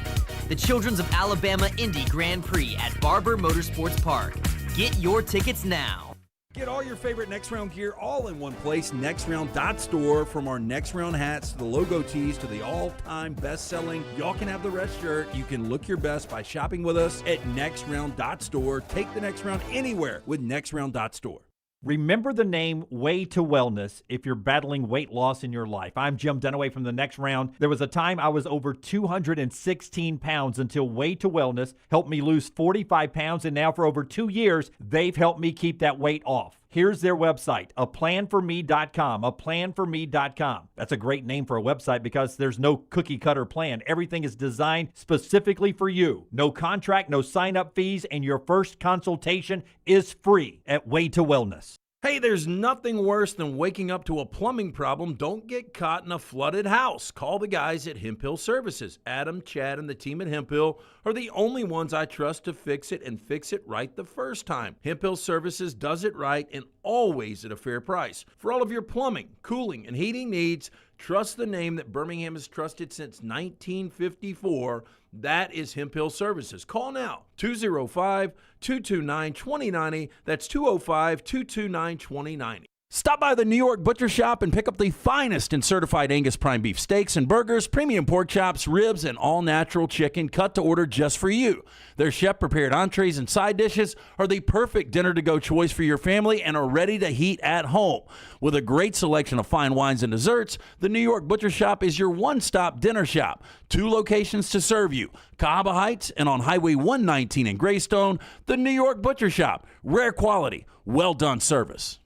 The Children's of Alabama Indy Grand Prix at Barber Motorsports Park. Get your tickets now. Get all your favorite Next Round gear all in one place, nextround.store. From our Next Round hats to the logo tees to the all-time best-selling Y'all Can Have the Rest shirt, you can look your best by shopping with us at nextround.store. Take the Next Round anywhere with nextround.store. Remember the name Way to Wellness if you're battling weight loss in your life. I'm Jim Dunaway from the Next Round. There was a time I was over 216 pounds until Way to Wellness helped me lose 45 pounds, and now for over 2 years, they've helped me keep that weight off. Here's their website, aplanforme.com, aplanforme.com. That's a great name for a website because there's no cookie cutter plan. Everything is designed specifically for you. No contract, no sign-up fees, and your first consultation is free at Way to Wellness. Hey, there's nothing worse than waking up to a plumbing problem. Don't get caught in a flooded house. Call the guys at Hemp Hill Services. Adam, Chad, and the team at Hemp Hill are the only ones I trust to fix it and fix it right the first time. Hemp Hill Services does it right and always at a fair price. For all of your plumbing, cooling, and heating needs, trust the name that Birmingham has trusted since 1954. That is Hemp Hill Services. Call now, 205-229-2090. That's 205-229-2090. Stop by the New York Butcher Shop and pick up the finest in certified Angus prime beef steaks and burgers, premium pork chops, ribs, and all-natural chicken cut to order just for you. Their chef-prepared entrees and side dishes are the perfect dinner-to-go choice for your family and are ready to heat at home. With a great selection of fine wines and desserts, the New York Butcher Shop is your one-stop dinner shop. 2 locations to serve you, Cahaba Heights and on Highway 119 in Greystone. The New York Butcher Shop. Rare quality, well-done service.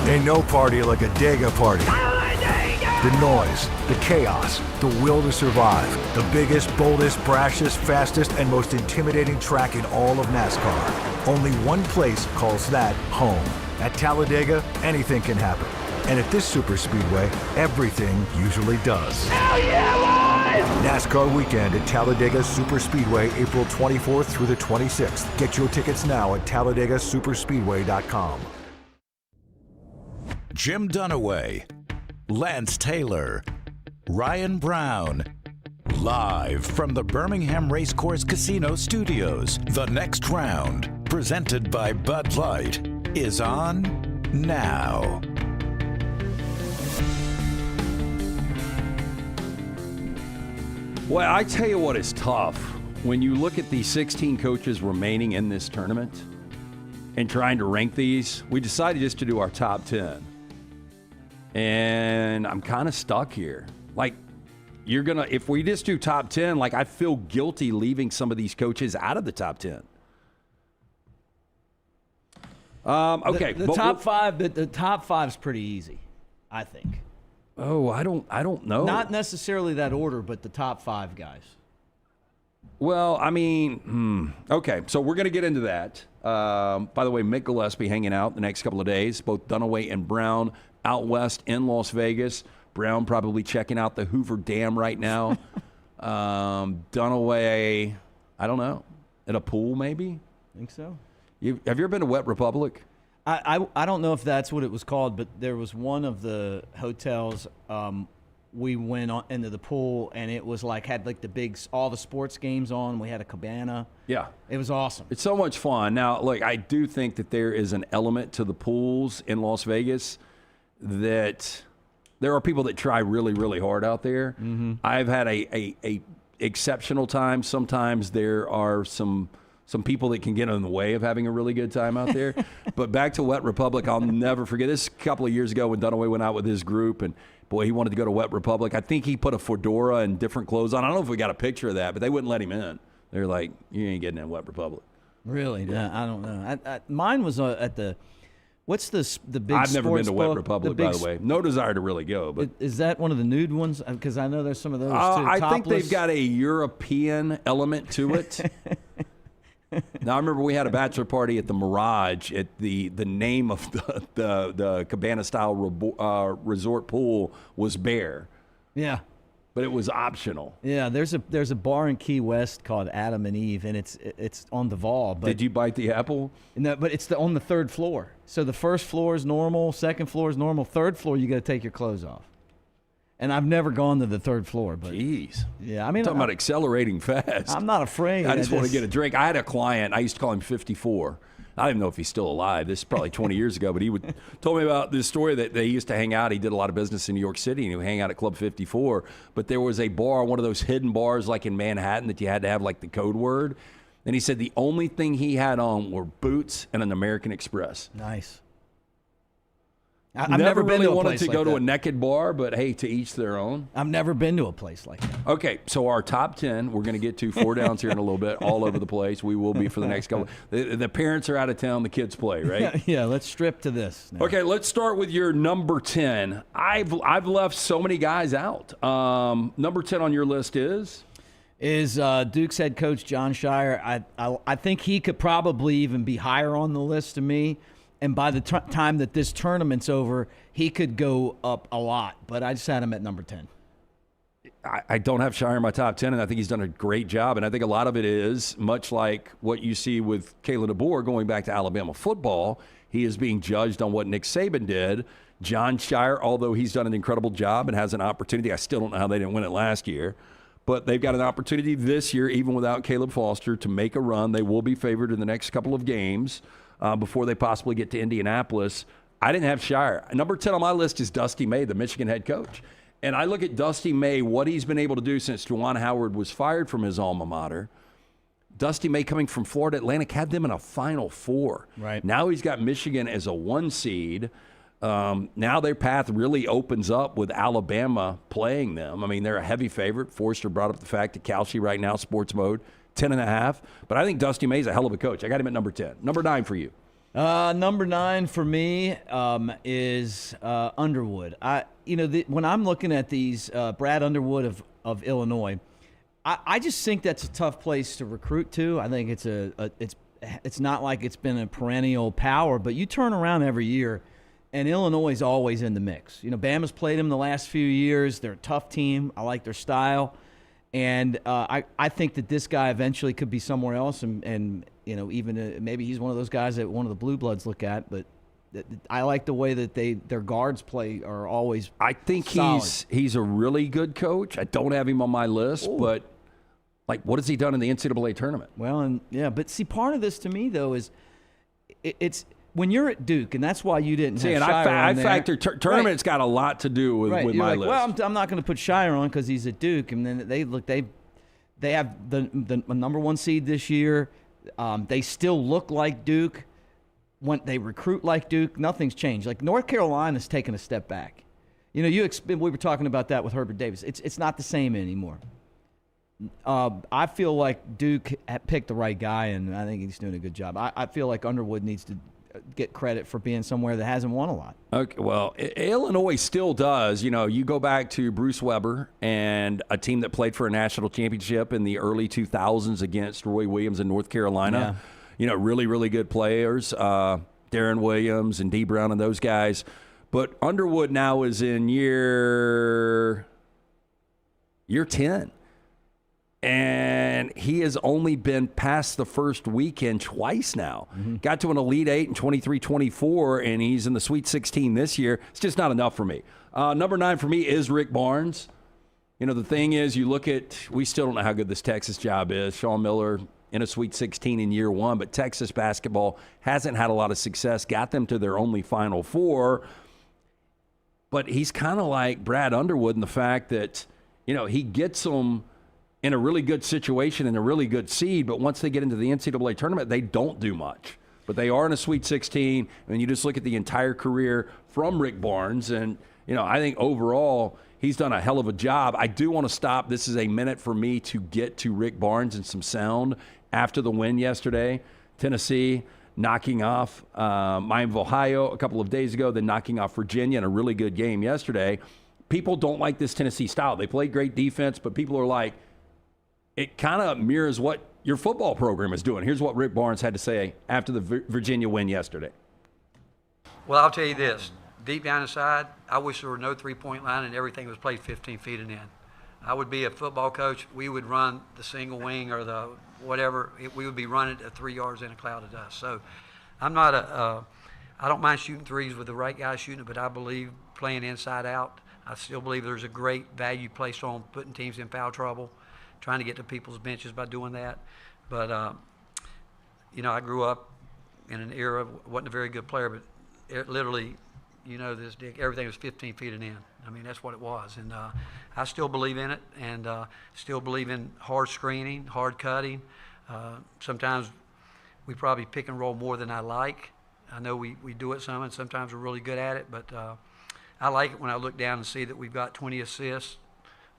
Ain't no party like a Dega party. The noise, the chaos, the will to survive. The biggest, boldest, brashest, fastest, and most intimidating track in all of NASCAR. Only one place calls that home. At Talladega, anything can happen. And at this superspeedway, everything usually does. Hell yeah, boys! NASCAR weekend at Talladega Superspeedway, April 24th through the 26th. Get your tickets now at TalladegaSuperspeedway.com. Jim Dunaway, Lance Taylor, Ryan Brown. Live from the Birmingham Racecourse Casino Studios, the next round, presented by Bud Light, is on now. Well, I tell you what is tough. When you look at the 16 coaches remaining in this tournament and trying to rank these, we decided just to do our top 10. And I'm kind of stuck here. Like, if we just do top 10, like, I feel guilty leaving some of these coaches out of the top 10. Okay. The top five, the top five is pretty easy, I think. Oh, I don't know. Not necessarily that order, but the top five guys. Well, I mean, okay, so we're going to get into that. By the way, Mick Gillespie hanging out the next couple of days, both Dunaway and Brown out west in Las Vegas. Brown probably checking out the Hoover Dam right now. Dunaway, I don't know, at a pool maybe? Think so. Have you ever been to Wet Republic? I don't know if that's what it was called, but there was one of the hotels we went into the pool, and it was like had like all the sports games on. We had a cabana. Yeah. It was awesome. It's so much fun. Now, look, I do think that there is an element to the pools in Las Vegas that there are people that try really, really hard out there. Mm-hmm. I've had a exceptional time. Sometimes there are some people that can get in the way of having a really good time out there. But back to Wet Republic, I'll never forget. This a couple of years ago when Dunaway went out with his group, and boy, he wanted to go to Wet Republic. I think he put a fedora and different clothes on. I don't know if we got a picture of that, but they wouldn't let him in. They were like, you ain't getting in Wet Republic. Really? Yeah, I don't know. Mine was at the, what's the big I've never been to Wet book? Republic, by the way. No desire to really go. But is that one of the nude ones? Because I know there's some of those too. I think Topless. they've got a European element to it. Now, I remember we had a bachelor party at the Mirage at the name of the cabana-style resort pool was Bear. Yeah. But it was optional. Yeah, there's a bar in Key West called Adam and Eve, and it's on the Vol. But did you bite the apple? No, but it's on the third floor. So the first floor is normal, second floor is normal, third floor you got to take your clothes off. And I've never gone to the third floor, but jeez, yeah, I mean, talking about accelerating fast. I'm not afraid. I just want to get a drink. I had a client. I used to call him 54. I don't even know if he's still alive. This is probably 20 years ago, but he told me about this story that they used to hang out. He did a lot of business in New York City, and he would hang out at Club 54. But there was a bar, one of those hidden bars like in Manhattan that you had to have like the code word. And he said the only thing he had on were boots and an American Express. Nice. I've never really wanted to go to a naked bar, but hey, to each their own. I've never been to a place like that. Okay, so our top 10, we're going to get to 4 downs here in a little bit, all over the place. We will be for the next couple. The parents are out of town, the kids play, right? Yeah, let's strip to this now. Okay, let's start with your number 10. I've left so many guys out. Number 10 on your list is Duke's head coach John Shire. I think he could probably even be higher on the list to me. And by the time that this tournament's over, he could go up a lot. But I just had him at number 10. I don't have Shire in my top 10, and I think he's done a great job. And I think a lot of it is, much like what you see with Kalen DeBoer going back to Alabama football, he is being judged on what Nick Saban did. John Shire, although he's done an incredible job and has an opportunity, I still don't know how they didn't win it last year. But they've got an opportunity this year, even without Caleb Foster, to make a run. They will be favored in the next couple of games. Before they possibly get to Indianapolis. I didn't have Shire. Number 10 on my list is Dusty May, the Michigan head coach. And I look at Dusty May, what he's been able to do since Juwan Howard was fired from his alma mater. Dusty May, coming from Florida Atlantic, had them in a Final Four. Right. Now he's got Michigan as a 1 seed. Now their path really opens up with Alabama playing them. I mean, they're a heavy favorite. Forster brought up the fact that Kalshi right now, sports mode, 10.5. But I think Dusty May's a hell of a coach. I got him at number 10. Number 9 for you. Number 9 for me is Underwood. When I'm looking at these, Brad Underwood of Illinois, I just think that's a tough place to recruit to. I think it's not like it's been a perennial power, but you turn around every year, and Illinois is always in the mix. Bama's played them the last few years. They're a tough team. I like their style. And I think that this guy eventually could be somewhere else, and even maybe he's one of those guys that one of the blue bloods look at. But I like the way that their guards play are always. I think solid. he's a really good coach. I don't have him on my list, but what has he done in the NCAA tournament? Well, but see, part of this to me though is it's. When you're at Duke, and that's why you didn't have Shire I on there. factor tournament's got a lot to do with my list. Well, I'm not going to put Shire on because he's at Duke, and then they have the number 1 seed this year. They still look like Duke. When they recruit like Duke, nothing's changed. Like North Carolina's taken a step back. We were talking about that with Herbert Davis. It's not the same anymore. I feel like Duke picked the right guy, and I think he's doing a good job. I feel like Underwood needs to get credit for being somewhere that hasn't won a lot. Okay, well, Illinois still does. You go back to Bruce Weber and a team that played for a national championship in the early 2000s against Roy Williams in North Carolina. Yeah. Really, really good players, Darren Williams and D. Brown and those guys. But Underwood now is in year 10. And he has only been past the first weekend twice now. Mm-hmm. Got to an Elite 8 in 23-24, and he's in the Sweet 16 this year. It's just not enough for me. Number 9 for me is Rick Barnes. The thing is, we still don't know how good this Texas job is. Sean Miller in a Sweet 16 in year 1, but Texas basketball hasn't had a lot of success, got them to their only Final Four. But he's kind of like Brad Underwood in the fact that, he gets them in a really good situation and a really good seed, but once they get into the NCAA tournament, they don't do much. But they are in a Sweet 16, and you just look at the entire career from Rick Barnes, and, I think overall he's done a hell of a job. I do want to stop. This is a minute for me to get to Rick Barnes and some sound after the win yesterday. Tennessee knocking off Miami of Ohio a couple of days ago, then knocking off Virginia in a really good game yesterday. People don't like this Tennessee style. They play great defense, but people are like, it kind of mirrors what your football program is doing. Here's what Rick Barnes had to say after the Virginia win yesterday. Well, I'll tell you this. Deep down inside, I wish there were no three-point line and everything was played 15 feet and in. I would be a football coach. We would run the single wing or the whatever. We would be running at 3 yards in a cloud of dust. So I'm not I don't mind shooting threes with the right guy shooting it, but I believe playing inside out. I still believe there's a great value placed on putting teams in foul trouble, trying to get to people's benches by doing that. But, I grew up in an era, wasn't a very good player, but literally, this, Dick, everything was 15 feet and in. I mean, that's what it was. And I still believe in it, and still believe in hard screening, hard cutting. Sometimes we probably pick and roll more than I like. I know we do it some, and sometimes we're really good at it, but I like it when I look down and see that we've got 20 assists.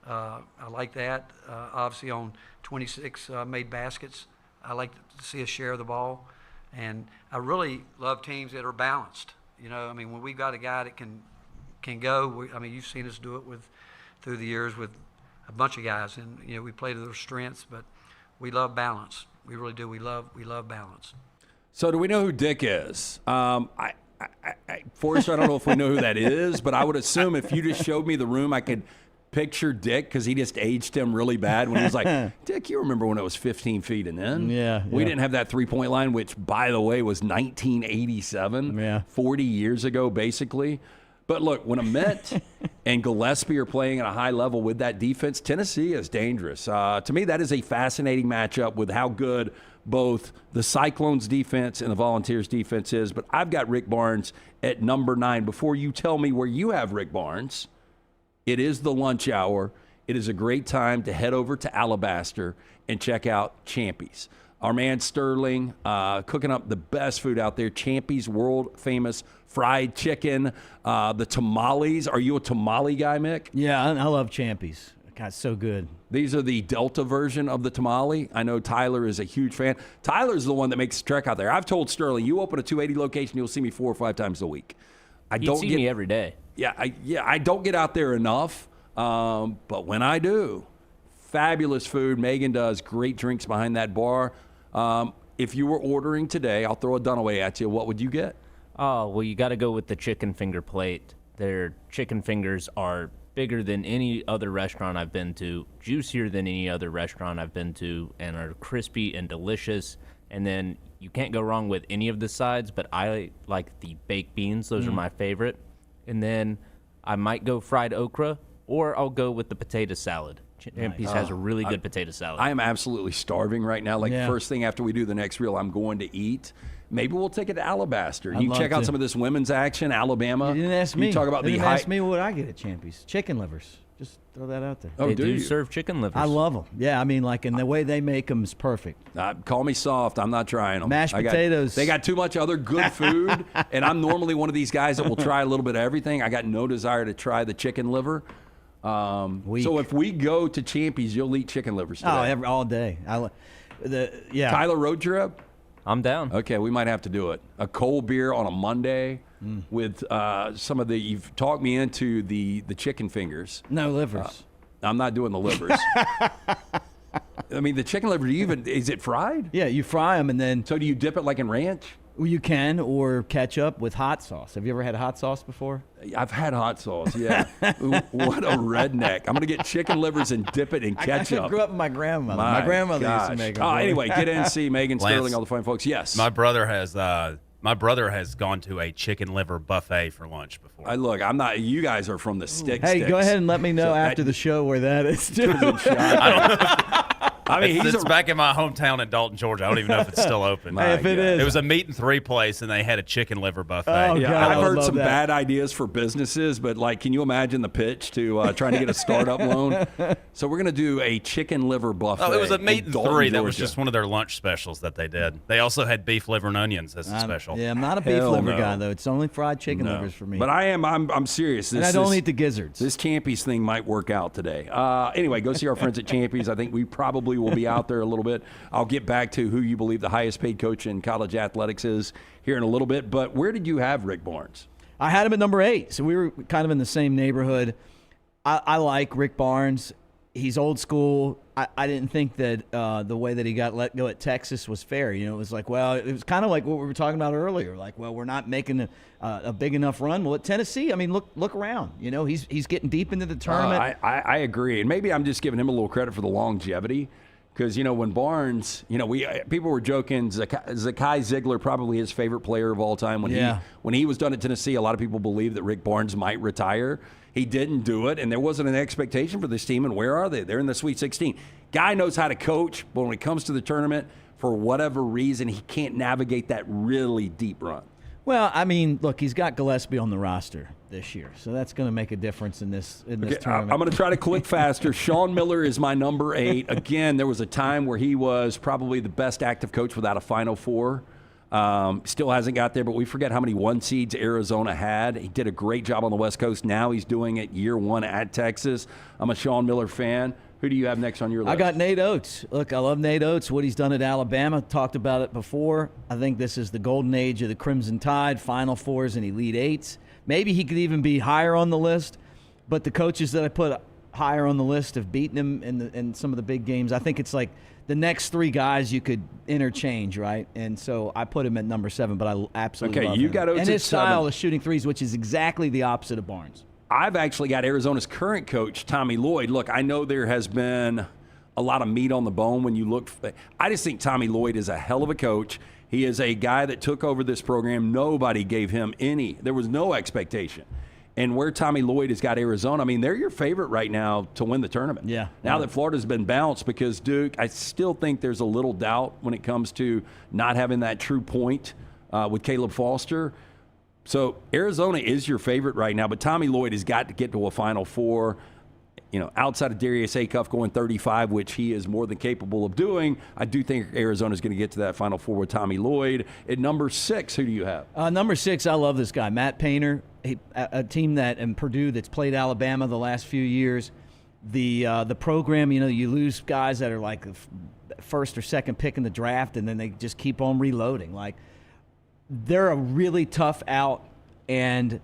I like that. Obviously on 26 made baskets. I like to see us share the ball. And I really love teams that are balanced. When we've got a guy that can go, you've seen us do it through the years with a bunch of guys. And, we play to their strengths, but we love balance. We really do. We love balance. So do we know who Dick is? Forrest, I don't know if we know who that is, but I would assume if you just showed me the room, I could picture Dick because he just aged him really bad when he was like, Dick, you remember when it was 15 feet and in? Yeah. We didn't have that three-point line, which, by the way, was 1987, 40 years ago, basically. But look, when Ament and Gillespie are playing at a high level with that defense, Tennessee is dangerous. To me, that is a fascinating matchup with how good both the Cyclones defense and the Volunteers defense is. But I've got Rick Barnes at number 9. Before you tell me where you have Rick Barnes, it is the lunch hour. It is a great time to head over to Alabaster and check out Champy's. Our man Sterling cooking up the best food out there. Champy's world-famous fried chicken, the tamales. Are you a tamale guy, Mick? Yeah, I love Champy's. God, it's so good. These are the Delta version of the tamale. I know Tyler is a huge fan. Tyler's the one that makes the trek out there. I've told Sterling, you open a 280 location, you'll see me 4 or 5 times a week. You'd see me every day. Yeah, I don't get out there enough, but when I do, fabulous food. Megan does great drinks behind that bar. If you were ordering today, I'll throw a Dunaway at you. What would you get? Oh, well, you got to go with the chicken finger plate. Their chicken fingers are bigger than any other restaurant I've been to, juicier than any other restaurant I've been to, and are crispy and delicious. And then you can't go wrong with any of the sides, but I like the baked beans. Those are my favorite. And then I might go fried okra, or I'll go with the potato salad. Champy's has a really good potato salad. I am absolutely starving right now. First thing after we do the next reel, I'm going to eat. Maybe we'll take it to Alabaster. You check out some of this women's action, Alabama. You didn't ask me. You talk about you didn't ask me what I get at Champy's. Chicken livers. Just throw that out there. Oh, they do serve chicken livers. I love them. Yeah, I mean, and the way they make them is perfect. Call me soft. I'm not trying them. Mashed potatoes. They got too much other good food, and I'm normally one of these guys that will try a little bit of everything. I got no desire to try the chicken liver. So if we go to Champy's, you'll eat chicken livers today. Oh, all day. Tyler, road trip? I'm down. Okay, we might have to do it. A cold beer on a Monday with some of the. You've talked me into the chicken fingers. No livers. I'm not doing the livers. I mean, the chicken liver. Is it fried? Yeah, you fry them and then. So do you dip it like in ranch? Well, you can, or ketchup with hot sauce. Have you ever had hot sauce before? I've had hot sauce, yeah. What a redneck. I'm going to get chicken livers and dip it in ketchup. I grew up with my grandmother. My grandmother used to make them. Anyway, get in, see Megan, Sterling, all the fine folks. Yes. My brother has gone to a chicken liver buffet for lunch before. Look, I'm not. You guys are from the sticks. Hey, go ahead and let me know after the show where that is, too. I mean, it's back in my hometown in Dalton, Georgia. I don't even know if it's still open. Hey, if it is. It was a meat and 3 place, and they had a chicken liver buffet. Oh, yeah, God, I've heard some bad ideas for businesses, but can you imagine the pitch to trying to get a startup loan? So we're going to do a chicken liver buffet. Oh, it was a meat and Dalton, 3. Georgia. That was just one of their lunch specials that they did. They also had beef liver and onions as a special. Yeah, I'm not a beef liver guy, though. It's only fried chicken livers for me. But I'm serious. And I don't eat the gizzards. This Champy's thing might work out today. Anyway, go see our friends at Champy's. I think we probably will be out there a little bit. I'll get back to who you believe the highest paid coach in college athletics is here in a little bit. But where did you have Rick Barnes? I had him at number 8, so we were kind of in the same neighborhood. I like Rick Barnes. He's old school. I didn't think that the way that he got let go at Texas was fair. You know, it was like, well, it was kind of like what we were talking about earlier. Like, well, we're not making a big enough run. Well, at Tennessee, I mean, look around. You know, he's getting deep into the tournament. I agree, and maybe I'm just giving him a little credit for the longevity. Because, when Barnes, people were joking, Zakai Ziegler, probably his favorite player of all time. When he was done at Tennessee, a lot of people believed that Rick Barnes might retire. He didn't do it, and there wasn't an expectation for this team. And where are they? They're in the Sweet 16. Guy knows how to coach, but when it comes to the tournament, for whatever reason, he can't navigate that really deep run. Well, I mean, look, he's got Gillespie on the roster this year, so that's going to make a difference in this tournament. I'm going to try to click faster. Sean Miller is my number 8. Again, there was a time where he was probably the best active coach without a Final Four. Still hasn't got there, but we forget how many 1 seeds Arizona had. He did a great job on the West Coast. Now he's doing it year 1 at Texas. I'm a Sean Miller fan. Who do you have next on your list? I got Nate Oates. Look, I love Nate Oates, what he's done at Alabama. Talked about it before. I think this is the golden age of the Crimson Tide, Final Fours and Elite Eights. Maybe he could even be higher on the list, but the coaches that I put higher on the list have beaten him in some of the big games. I think it's like the next 3 guys you could interchange, right? And so I put him at number 7, but I absolutely love you him. got Oates and at his style 7. of shooting threes, which is exactly the opposite of Barnes. I've actually got Arizona's current coach, Tommy Lloyd. Look, I know there has been a lot of meat on the bone when you look. I just think Tommy Lloyd is a hell of a coach. He is a guy that took over this program. Nobody gave him there was no expectation. And where Tommy Lloyd has got Arizona, I mean, they're your favorite right now to win the tournament. Yeah. Now that Florida's been bounced because Duke, I still think there's a little doubt when it comes to not having that true point with Caleb Foster. So Arizona is your favorite right now, but Tommy Lloyd has got to get to a Final Four. Outside of Darius Acuff going 35, which he is more than capable of doing, I do think Arizona's going to get to that Final Four with Tommy Lloyd. At number 6, who do you have? Number 6, I love this guy, Matt Painter, a team that in Purdue that's played Alabama the last few years. the program. You lose guys that are like the first or second pick in the draft, and then they just keep on reloading. Like, they're a really tough out, and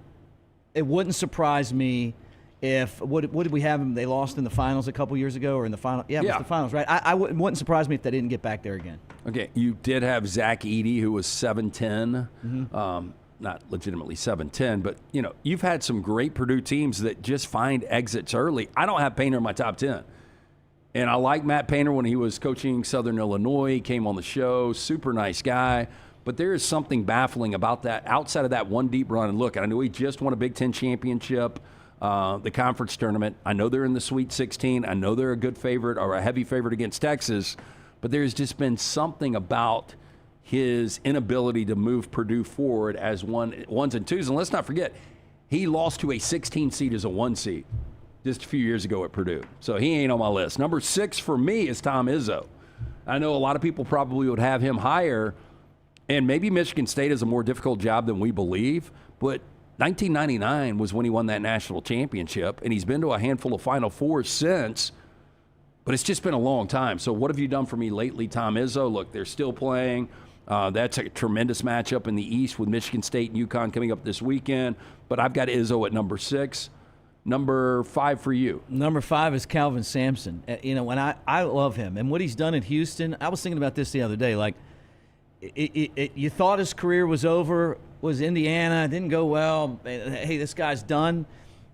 it wouldn't surprise me if what did we have them? They lost in the finals a couple years ago, or in the final? Yeah, it was the finals, right? I wouldn't surprise me if they didn't get back there again. Okay, you did have Zach Edey, who was 7'10", not legitimately 7'10", but you've had some great Purdue teams that just find exits early. I don't have Painter in my top 10, and I like Matt Painter when he was coaching Southern Illinois. He came on the show, super nice guy. But there is something baffling about that outside of that one deep run. And look, I know he just won a Big Ten championship, the conference tournament. I know they're in the Sweet 16. I know they're a good favorite or a heavy favorite against Texas. But there's just been something about his inability to move Purdue forward as ones and twos. And let's not forget, he lost to a 16 seed as a 1 seed just a few years ago at Purdue. So he ain't on my list. Number 6 for me is Tom Izzo. I know a lot of people probably would have him higher. And maybe Michigan State is a more difficult job than we believe, but 1999 was when he won that national championship, and he's been to a handful of Final Fours since, but it's just been a long time. So what have you done for me lately, Tom Izzo? Look, they're still playing. That's a tremendous matchup in the East with Michigan State and UConn coming up this weekend, but I've got Izzo at number 6. Number 5 for you. Number 5 is Calvin Sampson. When I love him, and what he's done at Houston, I was thinking about this the other day, like, you thought his career was over, was Indiana, didn't go well. Hey, this guy's done.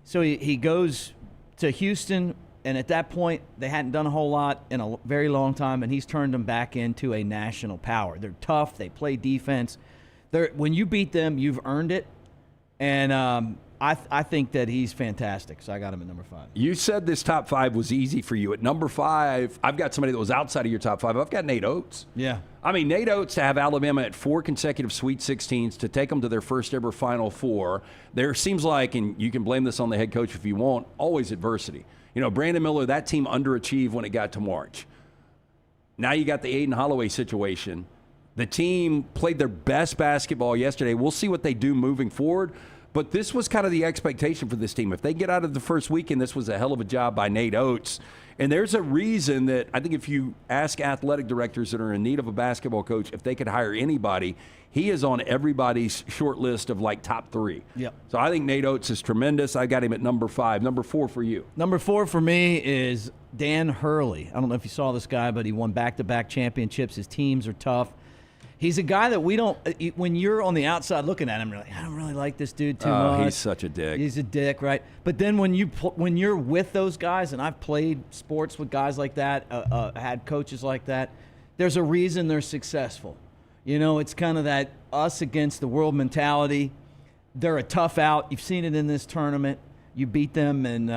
So he goes to Houston, and at that point, they hadn't done a whole lot in a very long time, and he's turned them back into a national power. They're tough. They play defense. When you beat them, you've earned it. And I think that he's fantastic, so I got him at number 5. You said this top 5 was easy for you. At number 5, I've got somebody that was outside of your top 5. I've got Nate Oates. Yeah. I mean, Nate Oates to have Alabama at 4 consecutive Sweet 16s, to take them to their first ever Final Four. There seems like, and you can blame this on the head coach if you want, always adversity. Brandon Miller, that team underachieved when it got to March. Now you got the Aiden Holloway situation. The team played their best basketball yesterday. We'll see what they do moving forward. But this was kind of the expectation for this team. If they get out of the first weekend, this was a hell of a job by Nate Oates. And there's a reason that I think if you ask athletic directors that are in need of a basketball coach, if they could hire anybody, he is on everybody's short list of like top 3. Yep. So I think Nate Oates is tremendous. I got him at number 5. Number 4 for you. Number 4 for me is Dan Hurley. I don't know if you saw this guy, but he won back-to-back championships. His teams are tough. He's a guy that we don't – when you're on the outside looking at him, you're like, I don't really like this dude too much. He's such a dick. He's a dick, right? But then when you're with those guys, and I've played sports with guys like that, had coaches like that, there's a reason they're successful. It's kind of that us against the world mentality. They're a tough out. You've seen it in this tournament. You beat them, and,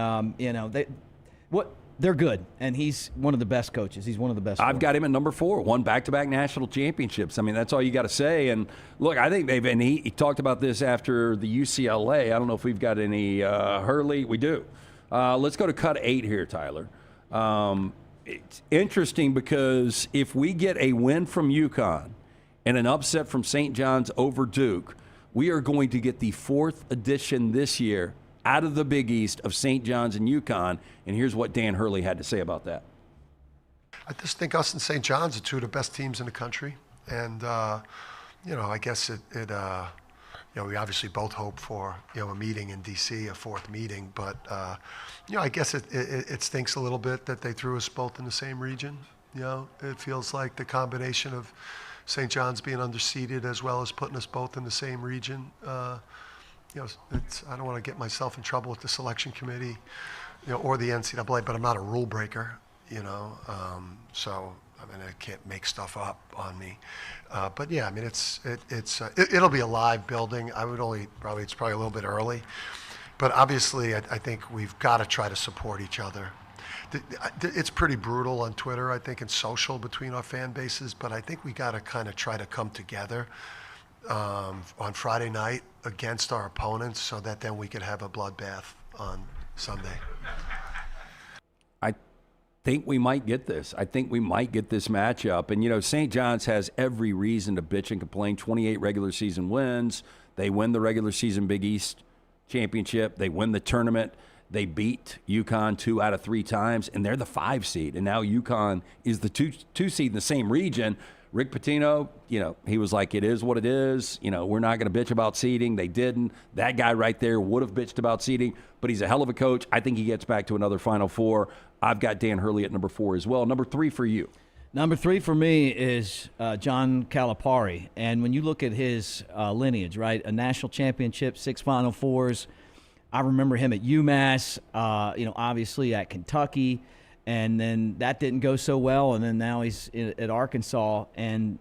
they're good, and he's one of the best coaches. He's one of the best. I've got him at number 4, won back-to-back national championships. I mean, that's all you got to say. And, look, I think and he talked about this after the UCLA. I don't know if we've got any Hurley. We do. Let's go to cut 8 here, Tyler. It's interesting because if we get a win from UConn and an upset from St. John's over Duke, we are going to get the 4th edition this year out of the Big East of St. John's and UConn, and here's what Dan Hurley had to say about that. I just think us and St. John's are 2 of the best teams in the country, and I guess we obviously both hope for a meeting in D.C., a 4th meeting, but I guess it stinks a little bit that they threw us both in the same region. It feels like the combination of St. John's being underseeded as well as putting us both in the same region. I don't want to get myself in trouble with the selection committee, or the NCAA, but I'm not a rule breaker, so I can't make stuff up on me. But yeah, it'll be a live building. It's probably a little bit early, but obviously I think we've got to try to support each other. It's pretty brutal on Twitter, I think, and social between our fan bases, but I think we got to kind of try to come together on Friday night against our opponents so that then we could have a bloodbath on Sunday. I think we might get this. I think we might get this matchup. And, St. John's has every reason to bitch and complain. 28 regular season wins. They win the regular season Big East championship. They win the tournament. They beat UConn 2 out of 3 times, and they're the 5 seed. And now UConn is the 2 seed in the same region. Rick Pitino, he was like, it is what it is. We're not going to bitch about seeding. They didn't. That guy right there would have bitched about seeding, but he's a hell of a coach. I think he gets back to another Final Four. I've got Dan Hurley at number 4 as well. Number 3 for you. Number 3 for me is John Calipari. And when you look at his lineage, right, a national championship, 6 Final Fours. I remember him at UMass, obviously at Kentucky. And then that didn't go so well, and then now he's at Arkansas. And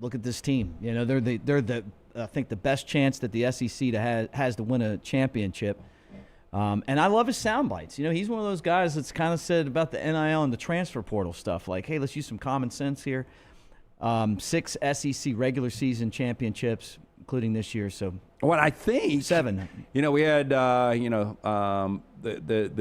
look at this team. They're the I think the best chance that the SEC has to win a championship. And I love his sound bites. He's one of those guys that's kind of said about the NIL and the transfer portal stuff, like, hey, let's use some common sense here. 6 SEC regular season championships, including this year. So what I think 7. We had the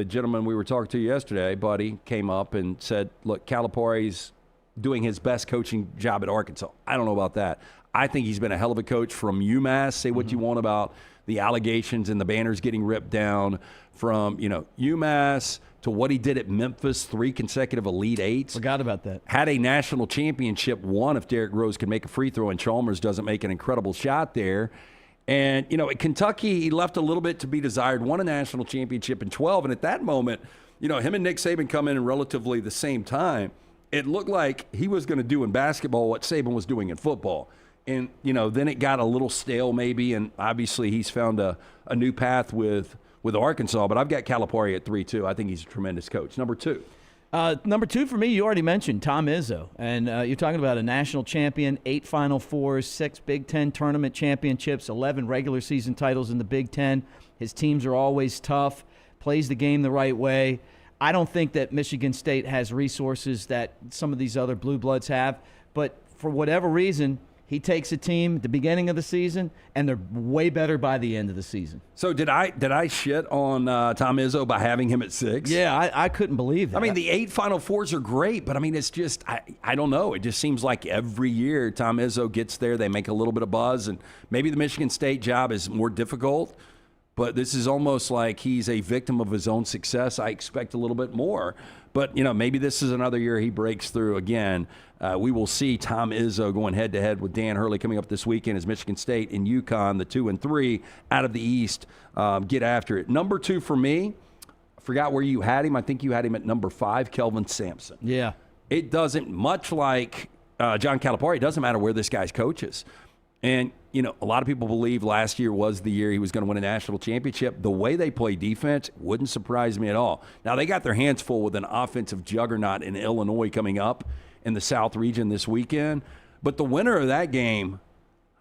gentleman we were talking to yesterday, Buddy, came up and said, look, Calipari's doing his best coaching job at Arkansas. I don't know about that. I think he's been a hell of a coach from UMass. Say what you want about the allegations and the banners getting ripped down from, UMass to what he did at Memphis, 3 consecutive Elite Eights. Forgot about that. Had a national championship won if Derrick Rose could make a free throw and Chalmers doesn't make an incredible shot there. And, at Kentucky, he left a little bit to be desired, won a national championship in 12. And at that moment, him and Nick Saban come in relatively the same time. It looked like he was going to do in basketball what Saban was doing in football. And, then it got a little stale maybe. And obviously he's found a new path with Arkansas. But I've got Calipari at 3, too. I think he's a tremendous coach. Number 2. Number 2 for me, you already mentioned Tom Izzo. And you're talking about a national champion, 8 Final Fours, 6 Big Ten tournament championships, 11 regular season titles in the Big Ten. His teams are always tough, plays the game the right way. I don't think that Michigan State has resources that some of these other blue bloods have. But for whatever reason, he takes a team at the beginning of the season, and they're way better by the end of the season. So did I shit on Tom Izzo by having him at 6? Yeah, I couldn't believe that. I mean, the 8 Final Fours are great, but, it's just I don't know. It just seems like every year Tom Izzo gets there, they make a little bit of buzz, and maybe the Michigan State job is more difficult, but this is almost like he's a victim of his own success. I expect a little bit more. But, maybe this is another year he breaks through again. We will see Tom Izzo going head-to-head with Dan Hurley coming up this weekend as Michigan State and UConn, the 2 and 3 out of the East, get after it. Number 2 for me, I forgot where you had him. I think you had him at number 5, Kelvin Sampson. Yeah. It doesn't, much like John Calipari, it doesn't matter where this guy's coaches. And, a lot of people believe last year was the year he was going to win a national championship. The way they play defense wouldn't surprise me at all. Now, they got their hands full with an offensive juggernaut in Illinois coming up in the South region this weekend. But the winner of that game,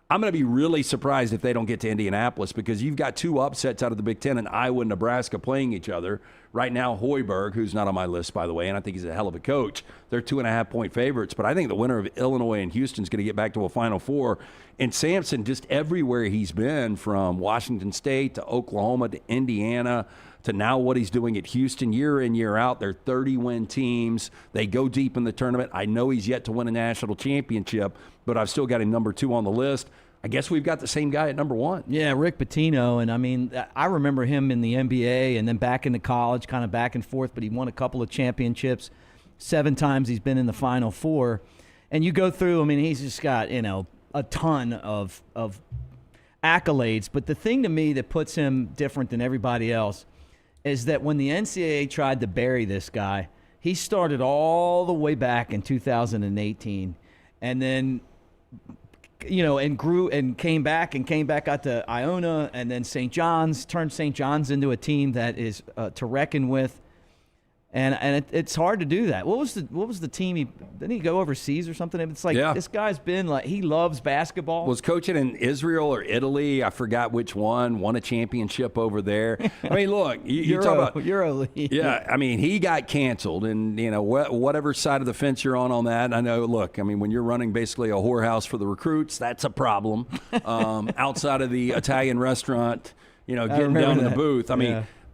I'm going to be really surprised if they don't get to Indianapolis because you've got 2 upsets out of the Big Ten and Iowa and Nebraska playing each other. Right now, Hoiberg, who's not on my list, by the way, and I think he's a hell of a coach, they're 2.5-point favorites. But I think the winner of Illinois and Houston is going to get back to a Final Four. And Sampson, just everywhere he's been, from Washington State to Oklahoma to Indiana to now what he's doing at Houston year in, year out. They're 30-win teams. They go deep in the tournament. I know he's yet to win a national championship, but I've still got him number 2 on the list. I guess we've got the same guy at number 1. Yeah, Rick Pitino. And, I remember him in the NBA and then back into college, kind of back and forth, but he won a couple of championships. 7 times he's been in the Final Four. And you go through, he's just got, a ton of accolades. But the thing to me that puts him different than everybody else is that when the NCAA tried to bury this guy, he started all the way back in 2018 and then – and grew and came back out to Iona and then St. John's, turned St. John's into a team that is to reckon with. And it's hard to do that. What was the team? Didn't he go overseas or something? It's like This guy's been like, he loves basketball. Was coaching in Israel or Italy. I forgot which one. Won a championship over there. Look, you talk about EuroLeague. Yeah, he got canceled, and whatever side of the fence you're on that. I know. Look, when you're running basically a whorehouse for the recruits, that's a problem. Outside of the Italian restaurant, getting down in the booth.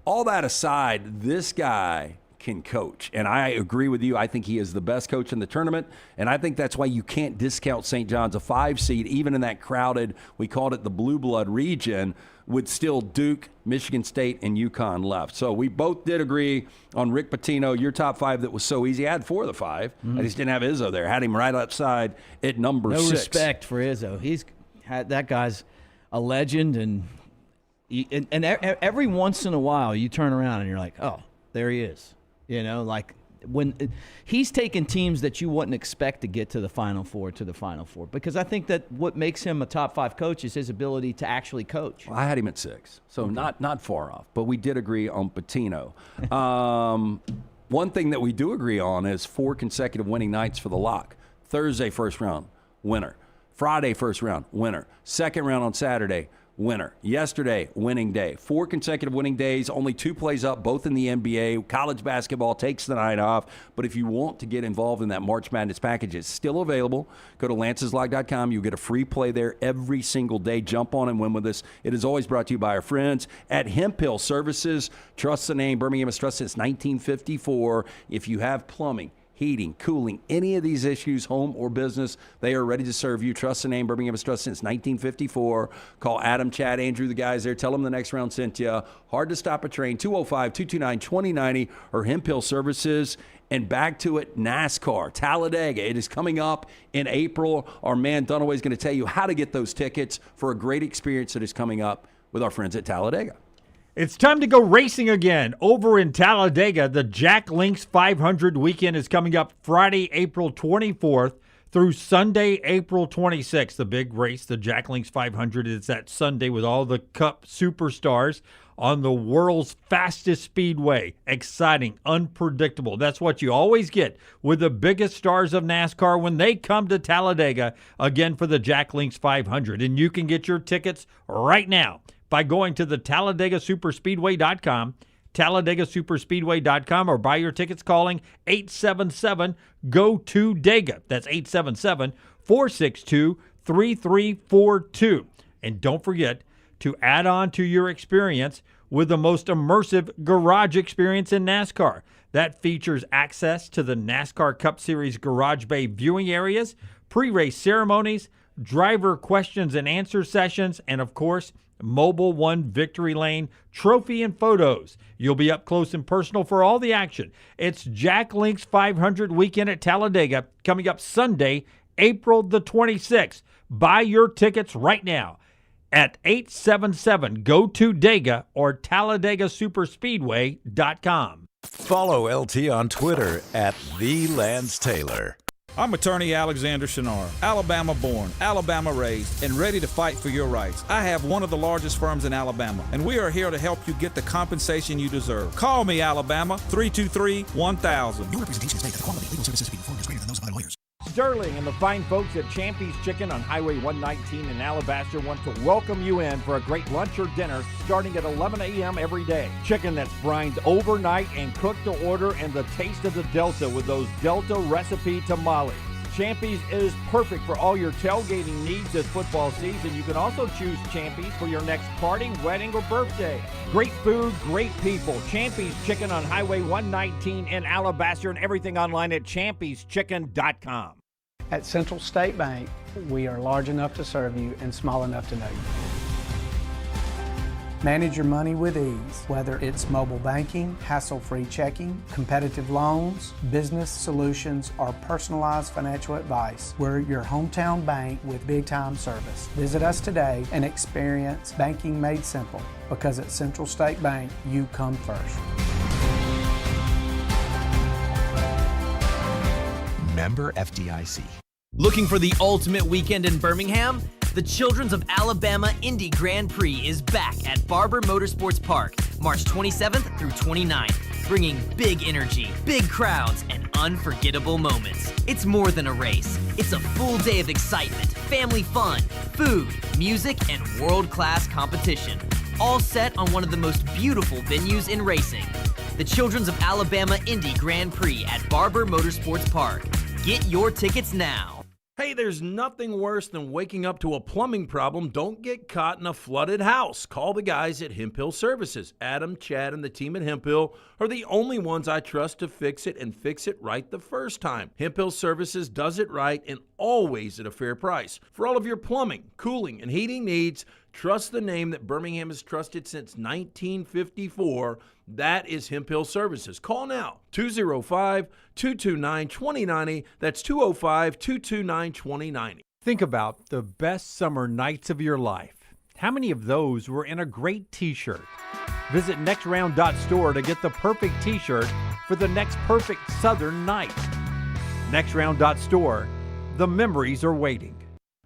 All that aside, this guy can coach. And I agree with you. I think he is the best coach in the tournament. And I think that's why you can't discount St. John's, a 5 seed, even in that crowded, we called it the blue blood region, with still Duke, Michigan State, and UConn left. So we both did agree on Rick Pitino, your top 5 that was so easy. I had 4 of the 5. I just didn't have Izzo there. Had him right outside at number 6. No respect for Izzo. That guy's a legend, and every once in a while you turn around and you're like, oh, there he is. You know, like when he's taking teams that you wouldn't expect to get to the Final Four, because I think that what makes him a top 5 coach is his ability to actually coach. Well, I had him at 6, so not far off, but we did agree on Pitino. One thing that we do agree on is 4 consecutive winning nights for the lock. Thursday, first round, winner. Friday, first round, winner. Second round on Saturday, winner. Yesterday, winning day. 4 consecutive winning days, only 2 plays up, both in the NBA. College basketball takes the night off. But if you want to get involved in that March Madness package, it's still available. Go to lanceslog.com. You'll get a free play there every single day. Jump on and win with us. It is always brought to you by our friends at Hemp Hill Services. Trust the name. Birmingham has trusted since 1954. If you have plumbing, heating, cooling, any of these issues, home or business, they are ready to serve you. Trust the name. Birmingham has trusted since 1954. Call Adam, Chad, Andrew, the guys there. Tell them the next round sent you. Hard to stop a train, 205-229-2090 or Hemp Hill Services. And back to it, NASCAR, Talladega. It is coming up in April. Our man Dunaway is going to tell you how to get those tickets for a great experience that is coming up with our friends at Talladega. It's time to go racing again. Over in Talladega, the Jack Links 500 weekend is coming up Friday, April 24th through Sunday, April 26th. The big race, the Jack Links 500, is that Sunday with all the Cup superstars on the world's fastest speedway. Exciting, unpredictable. That's what you always get with the biggest stars of NASCAR when they come to Talladega again for the Jack Links 500. And you can get your tickets right now by going to the TalladagaSuperspeedway.com, TalladagaSuperspeedway.com, or buy your tickets calling 877-GO-TO-DEGA. That's 877-462-3342. And don't forget to add on to your experience with the most immersive garage experience in NASCAR. That features access to the NASCAR Cup Series Garage Bay viewing areas, pre-race ceremonies, driver questions and answer sessions, and of course, Mobile One Victory Lane trophy and photos. You'll be up close and personal for all the action. It's Jack Links 500 weekend at Talladega coming up Sunday, April the 26th. Buy your tickets right now at 877-GO-TO-DEGA or TalladagaSuperspeedway.com. Follow LT on Twitter at @TheLanceTaylor. I'm attorney Alexander Shinar, Alabama born, Alabama raised, and ready to fight for your rights. I have one of the largest firms in Alabama, and we are here to help you get the compensation you deserve. Call me, Alabama, 323-1000. Your representation states that the quality of legal services being performed is greater than those of other lawyers. Sterling and the fine folks at Champy's Chicken on Highway 119 in Alabaster want to welcome you in for a great lunch or dinner starting at 11 a.m. every day. Chicken that's brined overnight and cooked to order, and the taste of the Delta with those Delta recipe tamales. Champy's is perfect for all your tailgating needs this football season. You can also choose Champy's for your next party, wedding, or birthday. Great food, great people. Champy's Chicken on Highway 119 in Alabaster, and everything online at champyschicken.com. At Central State Bank, we are large enough to serve you and small enough to know you. Manage your money with ease, whether it's mobile banking, hassle-free checking, competitive loans, business solutions, or personalized financial advice. We're your hometown bank with big-time service. Visit us today and experience banking made simple, because at Central State Bank, you come first. Member FDIC. Looking for the ultimate weekend in Birmingham? The Children's of Alabama Indy Grand Prix is back at Barber Motorsports Park, March 27th through 29th, bringing big energy, big crowds, and unforgettable moments. It's more than a race. It's a full day of excitement, family fun, food, music, and world-class competition, all set on one of the most beautiful venues in racing. The Children's of Alabama Indy Grand Prix at Barber Motorsports Park. Get your tickets now. Hey, there's nothing worse than waking up to a plumbing problem. Don't get caught in a flooded house. Call the guys at Hemp Hill Services. Adam, Chad, and the team at Hemp Hill are the only ones I trust to fix it and fix it right the first time. Hemp Hill Services does it right and always at a fair price. For all of your plumbing, cooling, and heating needs, trust the name that Birmingham has trusted since 1954. That is Hemp Hill Services. Call now, 205-229-2090. That's 205-229-2090. Think about the best summer nights of your life. How many of those were in a great t-shirt? Visit nextround.store to get the perfect t-shirt for the next perfect southern night. Nextround.store. The memories are waiting.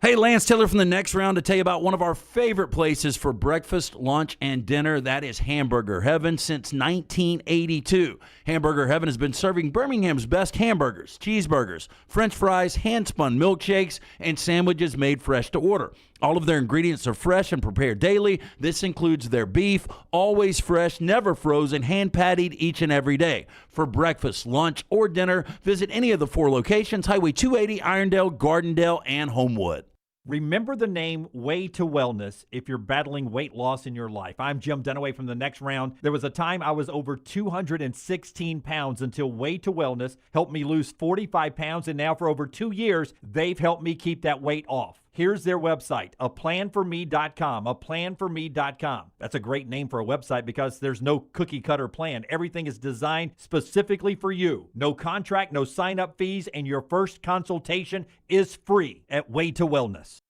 Hey, Lance Taylor from the Next Round to tell you about one of our favorite places for breakfast, lunch, and dinner. That is Hamburger Heaven since 1982. Hamburger Heaven has been serving Birmingham's best hamburgers, cheeseburgers, French fries, hand-spun milkshakes, and sandwiches made fresh to order. All of their ingredients are fresh and prepared daily. This includes their beef, always fresh, never frozen, hand-pattied each and every day. For breakfast, lunch, or dinner, visit any of the 4 locations, Highway 280, Irondale, Gardendale, and Homewood. Remember the name Way to Wellness if you're battling weight loss in your life. I'm Jim Dunaway from the Next Round. There was a time I was over 216 pounds until Way to Wellness helped me lose 45 pounds, and now for over 2 years, they've helped me keep that weight off. Here's their website, aplanforme.com, aplanforme.com. That's a great name for a website because there's no cookie-cutter plan. Everything is designed specifically for you. No contract, no sign-up fees, and your first consultation is free at Way to Wellness.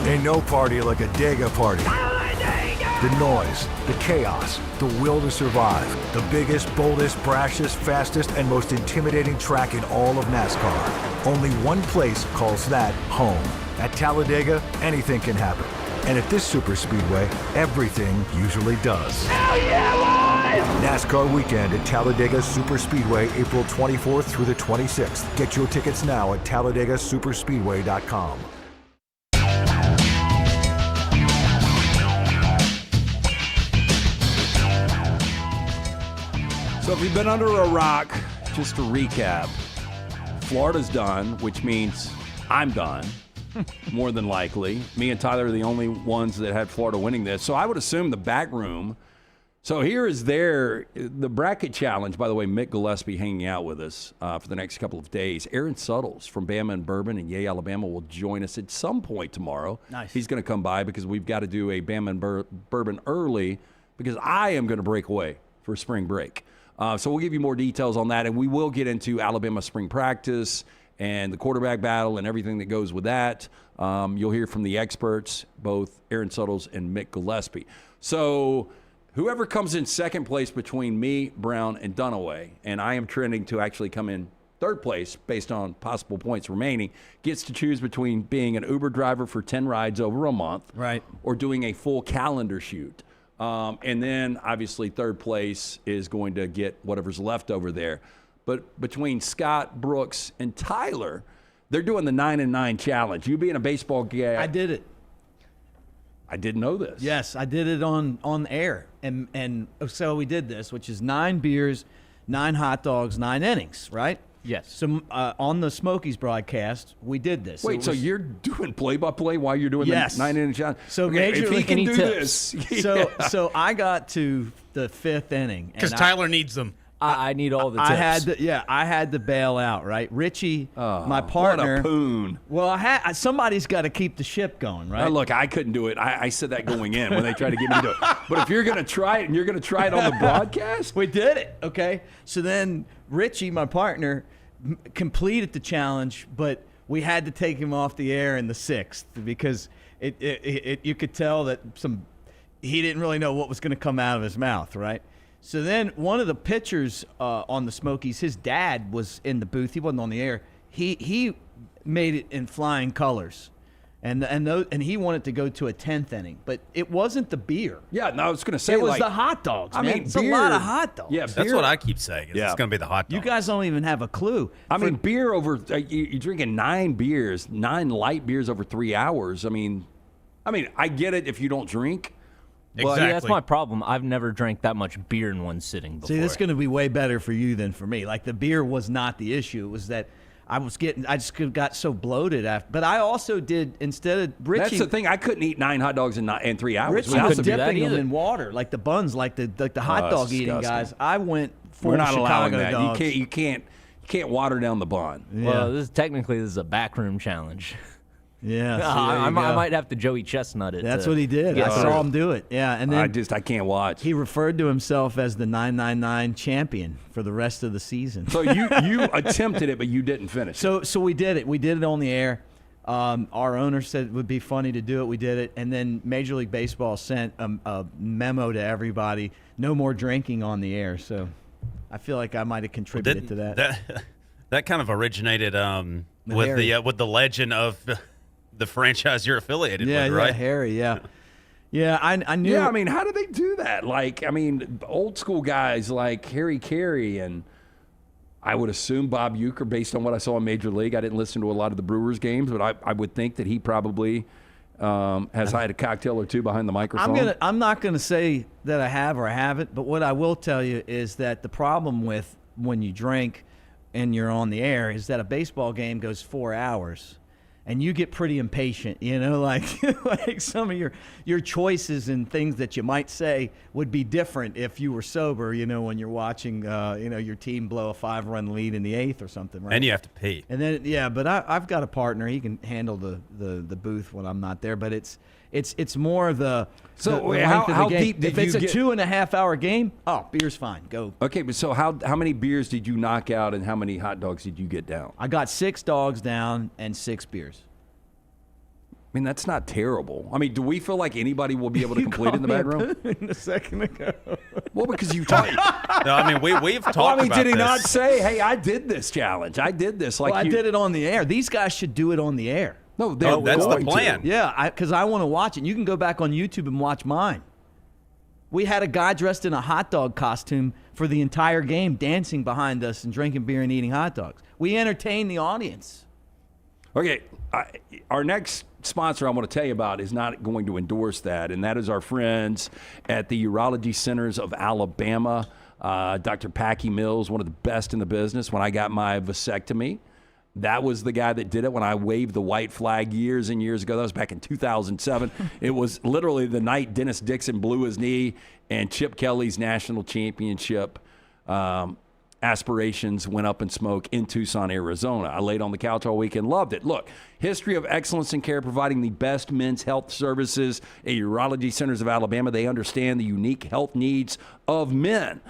Ain't no party like a Dega party. The noise, the chaos, the will to survive. The biggest, boldest, brashest, fastest, and most intimidating track in all of NASCAR. Only one place calls that home. At Talladega, anything can happen. And at this super speedway, everything usually does. Hell yeah, boys! NASCAR weekend at Talladega Superspeedway, April 24th through the 26th. Get your tickets now at TalladegaSuperspeedway.com. So if you've been under a rock, just to recap, Florida's done, which means I'm done, more than likely. Me and Tyler are the only ones that had Florida winning this. So I would assume the back room. So here is the bracket challenge. By the way, Mick Gillespie hanging out with us for the next couple of days. Aaron Suttles from Bama and Bourbon and Yay, Alabama will join us at some point tomorrow. Nice. He's going to come by because we've got to do a Bama and Bourbon early because I am going to break away for spring break. So we'll give you more details on that, and we will get into Alabama spring practice and the quarterback battle and everything that goes with that. You'll hear from the experts, both Aaron Suttles and Mick Gillespie. So whoever comes in second place between me, Brown, and Dunaway, and I am trending to actually come in third place based on possible points remaining, gets to choose between being an Uber driver for 10 rides over a month, right, or doing a full calendar shoot. And then, obviously, third place is going to get whatever's left over there. But between Scott, Brooks, and Tyler, they're doing the 9-and-9 challenge. You being a baseball guy. I did it. I didn't know this. Yes, I did it on air. And so we did this, which is 9 beers, 9 hot dogs, 9 innings, right? Yes. So on the Smokies broadcast, we did this. Wait, so you're doing play-by-play while you're doing the 9-inning challenge? So okay, Major if he League can do tips. this. So I got to the 5th inning. Because Tyler needs them. I need all the tips. I had to bail out, right? Richie, my partner. What a poon. Well, somebody's got to keep the ship going, right? Look, I couldn't do it. I said that going in when they tried to get me to do it. But if you're going to try it and you're going to try it on the broadcast. We did it, okay? So then Richie, my partner, completed the challenge, but we had to take him off the air in the 6th because you could tell that he didn't really know what was going to come out of his mouth, right? So then one of the pitchers on the Smokies, his dad was in the booth. He wasn't on the air. He made it in flying colors, and he wanted to go to a 10th inning, but it wasn't the beer. Yeah, no, I was going to say it was the hot dogs. Man. It's beer, a lot of hot dogs. Yeah, that's what I keep saying. It's going to be the hot dog. You guys don't even have a clue. I mean, beer over you're drinking 9 beers, 9 light beers over 3 hours. I mean, I get it if you don't drink. Well, yeah, that's my problem. I've never drank that much beer in one sitting before. See, this is going to be way better for you than for me. Like, the beer was not the issue. It was that I just got so bloated after. But I also did, instead of Richie. That's the thing. I couldn't eat 9 hot dogs in 3 hours. Richie was dipping them in water, like the buns, like the hot dog eating guys. I went for We're not Chicago allowing that. dogs. You can't water down the bun. Yeah. Well, this is a backroom challenge. Yeah, see, I might have to Joey Chestnut it. That's what he did. I saw him do it. Yeah, and then I can't watch. He referred to himself as the 999 champion for the rest of the season. So you attempted it, but you didn't finish. So we did it. We did it on the air. Our owner said it would be funny to do it. We did it, and then Major League Baseball sent a memo to everybody: no more drinking on the air. So I feel like I might have contributed to that. That kind of originated with the legend of the franchise you're affiliated with, right? Yeah, Harry, yeah. Yeah, I knew. Yeah, I mean, how do they do that? Like, I mean, old school guys like Harry Carey and I would assume Bob Uecker, based on what I saw in Major League. I didn't listen to a lot of the Brewers games, but I would think that he probably has had a cocktail or two behind the microphone. I'm not gonna say that I have or I haven't, but what I will tell you is that the problem with when you drink and you're on the air is that a baseball game goes 4 hours. And you get pretty impatient, like some of your choices and things that you might say would be different if you were sober, when you're watching, your team blow a 5-run lead in the 8th or something, right? And you have to pee. And then, but I've got a partner. He can handle the booth when I'm not there. But it's more of the how deep did if it's you a 2.5 hour game, beer's fine. Go. Okay, but so how many beers did you knock out and how many hot dogs did you get down? I got 6 dogs down and 6 beers. I mean, that's not terrible. I mean, do we feel like anybody will be able to complete in the back room? A second ago. Well, because you talked. No, I mean, we've talked about this. Did he not say, hey, I did this challenge. I did this. I did it on the air. These guys should do it on the air. No, that's the plan. Yeah, because I want to watch it. You can go back on YouTube and watch mine. We had a guy dressed in a hot dog costume for the entire game, dancing behind us and drinking beer and eating hot dogs. We entertain the audience. Okay, our next sponsor I want to tell you about is not going to endorse that, and that is our friends at the Urology Centers of Alabama. Dr. Packy Mills, one of the best in the business. When I got my vasectomy, that was the guy that did it when I waved the white flag years and years ago. That was back in 2007. It was literally the night Dennis Dixon blew his knee and Chip Kelly's national championship aspirations went up in smoke in Tucson, Arizona. I laid on the couch all weekend, loved it. Look, history of excellence in care, providing the best men's health services at Urology Centers of Alabama. They understand the unique health needs of men.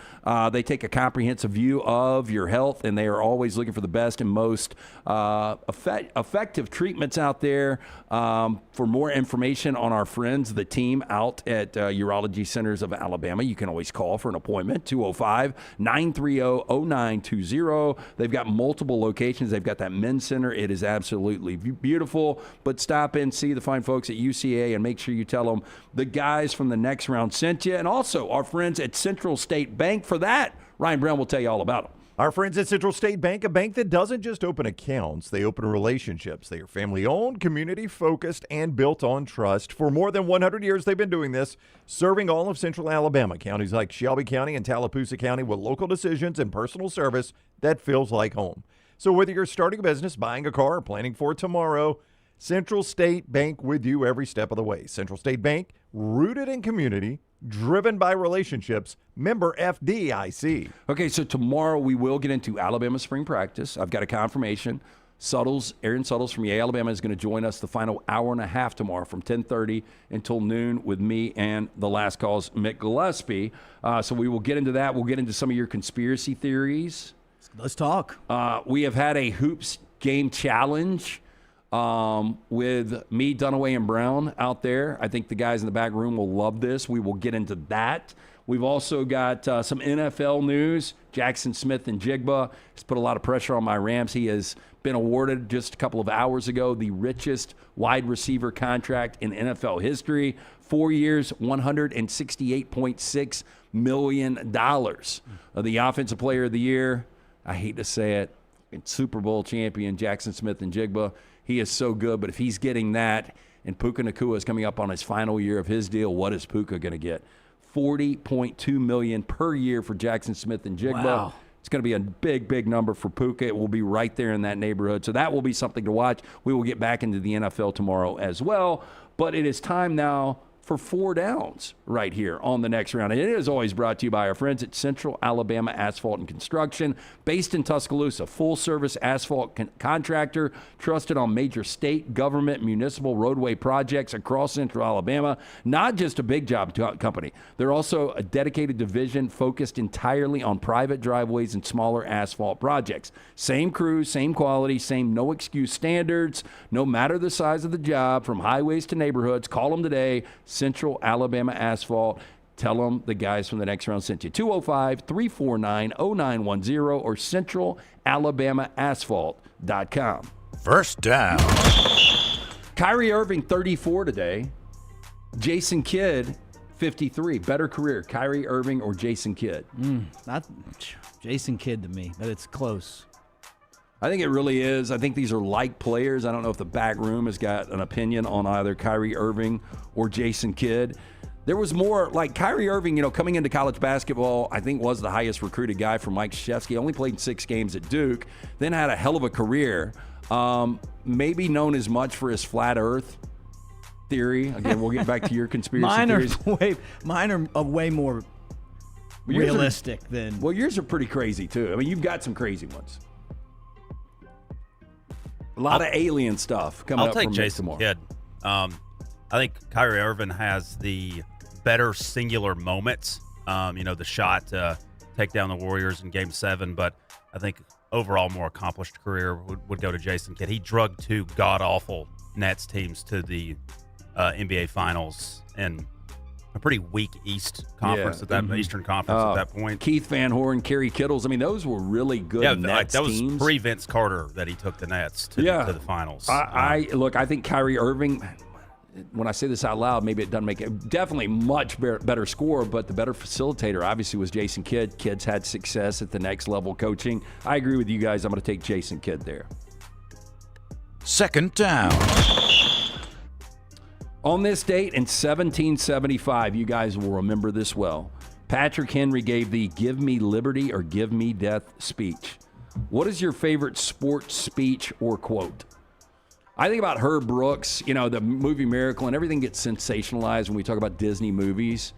They take a comprehensive view of your health, and they are always looking for the best and most effective treatments out there. For more information on our friends, the team out at Urology Centers of Alabama, you can always call for an appointment, 205-930-0920. They've got multiple locations. They've got that men's center. It is absolutely beautiful, but stop in, see the fine folks at UCA, and make sure you tell them the guys from the next round sent you, and also our friends at Central State Bank. For that, Ryan Brown will tell you all about them. Our friends at Central State Bank, a bank that doesn't just open accounts, they open relationships. They are family-owned, community-focused, and built on trust. For more than 100 years, they've been doing this, serving all of Central Alabama, counties like Shelby County and Tallapoosa County, with local decisions and personal service that feels like home. So whether you're starting a business, buying a car, or planning for tomorrow, Central State Bank with you every step of the way. Central State Bank, rooted in community, driven by relationships, member FDIC. Okay, so tomorrow we will get into Alabama spring practice. I've got a confirmation. Aaron Suttles from Yale, Alabama is going to join us the final hour and a half tomorrow from 10:30 until noon with me and the Last Call's Mick Gillespie. So we will get into that. We'll get into some of your conspiracy theories. Let's talk. We have had a hoops game challenge with me, Dunaway, and Brown out there. I think the guys in the back room will love this. We will get into that. We've also got some NFL news. Jackson Smith and Jigba has put a lot of pressure on my Rams. He has been awarded just a couple of hours ago the richest wide receiver contract in NFL history. 4 years, $168.6 million. The Offensive Player of the Year, I hate to say it, Super Bowl champion Jackson Smith and Jigba. He is so good, but if he's getting that and Puka Nacua is coming up on his final year of his deal, what is Puka going to get? $40.2 million per year for Jackson Smith and Jigba. Wow. It's going to be a big, big number for Puka. It will be right there in that neighborhood. So that will be something to watch. We will get back into the NFL tomorrow as well. But it is time now for 4 downs right here on the next round. And it is always brought to you by our friends at Central Alabama Asphalt and Construction, based in Tuscaloosa, full-service asphalt contractor, trusted on major state, government, municipal roadway projects across Central Alabama. Not just a big job company. They're also a dedicated division focused entirely on private driveways and smaller asphalt projects. Same crew, same quality, same no-excuse standards, no matter the size of the job, from highways to neighborhoods. Call them today. Central Alabama Asphalt. Tell them the guys from the next round sent you. 205-349-0910 or centralalabamaasphalt.com. First down. Kyrie Irving, 34 today. Jason Kidd, 53. Better career, Kyrie Irving or Jason Kidd? Not Jason Kidd to me, but it's close. I think it really is. I think these are like players. I don't know if the back room has got an opinion on either Kyrie Irving or Jason Kidd. There was more, like Kyrie Irving, coming into college basketball, I think was the highest recruited guy from Mike Krzyzewski. Only played 6 games at Duke, then had a hell of a career. Maybe known as much for his flat earth theory. Again, we'll get back to your conspiracy theories. Mine are way more realistic than... Well, yours are pretty crazy, too. I mean, you've got some crazy ones. A lot of alien stuff coming up from Jason Kidd. I think Kyrie Irving has the better singular moments. The shot to take down the Warriors in Game 7, but I think overall more accomplished career would go to Jason Kidd. He drugged 2 god-awful Nets teams to the NBA Finals and a pretty weak East Conference at that Eastern Conference at that point. Keith Van Horn, Kerry Kittles. I mean, those were really good Nets that teams. was pre-Vince Carter that he took the Nets to the Finals. I think Kyrie Irving, when I say this out loud, maybe it doesn't make it, definitely much better scorer, but the better facilitator obviously was Jason Kidd. Kidd's had success at the next level coaching. I agree with you guys. I'm going to take Jason Kidd there. Second down. On this date in 1775, you guys will remember this well, Patrick Henry gave the "Give me liberty or give me death" speech. What is your favorite sports speech or quote? I think about Herb Brooks, the movie Miracle, and everything gets sensationalized when we talk about Disney movies.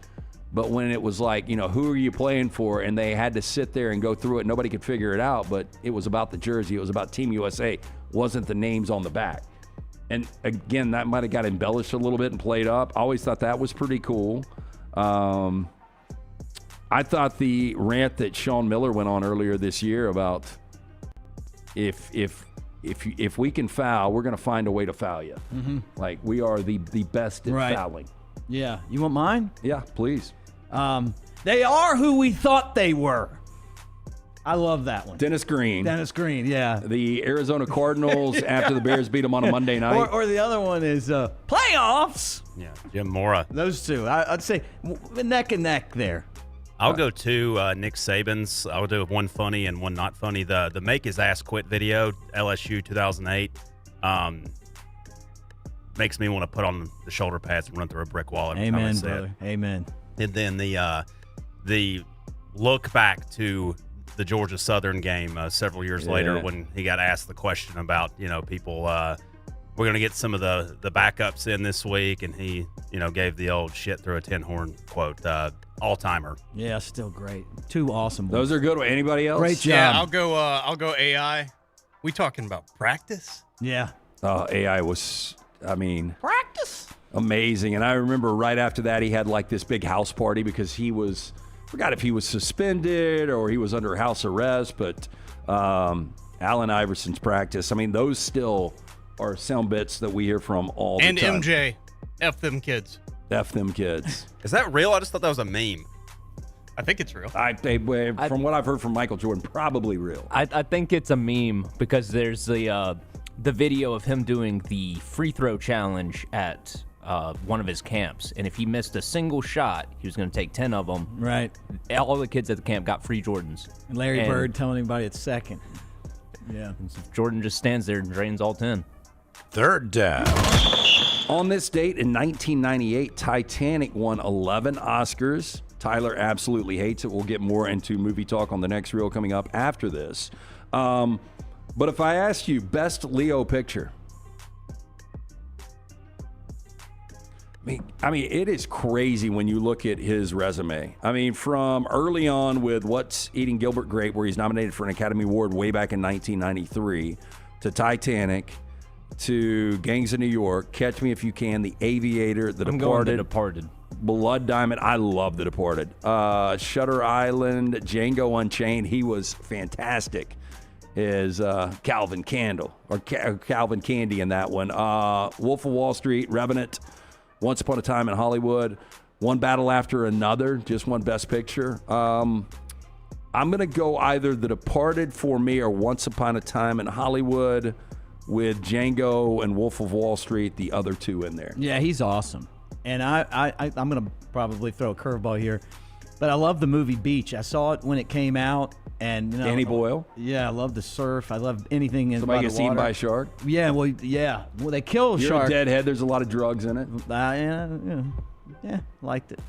But when it was like, who are you playing for? And they had to sit there and go through it. Nobody could figure it out, but it was about the jersey. It was about Team USA. Wasn't the names on the back. And again, that might have got embellished a little bit and played up. I always thought that was pretty cool. I thought the rant that Sean Miller went on earlier this year about if we can foul, we're going to find a way to foul you. Mm-hmm. Like, we are the best at fouling. Yeah. You want mine? Yeah, please. They are who we thought they were. I love that one. Dennis Green, yeah. The Arizona Cardinals after the Bears beat them on a Monday night. Or the other one is playoffs. Yeah, Jim Mora. Those two. I'd say neck and neck there. I'll go 2 Nick Saban's. I'll do one funny and one not funny. The Make His Ass Quit video, LSU 2008, makes me want to put on the shoulder pads and run through a brick wall every time I Amen, see brother. it. Amen. And then the look back to the Georgia Southern game several years later when he got asked the question about, people, we're going to get some of the backups in this week, and he, gave the old shit through a tin horn quote, all-timer. Yeah, still great. 2 awesome ones. Those are good. Anybody else? Great job. Yeah, I'll go AI. We talking about practice? Yeah. AI was, practice. Amazing. And I remember right after that, he had like this big house party because he was, forgot if he was suspended or he was under house arrest, but Allen Iverson's practice. Those still are sound bits that we hear from all the time. And MJ, F them kids. F them kids. Is that real? I just thought that was a meme. I think it's real. From what I've heard from Michael Jordan, probably real. I think it's a meme because there's the video of him doing the free throw challenge at one of his camps, and if he missed a single shot, he was going to take 10 of them. Right. All the kids at the camp got free Jordans. And Larry Bird telling anybody it's second. Yeah. Jordan just stands there and drains all 10. Third down. On this date in 1998, Titanic won 11 Oscars. Tyler absolutely hates it. We'll get more into movie talk on the next reel coming up after this. But if I asked you, best Leo picture. I mean, it is crazy when you look at his resume. I mean, from early on with What's Eating Gilbert Grape, where he's nominated for an Academy Award way back in 1993, to Titanic, to Gangs of New York, Catch Me If You Can, The Aviator, The I'm Departed. going The Departed. Blood Diamond. I love The Departed. Shutter Island, Django Unchained. He was fantastic. Is Calvin Candy in that one. Wolf of Wall Street, Revenant, Once Upon a Time in Hollywood, One Battle After Another, just one Best Picture. I'm going to go either The Departed for me or Once Upon a Time in Hollywood with Django and Wolf of Wall Street, the other two in there. Yeah, he's awesome. And I'm going to probably throw a curveball here, but I love the movie Beach. I saw it when it came out. And Danny Boyle? Yeah, I love the surf. I love anything in Somebody by gets the water. eaten by a shark? Yeah, well, they kill a You're shark. a deadhead. There's a lot of drugs in it. Yeah, liked it.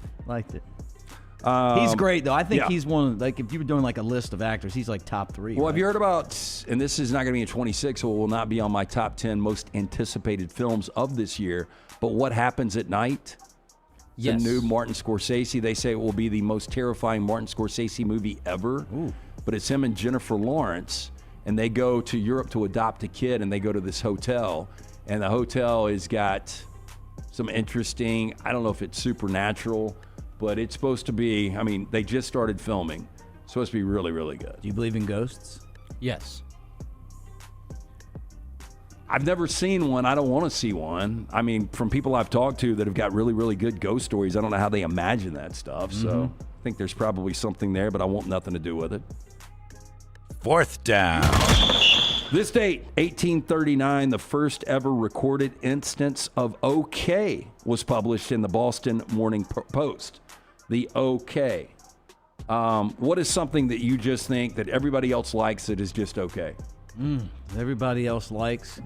He's great, though. I think he's one of, like, if you were doing, like, a list of actors, he's, like, top 3. Well, right? have you heard about, and this is not going to be in 26, so it will not be on my top 10 most anticipated films of this year, but What Happens at Night? Yes. The new Martin Scorsese. They say it will be the most terrifying Martin Scorsese movie ever. Ooh. But it's him and Jennifer Lawrence, and they go to Europe to adopt a kid, and they go to this hotel, and the hotel has got some interesting, I don't know if it's supernatural, but it's supposed to be, I mean, they just started filming. It's supposed to be really, really good. Do you believe in ghosts? Yes. I've never seen one. I don't want to see one. I mean, from people I've talked to that have got really, really good ghost stories, I don't know how they imagine that stuff. So I think there's probably something there, but I want nothing to do with it. 4th down. This date, 1839, the first ever recorded instance of OK was published in the Boston Morning Post. The OK. What is something that you just think that everybody else likes that is just okay? Everybody else likes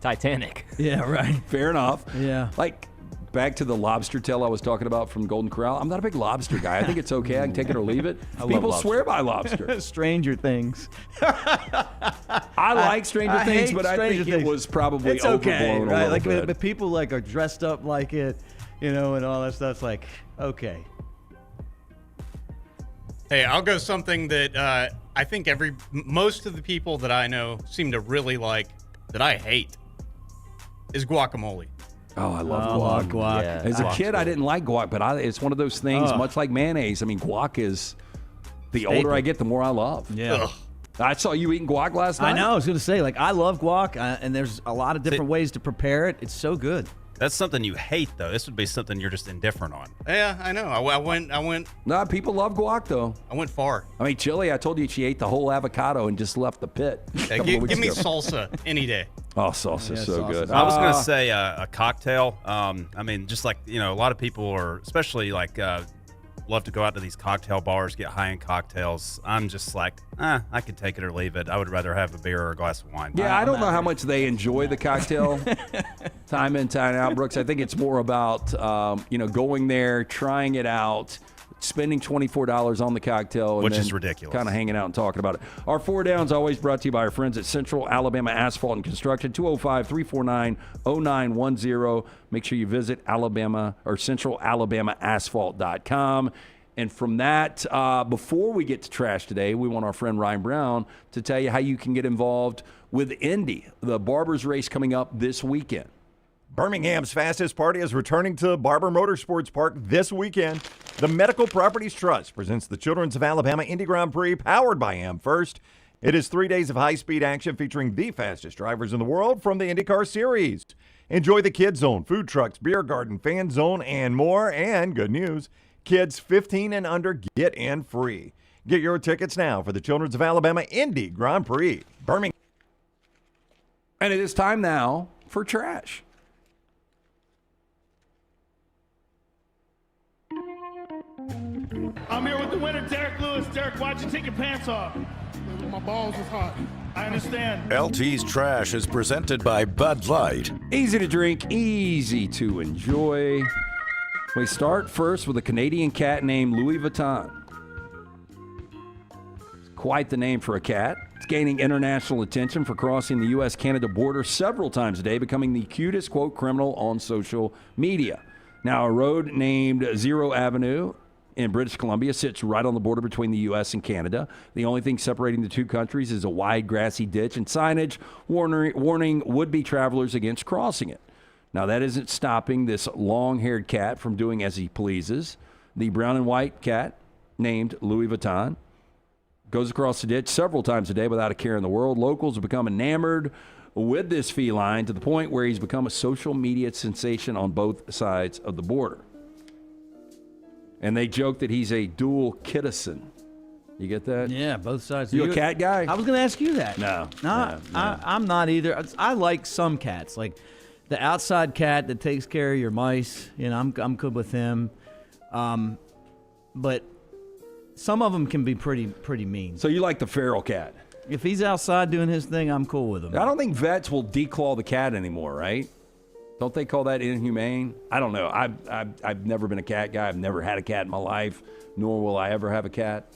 Titanic. Yeah, right. Fair enough. Yeah. Like, back to the lobster tail I was talking about from Golden Corral. I'm not a big lobster guy. I think it's okay. I can take it or leave it. People swear by lobster. Stranger Things. I like Stranger Things, but I think it was probably it's okay, overblown right? a Like, little bit. but people like are dressed up like it, and all that stuff's like, okay. Hey, I'll go something that I think most of the people that I know seem to really like, that I hate, is guacamole. Oh, I love guac. Yeah, As a kid, I didn't like guac, but it's one of those things, much like mayonnaise. I mean, guac is, the older I get, the more I love. Yeah. Ugh. I saw you eating guac last night. I know. I was going to say, like, I love guac, and there's a lot of different ways to prepare it. It's so good. That's something you hate, though. This would be something you're just indifferent on. Yeah, I know. I went. No, people love guac, though. I went far. I mean, Chili, I told you she ate the whole avocado and just left the pit. Yeah, give me salsa any day. Oh, salsa is so good. I was going to say a cocktail. I mean, just like, a lot of people are, especially like, love to go out to these cocktail bars, get high-end cocktails. I'm just like, I could take it or leave it. I would rather have a beer or a glass of wine. Yeah, I don't know how much they enjoy the cocktail time in, time out, Brooks. I think it's more about, going there, trying it out, spending $24 on the cocktail. Which is ridiculous. Kind of hanging out and talking about it. Our 4 Downs always brought to you by our friends at Central Alabama Asphalt and Construction, 205-349-0910. Make sure you visit Alabama or centralalabamaasphalt.com. And from that, before we get to trash today, we want our friend Ryan Brown to tell you how you can get involved with Indy, the Barbers race coming up this weekend. Birmingham's fastest party is returning to Barber Motorsports Park this weekend. The Medical Properties Trust presents the Children's of Alabama Indy Grand Prix, powered by AmFirst. It is 3 days of high-speed action featuring the fastest drivers in the world from the IndyCar Series. Enjoy the Kids Zone, food trucks, beer garden, fan zone, and more. And good news, kids 15 and under get in free. Get your tickets now for the Children's of Alabama Indy Grand Prix, Birmingham. And it is time now for trash. I'm here with the winner, Derek Lewis. Derek, why'd you take your pants off? My balls was hot. I understand. LT's Trash is presented by Bud Light. Easy to drink, easy to enjoy. We start first with a Canadian cat named Louis Vuitton. Quite the name for a cat. It's gaining international attention for crossing the U.S.-Canada border several times a day, becoming the cutest, quote, criminal on social media. Now, a road named Zero Avenue in British Columbia sits right on the border between the U.S. and Canada. The only thing separating the two countries is a wide grassy ditch and signage warning would-be travelers against crossing it. Now, that isn't stopping this long-haired cat from doing as he pleases. The brown and white cat, named Louis Vuitton, goes across the ditch several times a day without a care in the world. Locals have become enamored with this feline to the point where he's become a social media sensation on both sides of the border. And they joke that he's a dual citizen. You get that? Yeah, both sides. You a cat guy? I was going to ask you that. No. I'm not either. I like some cats, like the outside cat that takes care of your mice. You know, I'm good with him. But some of them can be pretty mean. So you like the feral cat? If he's outside doing his thing, I'm cool with him. I don't think vets will declaw the cat anymore, right? Don't they call that inhumane? I don't know. I've never been a cat guy. I've never had a cat in my life, nor will I ever have a cat.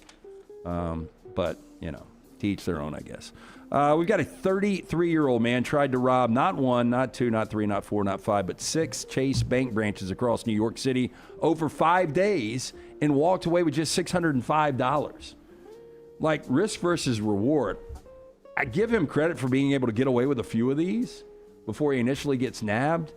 But, you know, to each their own, I guess. We've got a 33-year-old man tried to rob not one, not two, not three, not four, not five, but 6 Chase Bank branches across New York City over 5 days and walked away with just $605. Like, risk versus reward. I give him credit for being able to get away with a few of these before he initially gets nabbed.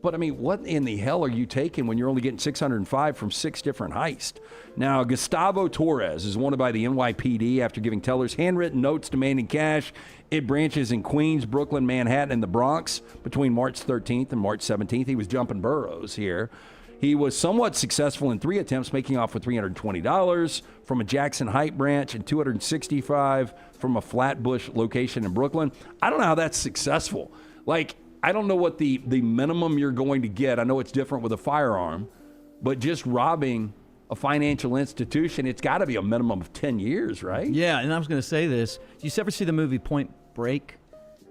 But, I mean, what in the hell are you taking when you're only getting $605 from 6 different heists? Now, Gustavo Torres is wanted by the NYPD after giving tellers handwritten notes demanding cash at branches in Queens, Brooklyn, Manhattan, and the Bronx between March 13th and March 17th. He was jumping boroughs here. He was somewhat successful in 3 attempts, making off with $320 from a Jackson Heights branch and $265 from a Flatbush location in Brooklyn. I don't know how that's successful. Like, I don't know what the minimum you're going to get. I know it's different with a firearm, but just robbing a financial institution, it's got to be a minimum of 10 years, right? Yeah, and I was going to say this. Did you ever see the movie Point Break?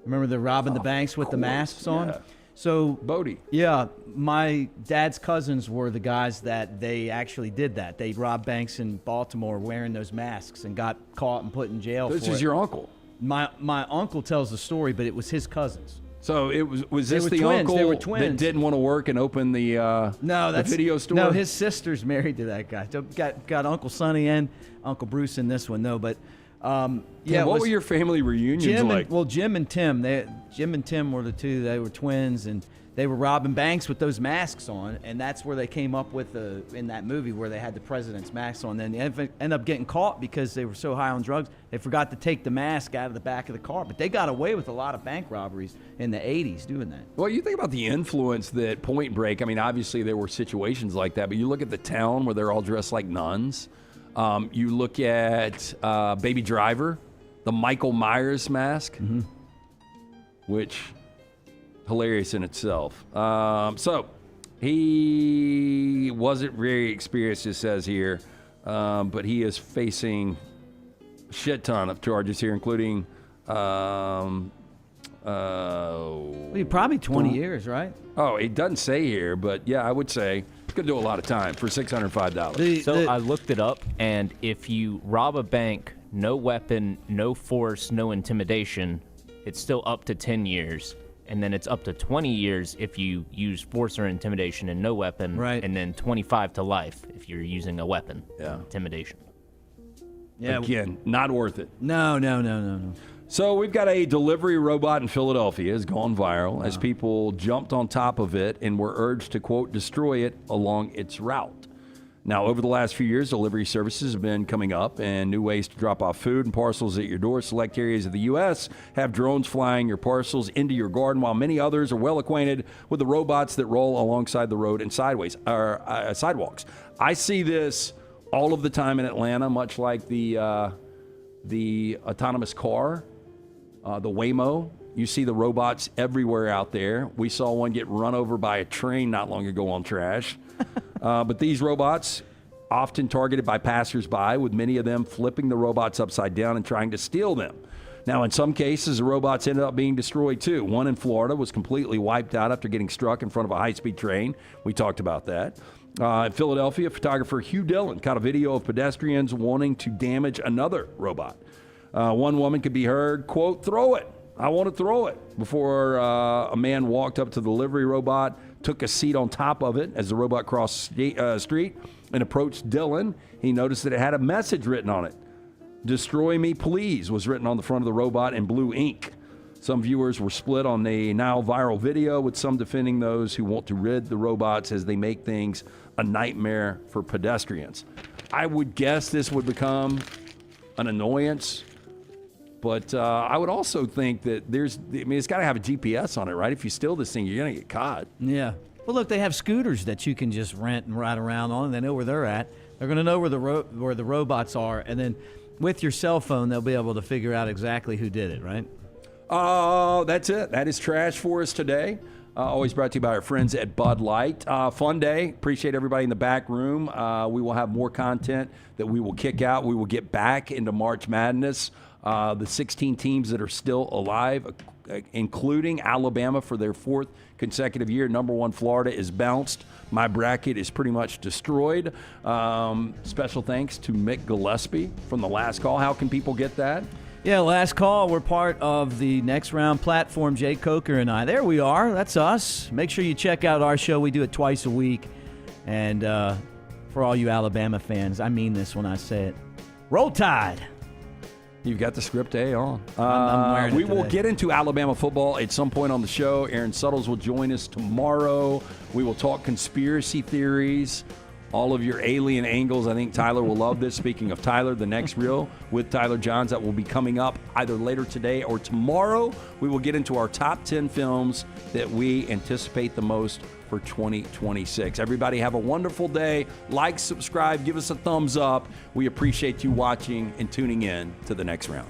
Remember the robbing the banks with the masks on? Yeah. So Bodie. Yeah, my dad's cousins were the guys that they actually did that. They robbed banks in Baltimore wearing those masks and got caught and put in jail for it. This is your uncle. My uncle tells the story, but it was his cousins. So it was this the twins. uncle They were twins. that didn't want to work and open the video store? No, his sister's married to that guy. So got Uncle Sonny and Uncle Bruce in this one. No, but yeah. What were your family reunions like? Jim and Tim. Jim and Tim were the two. They were twins, and they were robbing banks with those masks on, and that's where they came up with in that movie where they had the president's mask on. Then they ended up getting caught because they were so high on drugs. They forgot to take the mask out of the back of the car, but they got away with a lot of bank robberies in the 80s doing that. Well, you think about the influence that Point Break, I mean, obviously there were situations like that, but you look at the town where they're all dressed like nuns. You look at Baby Driver, the Michael Myers mask, which... hilarious in itself. So he wasn't very experienced, it says here, but he is facing a shit ton of charges here, including probably 20 years, right? Oh, it doesn't say here, but yeah, I would say it's going to do a lot of time for $605. I looked it up, and if you rob a bank, no weapon, no force, no intimidation, it's still up to 10 years. And then it's up to 20 years if you use force or intimidation and no weapon. Right. And then 25 to life if you're using a weapon. Yeah. Intimidation. Yeah. Again, not worth it. No. So we've got a delivery robot in Philadelphia has gone viral as people jumped on top of it and were urged to, quote, destroy it along its route. Now, over the last few years, delivery services have been coming up and new ways to drop off food and parcels at your door. Select areas of the U.S. have drones flying your parcels into your garden, while many others are well acquainted with the robots that roll alongside the road and sidewalks. I see this all of the time in Atlanta, much like the autonomous car, the Waymo. You see the robots everywhere out there. We saw one get run over by a train not long ago on trash. But these robots, often targeted by passersby, with many of them flipping the robots upside down and trying to steal them. Now, in some cases, the robots ended up being destroyed too. One in Florida was completely wiped out after getting struck in front of a high-speed train. We talked about that. In Philadelphia, photographer Hugh Dillon caught a video of pedestrians wanting to damage another robot. One woman could be heard, quote, "Throw it. I want to throw it," before a man walked up to the delivery robot, took a seat on top of it as the robot crossed the street and approached Dillon. He noticed that it had a message written on it. "Destroy me, please," was written on the front of the robot in blue ink. Some viewers were split on the now viral video, with some defending those who want to rid the robots as they make things a nightmare for pedestrians. I would guess this would become an annoyance, but I would also think that it's got to have a GPS on it, right? If you steal this thing, you're going to get caught. Yeah. Well, look, they have scooters that you can just rent and ride around on, and they know where they're at. They're going to know where the robots are, and then with your cell phone, they'll be able to figure out exactly who did it, right? That's it. That is trash for us today. Always brought to you by our friends at Bud Light. Fun day. Appreciate everybody in the back room. We will have more content that we will kick out. We will get back into March Madness. The 16 teams that are still alive, including Alabama for their 4th consecutive year. Number 1 Florida is bounced. My bracket is pretty much destroyed. Special thanks to Mick Gillespie from the Last Call. How can people get that? Yeah, Last Call. We're part of the Next Round platform, Jay Coker and I. There we are. That's us. Make sure you check out our show. We do it twice a week. And for all you Alabama fans, I mean this when I say it. Roll Tide. You've got the script A on. I'm wearing it we will today. get into Alabama football at some point on the show. Aaron Suttles will join us tomorrow. We will talk conspiracy theories, all of your alien angles. I think Tyler will love this. Speaking of Tyler, the next reel with Tyler Johns, that will be coming up either later today or tomorrow. We will get into our top 10 films that we anticipate the most for 2026. Everybody have a wonderful day. Like, subscribe, give us a thumbs up. We appreciate you watching and tuning in to the Next Round.